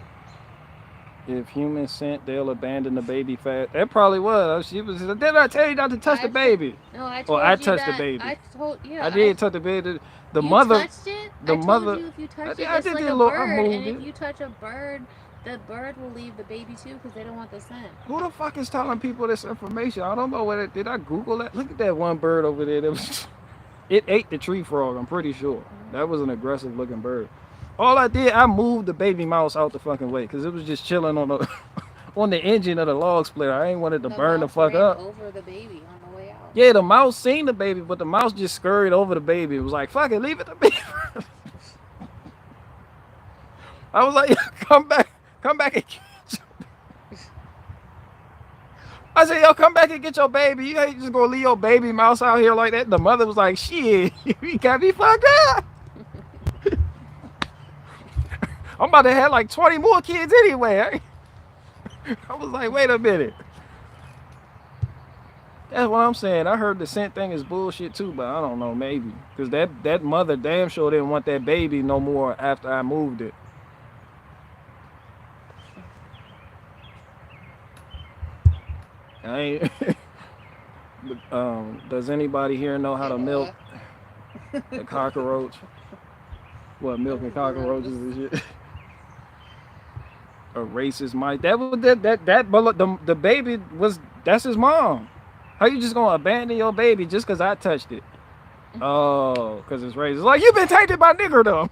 If humans sent, they'll abandon the baby fat. That probably was. She was. Did I tell you not to touch the baby? No, I told I you touched the that. baby. I told yeah. I did touch the baby. The you mother. touched it? the I told mother- you if you touch I it, did- I it's did like do a a little- I bird, moved and it. if you touch a bird, the bird will leave the baby too because they don't want the scent. Who the fuck is telling people this information? I don't know what did I Google that? Look at that one bird over there. That was, it ate the tree frog, I'm pretty sure. That was an aggressive looking bird. All I did, I moved the baby mouse out the fucking way because it was just chilling on the on the engine of the log splitter. I ain't wanted to burn the mouse fuck ran up. over the baby on the way out. Yeah, the mouse seen the baby, but the mouse just scurried over the baby. It was like, fuck it, leave it to me. I was like, come back and get your... I said, yo, come back and get your baby. You ain't just gonna leave your baby mouse out here like that. The mother was like, shit, you got me fucked up. I'm about to have like 20 more kids anyway. I was like, wait a minute. That's what I'm saying. I heard the scent thing is bullshit too, but I don't know, maybe. Because that mother damn sure didn't want that baby no more after I moved it. I ain't... does anybody here know how to milk a cockroach? What, milking cockroaches and shit? A racist might. That was the baby was, that's his mom. How you just gonna abandon your baby just because I touched it? Oh, because it's racist. It's like, you been tainted by niggerdom.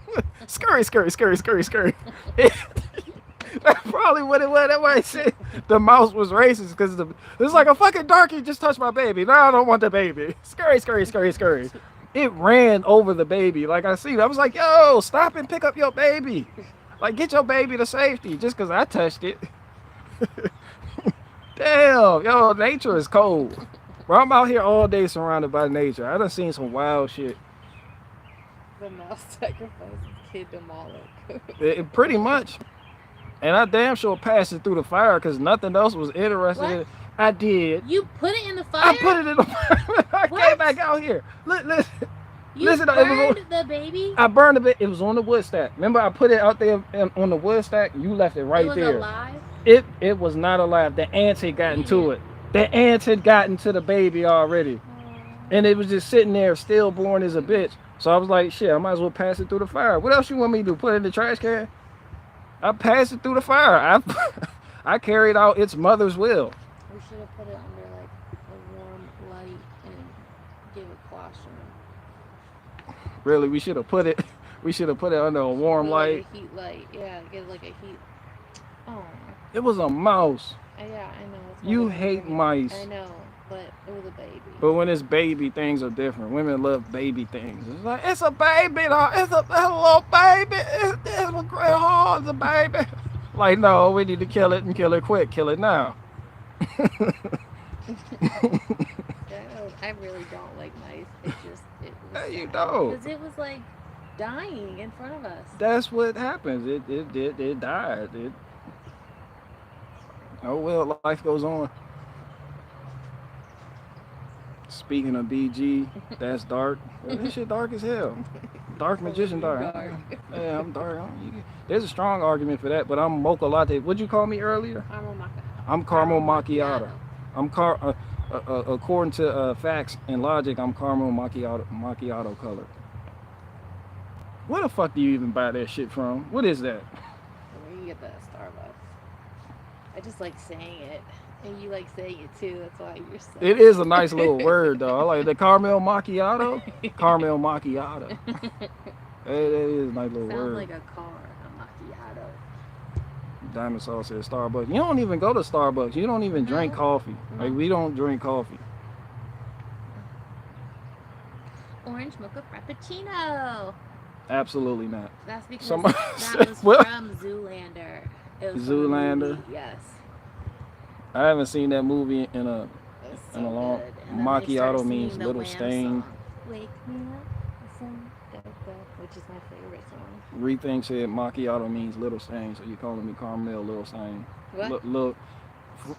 Scurry, scurry, scurry, scurry, scurry. That's probably what it was. That's why I said The mouse was racist because it's like a fucking darkie just touched my baby. No, I don't want the baby. Scurry, scurry, scurry, scurry. It ran over the baby. Like I see, I was like, yo, stop and pick up your baby. Like get your baby to safety just because I touched it. Damn, yo, nature is cold. Bro, I'm out here all day surrounded by nature. I done seen some wild shit. The mouse sacrifices kid to Moloch. Pretty much. And I damn sure passed it through the fire because nothing else was interested in it. I did. You put it in the fire? I put it in the fire. I came back out here. Listen, You listen, burned the baby? I burned a bit. It was on the wood stack. Remember, I put it out there on the wood stack. You left it right it was there. Alive? It was not alive. The ants had gotten to it. The ants had gotten to the baby already, and it was just sitting there, stillborn as a bitch. So I was like, shit, I might as well pass it through the fire. What else you want me to do? Put it in the trash can? I passed it through the fire. I carried out its mother's will. We should have put it under like a warm light and give it colostrum. Really, we should have put it. We should have put it under a warm light. Like a heat light, yeah, get like a heat. Oh. It was a mouse. Yeah, I know. It's You hate mice. I know, but it was a baby. But when it's baby, things are different. Women love baby things. It's like, it's a baby, dog. It's a little baby. It's a great heart. It's a baby. Like, no, we need to kill it and kill it quick. Kill it now. I really don't like mice. It was You don't. because it was like dying in front of us. That's what happens. It died. Oh well, life goes on. Speaking of BG, that's dark. This shit dark as hell. Dark magician dark. Yeah, I'm dark. There's a strong argument for that, but I'm mocha latte. What'd you call me earlier? Caramel macchiato. I'm caramel macchiato. According to facts and logic, I'm caramel macchiato colored. Where the fuck do you even buy that shit from? What is that? Where you get that at Starbucks? I just like saying it, and you like saying it too. That's why you're so. It is a nice little word though. I like the caramel macchiato. Caramel macchiato. It is a nice little Sounds word. like a car, a macchiato. Diamond Sauce says Starbucks. You don't even go to Starbucks. You don't even drink coffee. Like we don't drink coffee. Orange mocha frappuccino. Absolutely not. That's because Somebody that was well, from Zoolander. It was Zoolander? From yes. I haven't seen that movie in a It's in a so long. good. And then they Macchiato started means singing the little Wham stain. song. Wake me up, some dope, which is my favorite song. Rethink said macchiato means little stain, so you're calling me Carmel little stain. What? Look,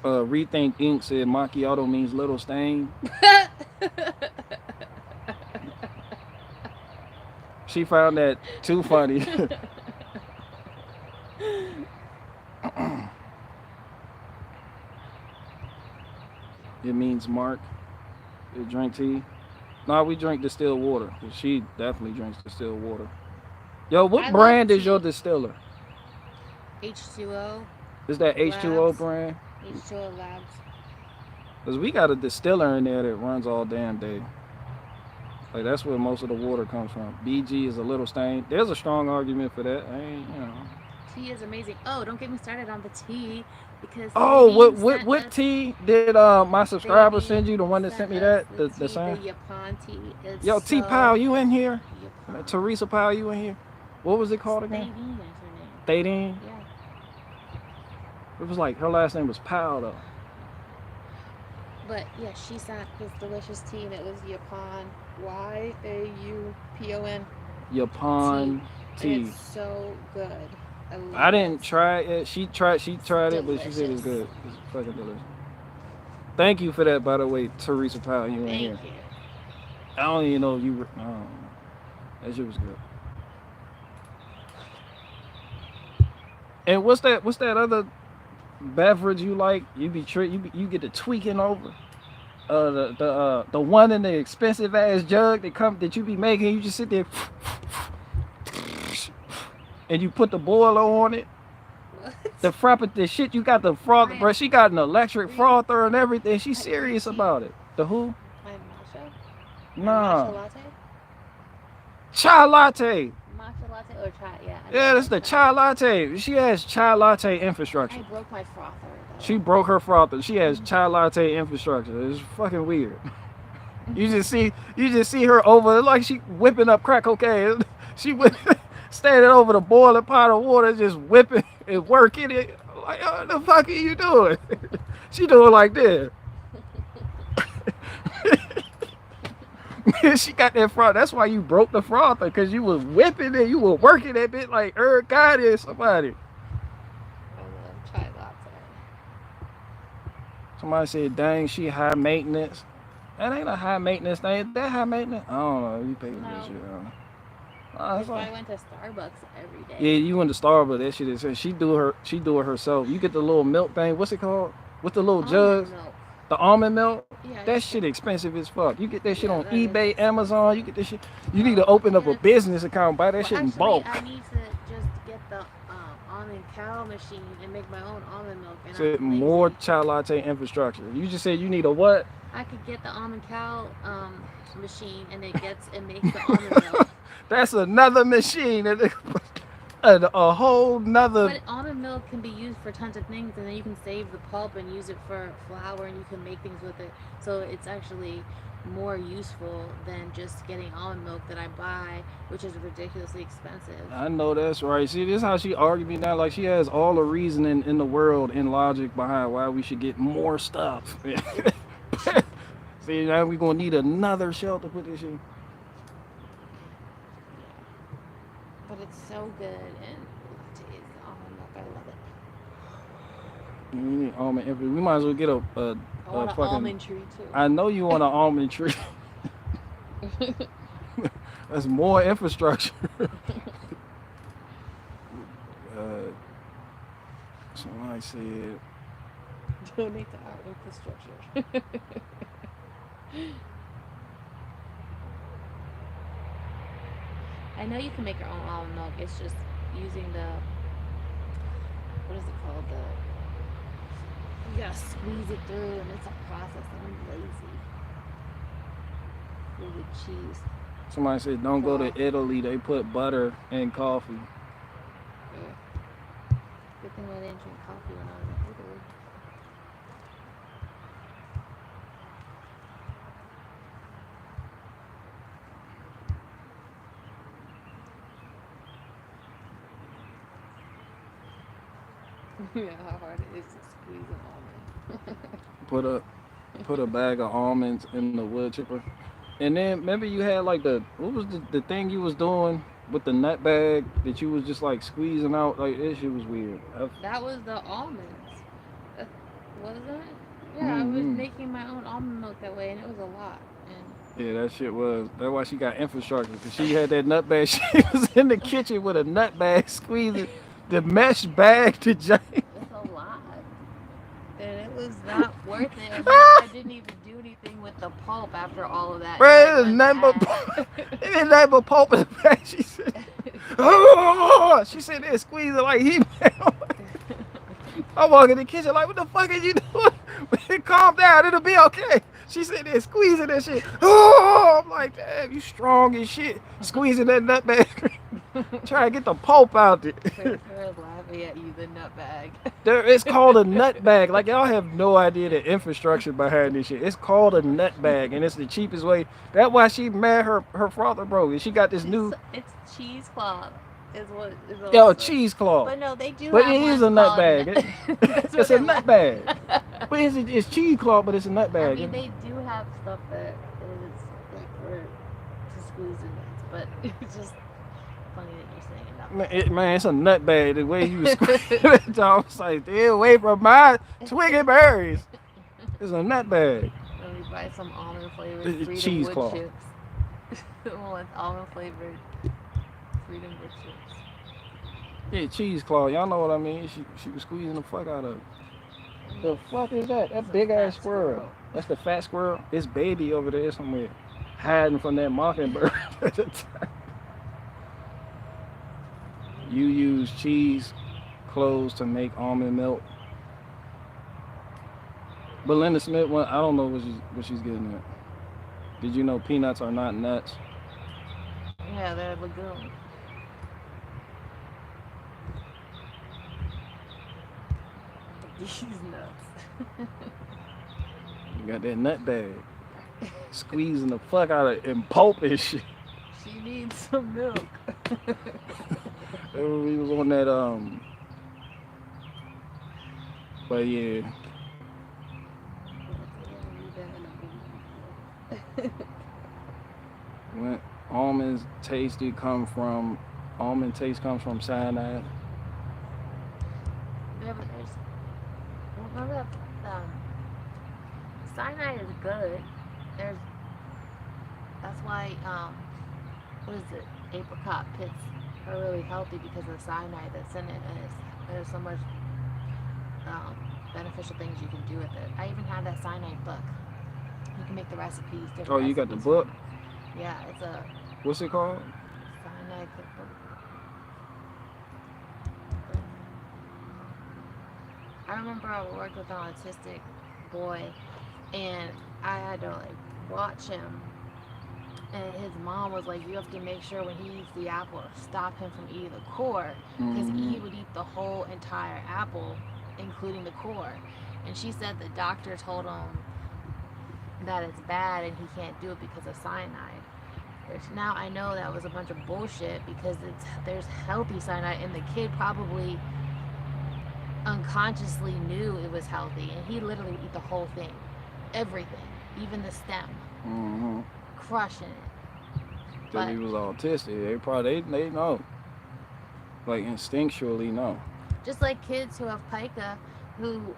Rethink Inc. said macchiato means little stain. She found that too funny. It means Mark. You drink tea? No, we drink distilled water. She definitely drinks distilled water. Yo, what I love brand is tea. your distiller? H2O. Is that H2O Labs. brand? H2O Labs. Because we got a distiller in there that runs all damn day. Like, that's where most of the water comes from. BG is a little stain. There's a strong argument for that. I ain't, you know. Tea is amazing. Oh, don't get me started on the tea. Because Oh, Nadine what sent us- tea did my subscriber Nadine send you? The one that sent me that? us The tea, same? The Japan tea. It's Yo, T so Powell, you in here? Japan. Teresa Powell, you in here? What was it called again? Nadine is her name. Thadine? Yeah. It was like, her last name was Powell, though. But yeah, she sent this delicious tea and it was Yaupon. Yaupon. Japan tea. It's so good. I love I didn't it. try it. She tried it, but she said it was good. It's fucking delicious. Thank you for that, by the way, Teresa Powell. You in here? Thank you. I don't even know if you. That shit was good. And what's that other beverage you like? You get the tweaking over. The one in the expensive ass jug that you be making. You just sit there. And you put the boiler on it. What? The shit you got the froth, Right. bro. She got an electric frother and everything. She's serious about it. The who? My matcha? Nah, Matcha latte? chai latte. Matcha latte or chai? Yeah. I Yeah, love that's the chai latte. She has chai latte I infrastructure. broke my frother. She broke her frother. She has chai latte infrastructure. It's fucking weird. You just see her over like she whipping up crack cocaine. She standing over the boiling pot of water, just whipping and working it. Like, what the fuck are you doing? She doing like this. She got that front. That's why you broke the frother, because you was whipping it. You were working that bit like God is somebody. I love chai latte. Somebody said, "Dang, she high maintenance." That ain't a high maintenance thing. That high maintenance? I don't know. You pay for that No, shit. that's It's why like, I went to Starbucks every yeah, day. you went to Starbucks. That shit is. She do it herself. You get the little milk thing. What's it called? With the little Almond jugs. milk. The almond milk. Yeah, I That just shit get. expensive as fuck. You get that shit Yeah, on that is eBay, Amazon. You expensive. get this shit. You need to No, open up a and business account. Buy that well, shit in actually, bulk. I need to just get the almond cow machine and make my own almond milk, and Said I'm more lazy. chai latte infrastructure. You just said you need a what? I could get the almond cow machine, and it makes the almond milk. That's another machine. A whole nother. But almond milk can be used for tons of things, and then you can save the pulp and use it for flour, and you can make things with it. So it's actually more useful than just getting almond milk that I buy, which is ridiculously expensive. I know that's right. See, this is how she argued me now. Like she has all the reasoning in the world and logic behind why we should get more stuff. See, now we gonna need another shelf to put this in. Yeah, but it's so good, and latte is almond milk. I love it. We need almond every. We might as well get I a want an fucking. almond tree I know you want an almond tree. too. That's more infrastructure. uh, Somebody said. Donate to our infrastructure. I know you can make your own almond milk. It's just using the what is it called? You gotta squeeze it through, and it's a process. And I'm lazy. With cheese. Somebody said don't go to Cloth. Italy. They put butter in coffee. Yeah. Good thing I didn't drink coffee when I was in Italy. Yeah, how hard it is to squeeze an almond. Put a put a bag of almonds in the wood chipper. And then remember you had like what was the thing you was doing with the nut bag that you was just like squeezing out, like this shit was weird. That was the almonds. Uh, wasn't it? Yeah, I was Mm-hmm. making my own almond milk that way, and it was a lot. And Yeah, that shit was. That's why she got infrastructure, because she had that nut bag. She was in the kitchen with a nut bag squeezing the mesh bag to Jane. it's a lot. And it was not worth it. And then I didn't even do anything with the pulp after all of that. It Bro, it went nothing but bad. it ain't nothing but pulp in the bag. She said, oh, she said they squeezing like he. I walk in the kitchen like, what the fuck are you doing? Calm down, it'll be okay. She said they're squeezing that shit. Oh, I'm like, damn, you strong as shit. Squeezing that nutbag. Try to get the pulp out there. Ferra's laughing at you, the nutbag. It's called a nut bag. Like y'all have no idea the infrastructure behind this shit. It's called a nut bag, and it's the cheapest way. That's why she mad her father broke. And she got this new It's cheesecloth, is what is yo also. cheesecloth. But no, they do But have it is ones a nut called bag. That's what It's a they're nut laughing bag. at. But it's cheesecloth, but it's a nut I bag. mean, they do have stuff that is like for to squeeze in nuts, but it's just funny that you're saying Man, it's a nut bag. The way he was squeezing it, I was like, stay away from my twiggy berries. It's a nut bag. Let me buy some almond flavored It's Freedom wood cheesecloth. chips. Well, it's almond flavored Freedom wood chips. Yeah, cheesecloth. Y'all know what I mean. She was squeezing the fuck out of it. The fuck is that? It's That a big fat ass squirrel. squirrel. That's the fat squirrel. It's baby over there somewhere, hiding from that mockingbird. You use cheese cloves to make almond milk. Belinda Smith, I don't know what she's getting at. Did you know peanuts are not nuts? Yeah, they're legume. these nuts. You got that nut bag. Squeezing the fuck out of it and pulping shit. She needs some milk. We was on that but yeah. When almond taste comes from cyanide. Yeah, but there's remember that cyanide is good. There's that's why what is it? Apricot pits are really healthy because of the cyanide that's in it, and there's so much beneficial things you can do with it. I even have that cyanide book. You can make the recipes. Oh, you got the book? Yeah, it's a. What's it called? Cyanide cookbook. I remember I worked with an autistic boy, and I had to like watch him. And his mom was like, "You have to make sure when he eats the apple, stop him from eating the core, because he would eat the whole entire apple, including the core." And she said the doctor told him that it's bad and he can't do it because of cyanide. Which now I know that was a bunch of bullshit, because there's healthy cyanide, and the kid probably unconsciously knew it was healthy, and he literally eat the whole thing, everything, even the stem, crushing it. Because he was autistic. They know, like instinctually know. Just like kids who have pica, who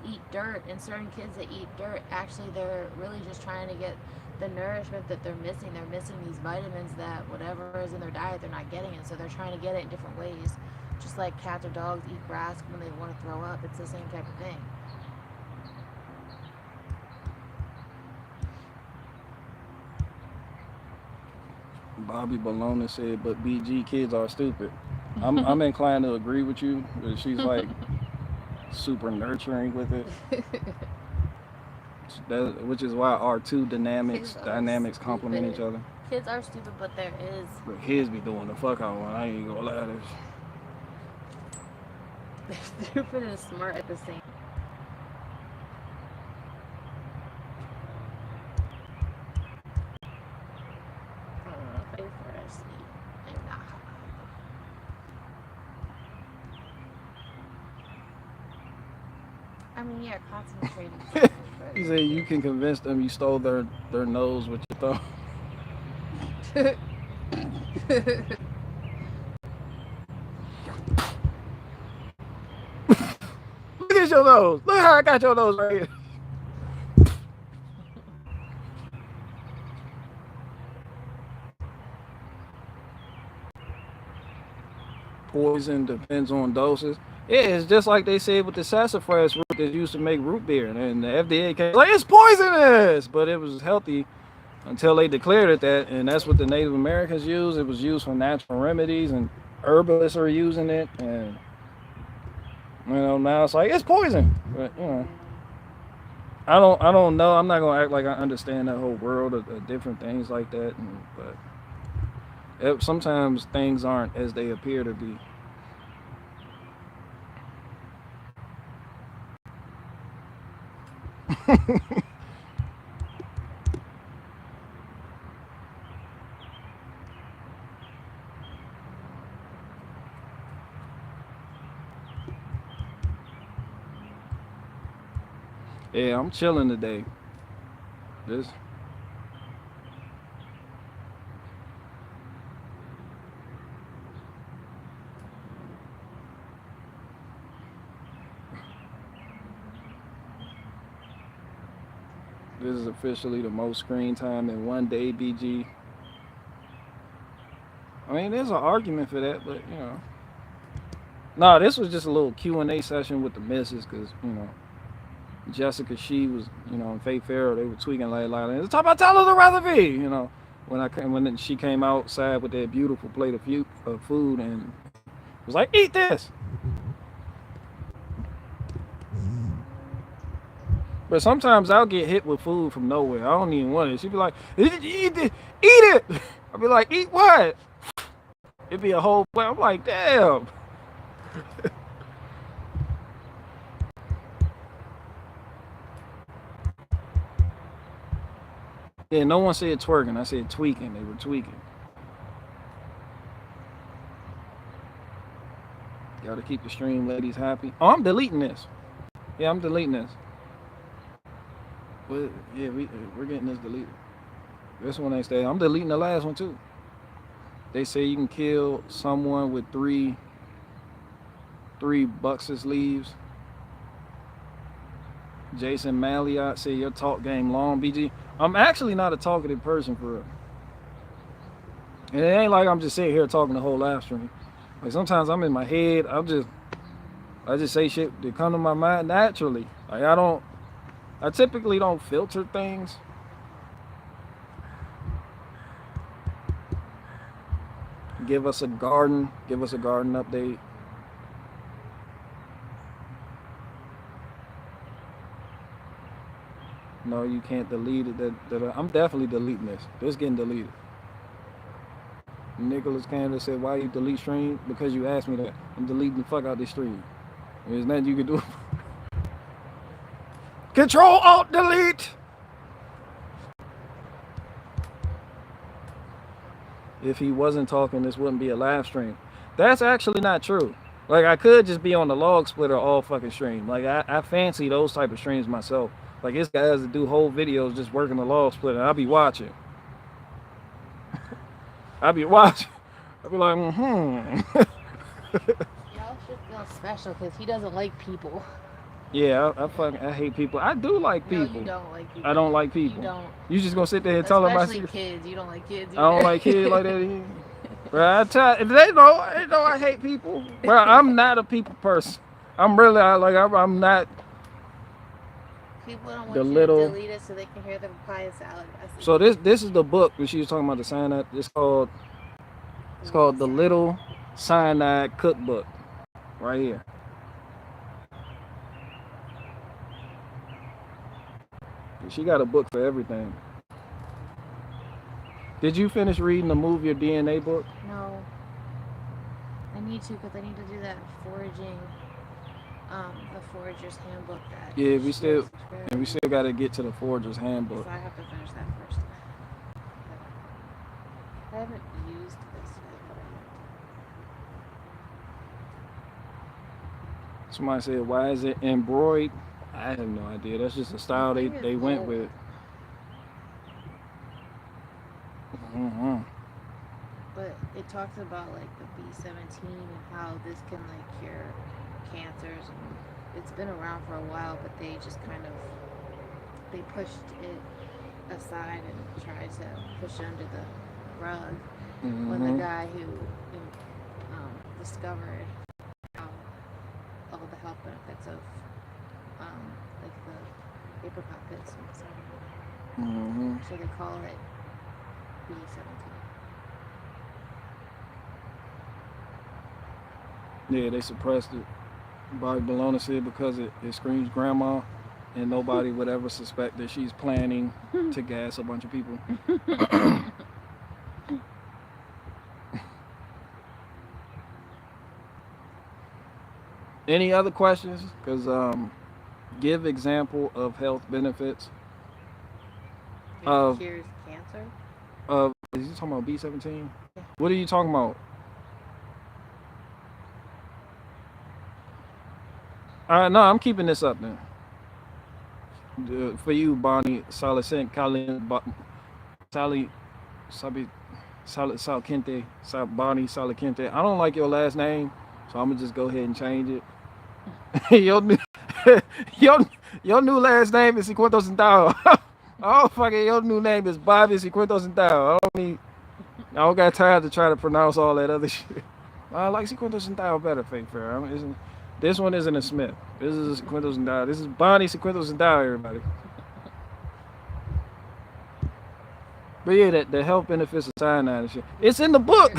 eat dirt, and certain kids that eat dirt, actually they're really just trying to get the nourishment that they're missing. They're missing these vitamins that whatever is in their diet, they're not getting it, so they're trying to get it in different ways. Just like cats or dogs eat grass when they want to throw up, it's the same type of thing. Bobby Bologna said, "But BG kids are stupid." I'm inclined to agree with you, but she's like super nurturing with it. Which is why our two dynamics complement each other. Kids are stupid, but there is. But kids be doing the fuck out one. I ain't gonna lie. They're stupid and smart at the same. I mean, yeah, concentrated. He said you can convince them you stole their nose with your thumb. Look at your nose. Look how I got your nose right here. Poison depends on doses. Yeah, it's just like they said with the sassafras root that used to make root beer, and the FDA came like it's poisonous, but it was healthy until they declared it that, and that's what the Native Americans used. It was used for natural remedies, and herbalists are using it, and now it's like it's poison. But I don't know. I'm not gonna act like I understand that whole world of different things like that, but sometimes things aren't as they appear to be. Yeah, I'm chilling today. This is officially the most screen time in one day, BG. I mean, there's an argument for that, but no, this was just a little Q&A session with the missus, because Jessica, she was, and Faith Ferra, they were tweaking like let's talk about tell us the recipe, when she came outside with that beautiful plate of food and was like, eat this. But sometimes I'll get hit with food from nowhere. I don't even want it. She'd be like, eat it. I'll be like, eat what? It'd be a whole plate. I'm like, damn. Yeah, no one said twerking. I said tweaking. They were tweaking. Gotta keep the stream ladies happy. Oh, I'm deleting this. Yeah, I'm deleting this. But yeah, we're getting this deleted. This one ain't staying. I'm deleting the last one too. They say you can kill someone with three Buxus leaves. Jason Malliot said your talk game long, BG. I'm actually not a talkative person for real. And it ain't like I'm just sitting here talking the whole live stream. Like sometimes I'm in my head. I just say shit that come to my mind naturally. Like I typically don't filter things. Give us a garden update. No, you can't delete it. I'm definitely deleting this. This getting deleted. Nicholas Candace said, why you delete stream? Because you asked me that. I'm deleting the fuck out this stream. There's nothing you can do. Control Alt Delete. If he wasn't talking, this wouldn't be a live stream. That's actually not true. Like I could just be on the log splitter all fucking stream. Like I fancy those type of streams myself. Like it's guys that do whole videos just working the log splitter. I'll be watching. I'll be like, Y'all should feel special because he doesn't like people. Yeah, I hate people. I do like people. No, you don't like people. I don't like people. You don't. You just gonna sit there and tell them my Especially kids. You don't like kids. I don't like kids like that. Bro, they know I hate people. Bro, I'm not a people person. I'm really I'm not. People don't want you to delete it so they can hear the Papaya Salad recipe. So this is the book that she was talking about, the cyanide. It's called The Little Cyanide Cookbook. Right here. She got a book for everything. Did you finish reading the Move Your DNA book? No. I need to because I need to do that foraging. The Forager's Handbook. Yeah, we still got to get to the Forager's Handbook. So I have to finish that first. I haven't used this yet, but I have to. Somebody said, why is it embroidered? I have no idea. That's just a style they went with. Mm-hmm. But it talks about like the B17 and how this can like cure cancers, and it's been around for a while, but they just they pushed it aside and tried to push it under the rug. Mm-hmm. When the guy who discovered all the health benefits of like the apricot pits and stuff. Mm-hmm. So they call it B17. Yeah, they suppressed it. Bobby Bologna said because it screams grandma and nobody would ever suspect that she's planning to gas a bunch of people. Any other questions? Because give example of health benefits of cures cancer. Is you talking about B17? Yeah. What are you talking about? No, I'm keeping this up then. For you, Bonnie Salicent, Bonnie Salicente. I don't like your last name, so I'm gonna just go ahead and change it. your new last name is Cincuenta Centavo. Oh fucking your new name is Bobby Cincuenta Centavo. I don't got time to try to pronounce all that other shit. I like Cincuenta Centavo better, fake fair. This one isn't a Smith. This is a Cincuenta Centavo. This is Bonnie Cincuenta Centavo, everybody. But yeah, the health benefits of cyanide and shit. It's in the book.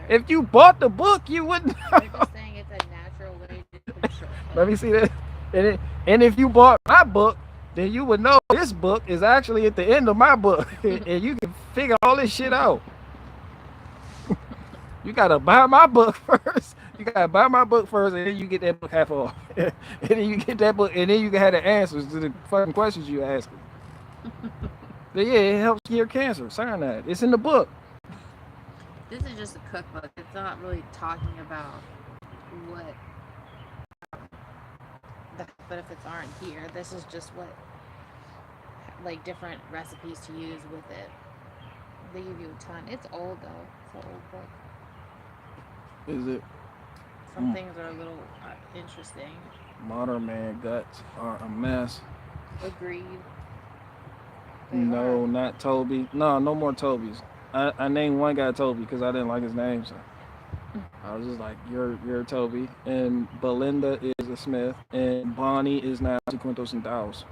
If you bought the book, you wouldn't know. They're just saying it's a natural way to control. Let me see that. And if you bought my book, then you would know this book is actually at the end of my book. And you can figure all this shit out. You gotta buy my book first. You gotta buy my book first, and then you get that book half off. And then you get that book, and then you can have the answers to the fucking questions you asking. But yeah, it helps cure cancer. Cyanide. It's in the book. This is just a cookbook. It's not really talking about what the benefits aren't here. This is just what, like, different recipes to use with it. They give you a ton. It's old though. It's an old book. Is it? Some things are a little interesting. Modern man guts are a mess. Agreed. No, not Toby. No more Tobys. I named one guy Toby because I didn't like his name, so I was just like, you're Toby. And Belinda is a Smith, and Bonnie is now Quintos and Dows.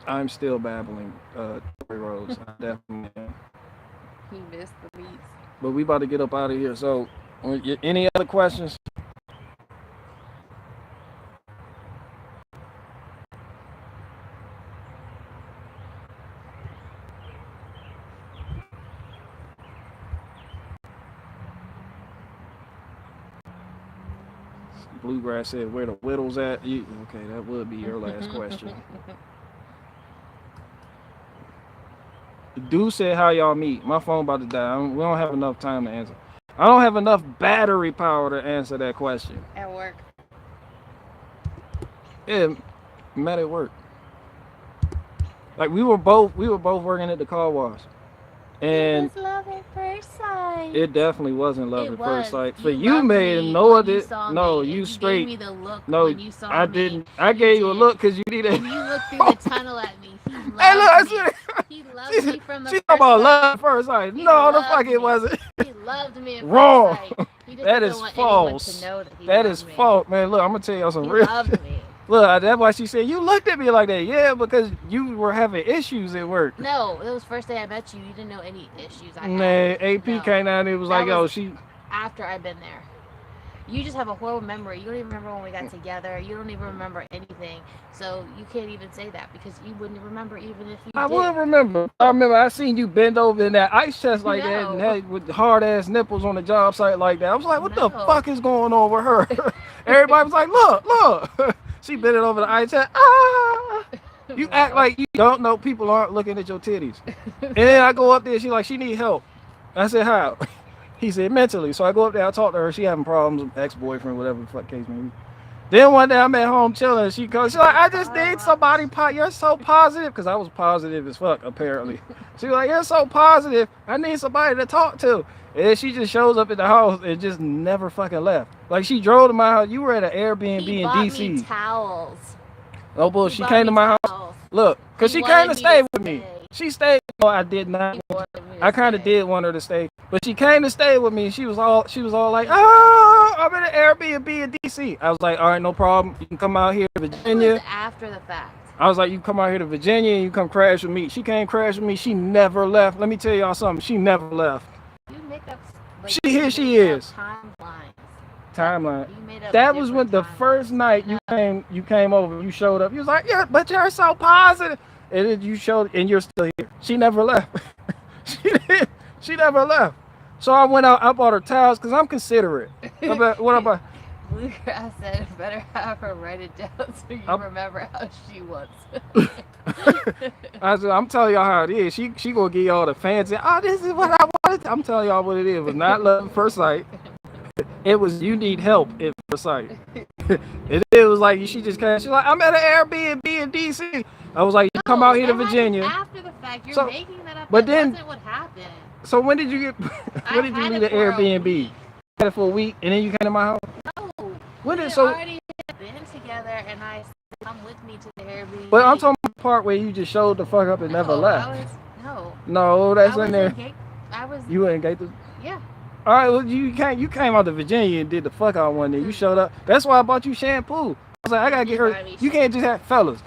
I'm still babbling Tory Rose. I definitely am. He missed the beats. But we about to get up out of here. So, any other questions? Bluegrass said, "Where the whittles at?" Okay, that would be your last question. Dude said, "How y'all meet?" My phone about to die. We don't have enough time to answer. I don't have enough battery power to answer that question. At work. Yeah, met at work. Like we were both working at the car wash, and it was love at first sight. it definitely wasn't love at first sight. For you made no of it. No, you straight. You gave me the look no, when you saw I me. didn't. I gave you a look because you needed. When you looked through the tunnel at me. He loved Hey, look, I me. said. He loved me from the She first talking about sight. love at first sight. He No, the loved fuck me. it wasn't. He loved me at Wrong. first sight. He just That didn't is want false. anyone to know that he That loved is me. false, man. Look, I'm gonna tell y'all some He real. loved me. Look, that's why she said you looked at me like that. Yeah, because you were having issues at work. No, it was first day I met you. You didn't know any issues I had. Man, AP No. came down and it was That like, yo, was- she. After I've been there. You just have a horrible memory. You don't even remember when we got together. You don't even remember anything. So you can't even say that because you wouldn't remember even if you I did. would remember. I remember I seen you bend over in that ice chest like that and No. had with hard ass nipples on the job site like that. I was like, what the No. fuck is going on with her? Everybody was like, look. She bent it over the ice chest. Ah. You act like you don't know people aren't looking at your titties. And then I go up there, she need help. I said, how? He said, mentally. So I go up there, I talk to her, she having problems, ex-boyfriend, whatever the fuck case may be. Then one day I'm at home chilling, she's like, I just need somebody, you're so positive, because I was positive as fuck, apparently. She was like, you're so positive, I need somebody to talk to. And then she just shows up at the house and just never fucking left. Like she drove to my house, you were at an Airbnb He in bought DC. me towels. Oh, bull, He she bought came me to my house. towels. Look, because He she wanted kind of me stayed to with me. stay. She stayed. No, I did not. He wanted me to I kind of stay. did want her to stay, but she came to stay with me. She was all like, "Oh, I'm in an Airbnb in DC." I was like, "All right, no problem. You can come out here to It was Virginia." after the fact. I was like, "You come out here to Virginia and you come crash with me." She came crash with me. She never left. Let me tell y'all something. She never left. You make up. She is. Timelines. Timeline. You made up That was when different the timelines. first night you came over. You showed up. You was like, "Yeah, but you're so positive." And then you showed, and you're still here. She never left. She never left. So I went out. I bought her towels because I'm considerate. What about? Bluegrass said, "Better have her write it down so you remember how she was." I said, I'm telling y'all how it is. She gonna give y'all the fancy. Oh, this is what I wanted. I'm telling y'all what it is. It was not love at first sight. It was you need help at first sight. It was like she just came. She's like, I'm at an Airbnb in DC. I was like, you come out here to Virginia. After the fact, you're So- making that up. but That then- wasn't what happened. So when did you get? I When did you had leave it the for a Airbnb? week. Had it for a week, and then you came to my house. No, When we did so? already had been together, and I said, "Come with me to the Airbnb." But I'm talking about the part where you just showed the fuck up and never left. No, that's in there. I was. You ain't Gators. Yeah. All right, well, you came out to Virginia and did the fuck out one day. You showed up. That's why I bought you shampoo. I was like, I gotta get her. You can't just have fellas.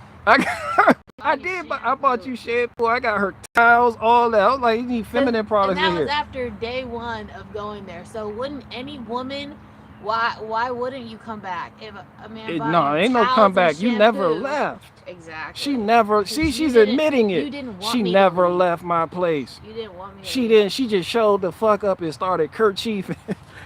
I did, but I bought you shampoo. I got her towels, all that. I was like, you need feminine products And in that here. was after day one of going there. So wouldn't any woman? Why wouldn't you come back? If a man bought No, you ain't no towels comeback. and You never shampoo- left. Exactly. She never. Because See, you she's didn't- admitting You it. didn't want She me never to leave. left my place. You didn't want me. She didn't. She just showed the fuck up and started kerchiefing.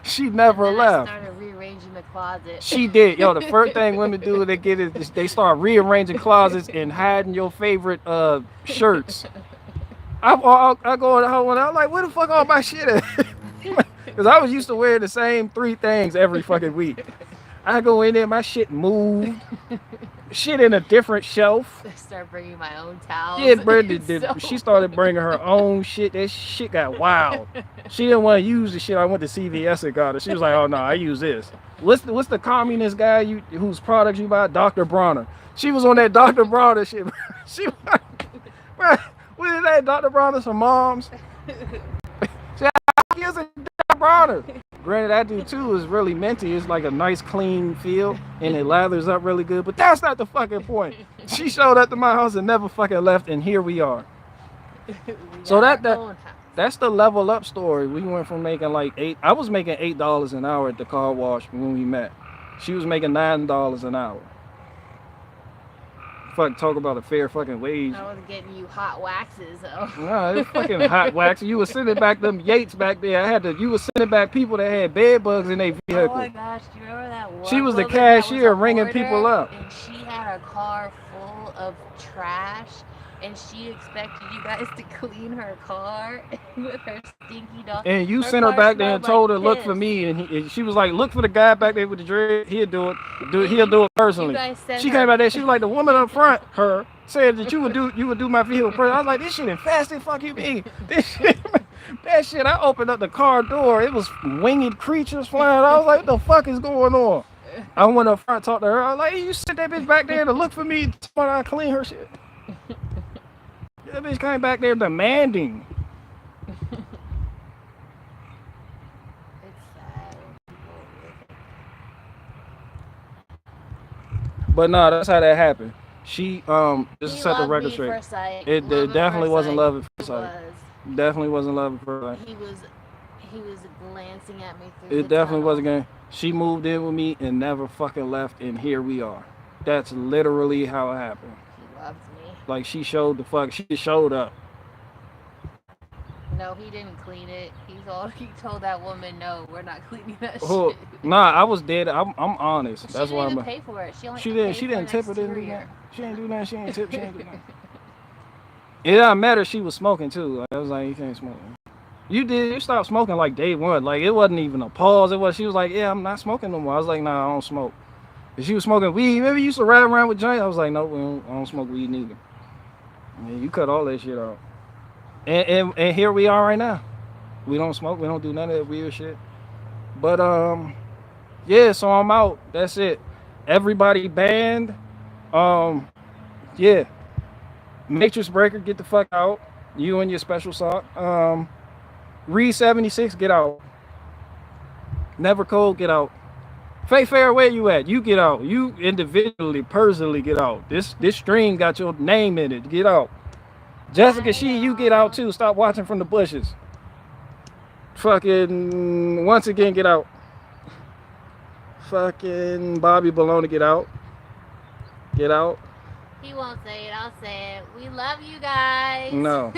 She never And then I left. started rearranging rearranging the closet. She did. Yo, the first thing women do they get is they start rearranging closets and hiding your favorite shirts. I go in the home and I'm like, where the fuck all my shit at? Because I was used to wearing the same 3 things every fucking week. I go in there, my shit moved. Shit in a different shelf. I start bringing my own towels. Yeah, she started bringing her own shit. That shit got wild. She didn't want to use the shit I went to CVS and got her. She was like, oh no, I use this. What's the communist guy whose products you buy? Dr. Bronner. She was on that Dr. Bronner shit. She was, what is that? Dr. Bronner's for moms. She using Dr. Bronner. Granted, that dude too is really minty. It's like a nice clean feel and it lathers up really good. But that's not the fucking point. She showed up to my house and never fucking left, and here we are. So that's the level up story. We went from making like I was making $8 an hour at the car wash when we met. She was making $9 an hour. Fuck, talk about a fair fucking wage. I was getting you hot waxes though. Nah, it's fucking hot wax. You was sending back them Yates back there. You was sending back people that had bed bugs in their vehicle. Oh my gosh, do you remember that one? She was the cashier ringing people up. And she had a car full of trash, and she expected you guys to clean her car with her stinky dog. And you sent her back there and told her, look for me. And she was like, look for the guy back there with the dread. He'll do it. He'll do it personally. She came back there. She was like, the woman up front, her, said that you would do my vehicle personally. I was like, this shit infested. Fuck you mean? This shit, that shit. I opened up the car door. It was winged creatures flying. I was like, what the fuck is going on? I went up front, talked to her. I was like, hey, you sent that bitch back there to look for me while I clean her shit. That bitch came back there demanding. It's sad. But no, that's how that happened. She just He set the loved record me straight. first sight. It Love at definitely first wasn't sight. love at first It sight. was. Definitely wasn't love at first sight. He was glancing at me through It the definitely tunnel. wasn't going. She moved in with me and never fucking left, and here we are. That's literally how it happened. He loved me. Like she showed the fuck. She showed up. No, he didn't clean it. He told that woman, no, we're not cleaning that Oh, shit. nah, I was dead. I'm honest. She That's didn't why even I'm. pay for it. She only She paid didn't for tip her. an Didn't do exterior. that. She didn't do that. She didn't tip. She didn't do that. Yeah, I met her. She was smoking too. Like, I was like, you can't smoke. You stopped smoking like day one. Like it wasn't even a pause. She was like, yeah, I'm not smoking no more. I was like, nah, I don't smoke. And she was smoking weed. Remember you used to ride around with joints? I was like, no, I don't smoke weed neither. Yeah, you cut all that shit out. And here we are right now. We don't smoke. We don't do none of that weird shit. But yeah. So I'm out. That's it. Everybody banned. Yeah. Matrix Breaker, get the fuck out. You and your special sock. Reed 76, get out. Never Cold, get out. Faye Fair, where you at? You get out. You individually, personally get out. This stream got your name in it. Get out. Jessica She, you get out too. Stop watching from the bushes. Fucking once again, get out. Fucking Bobby Baloney, get out. Get out. He won't say it. I'll say it. We love you guys. No.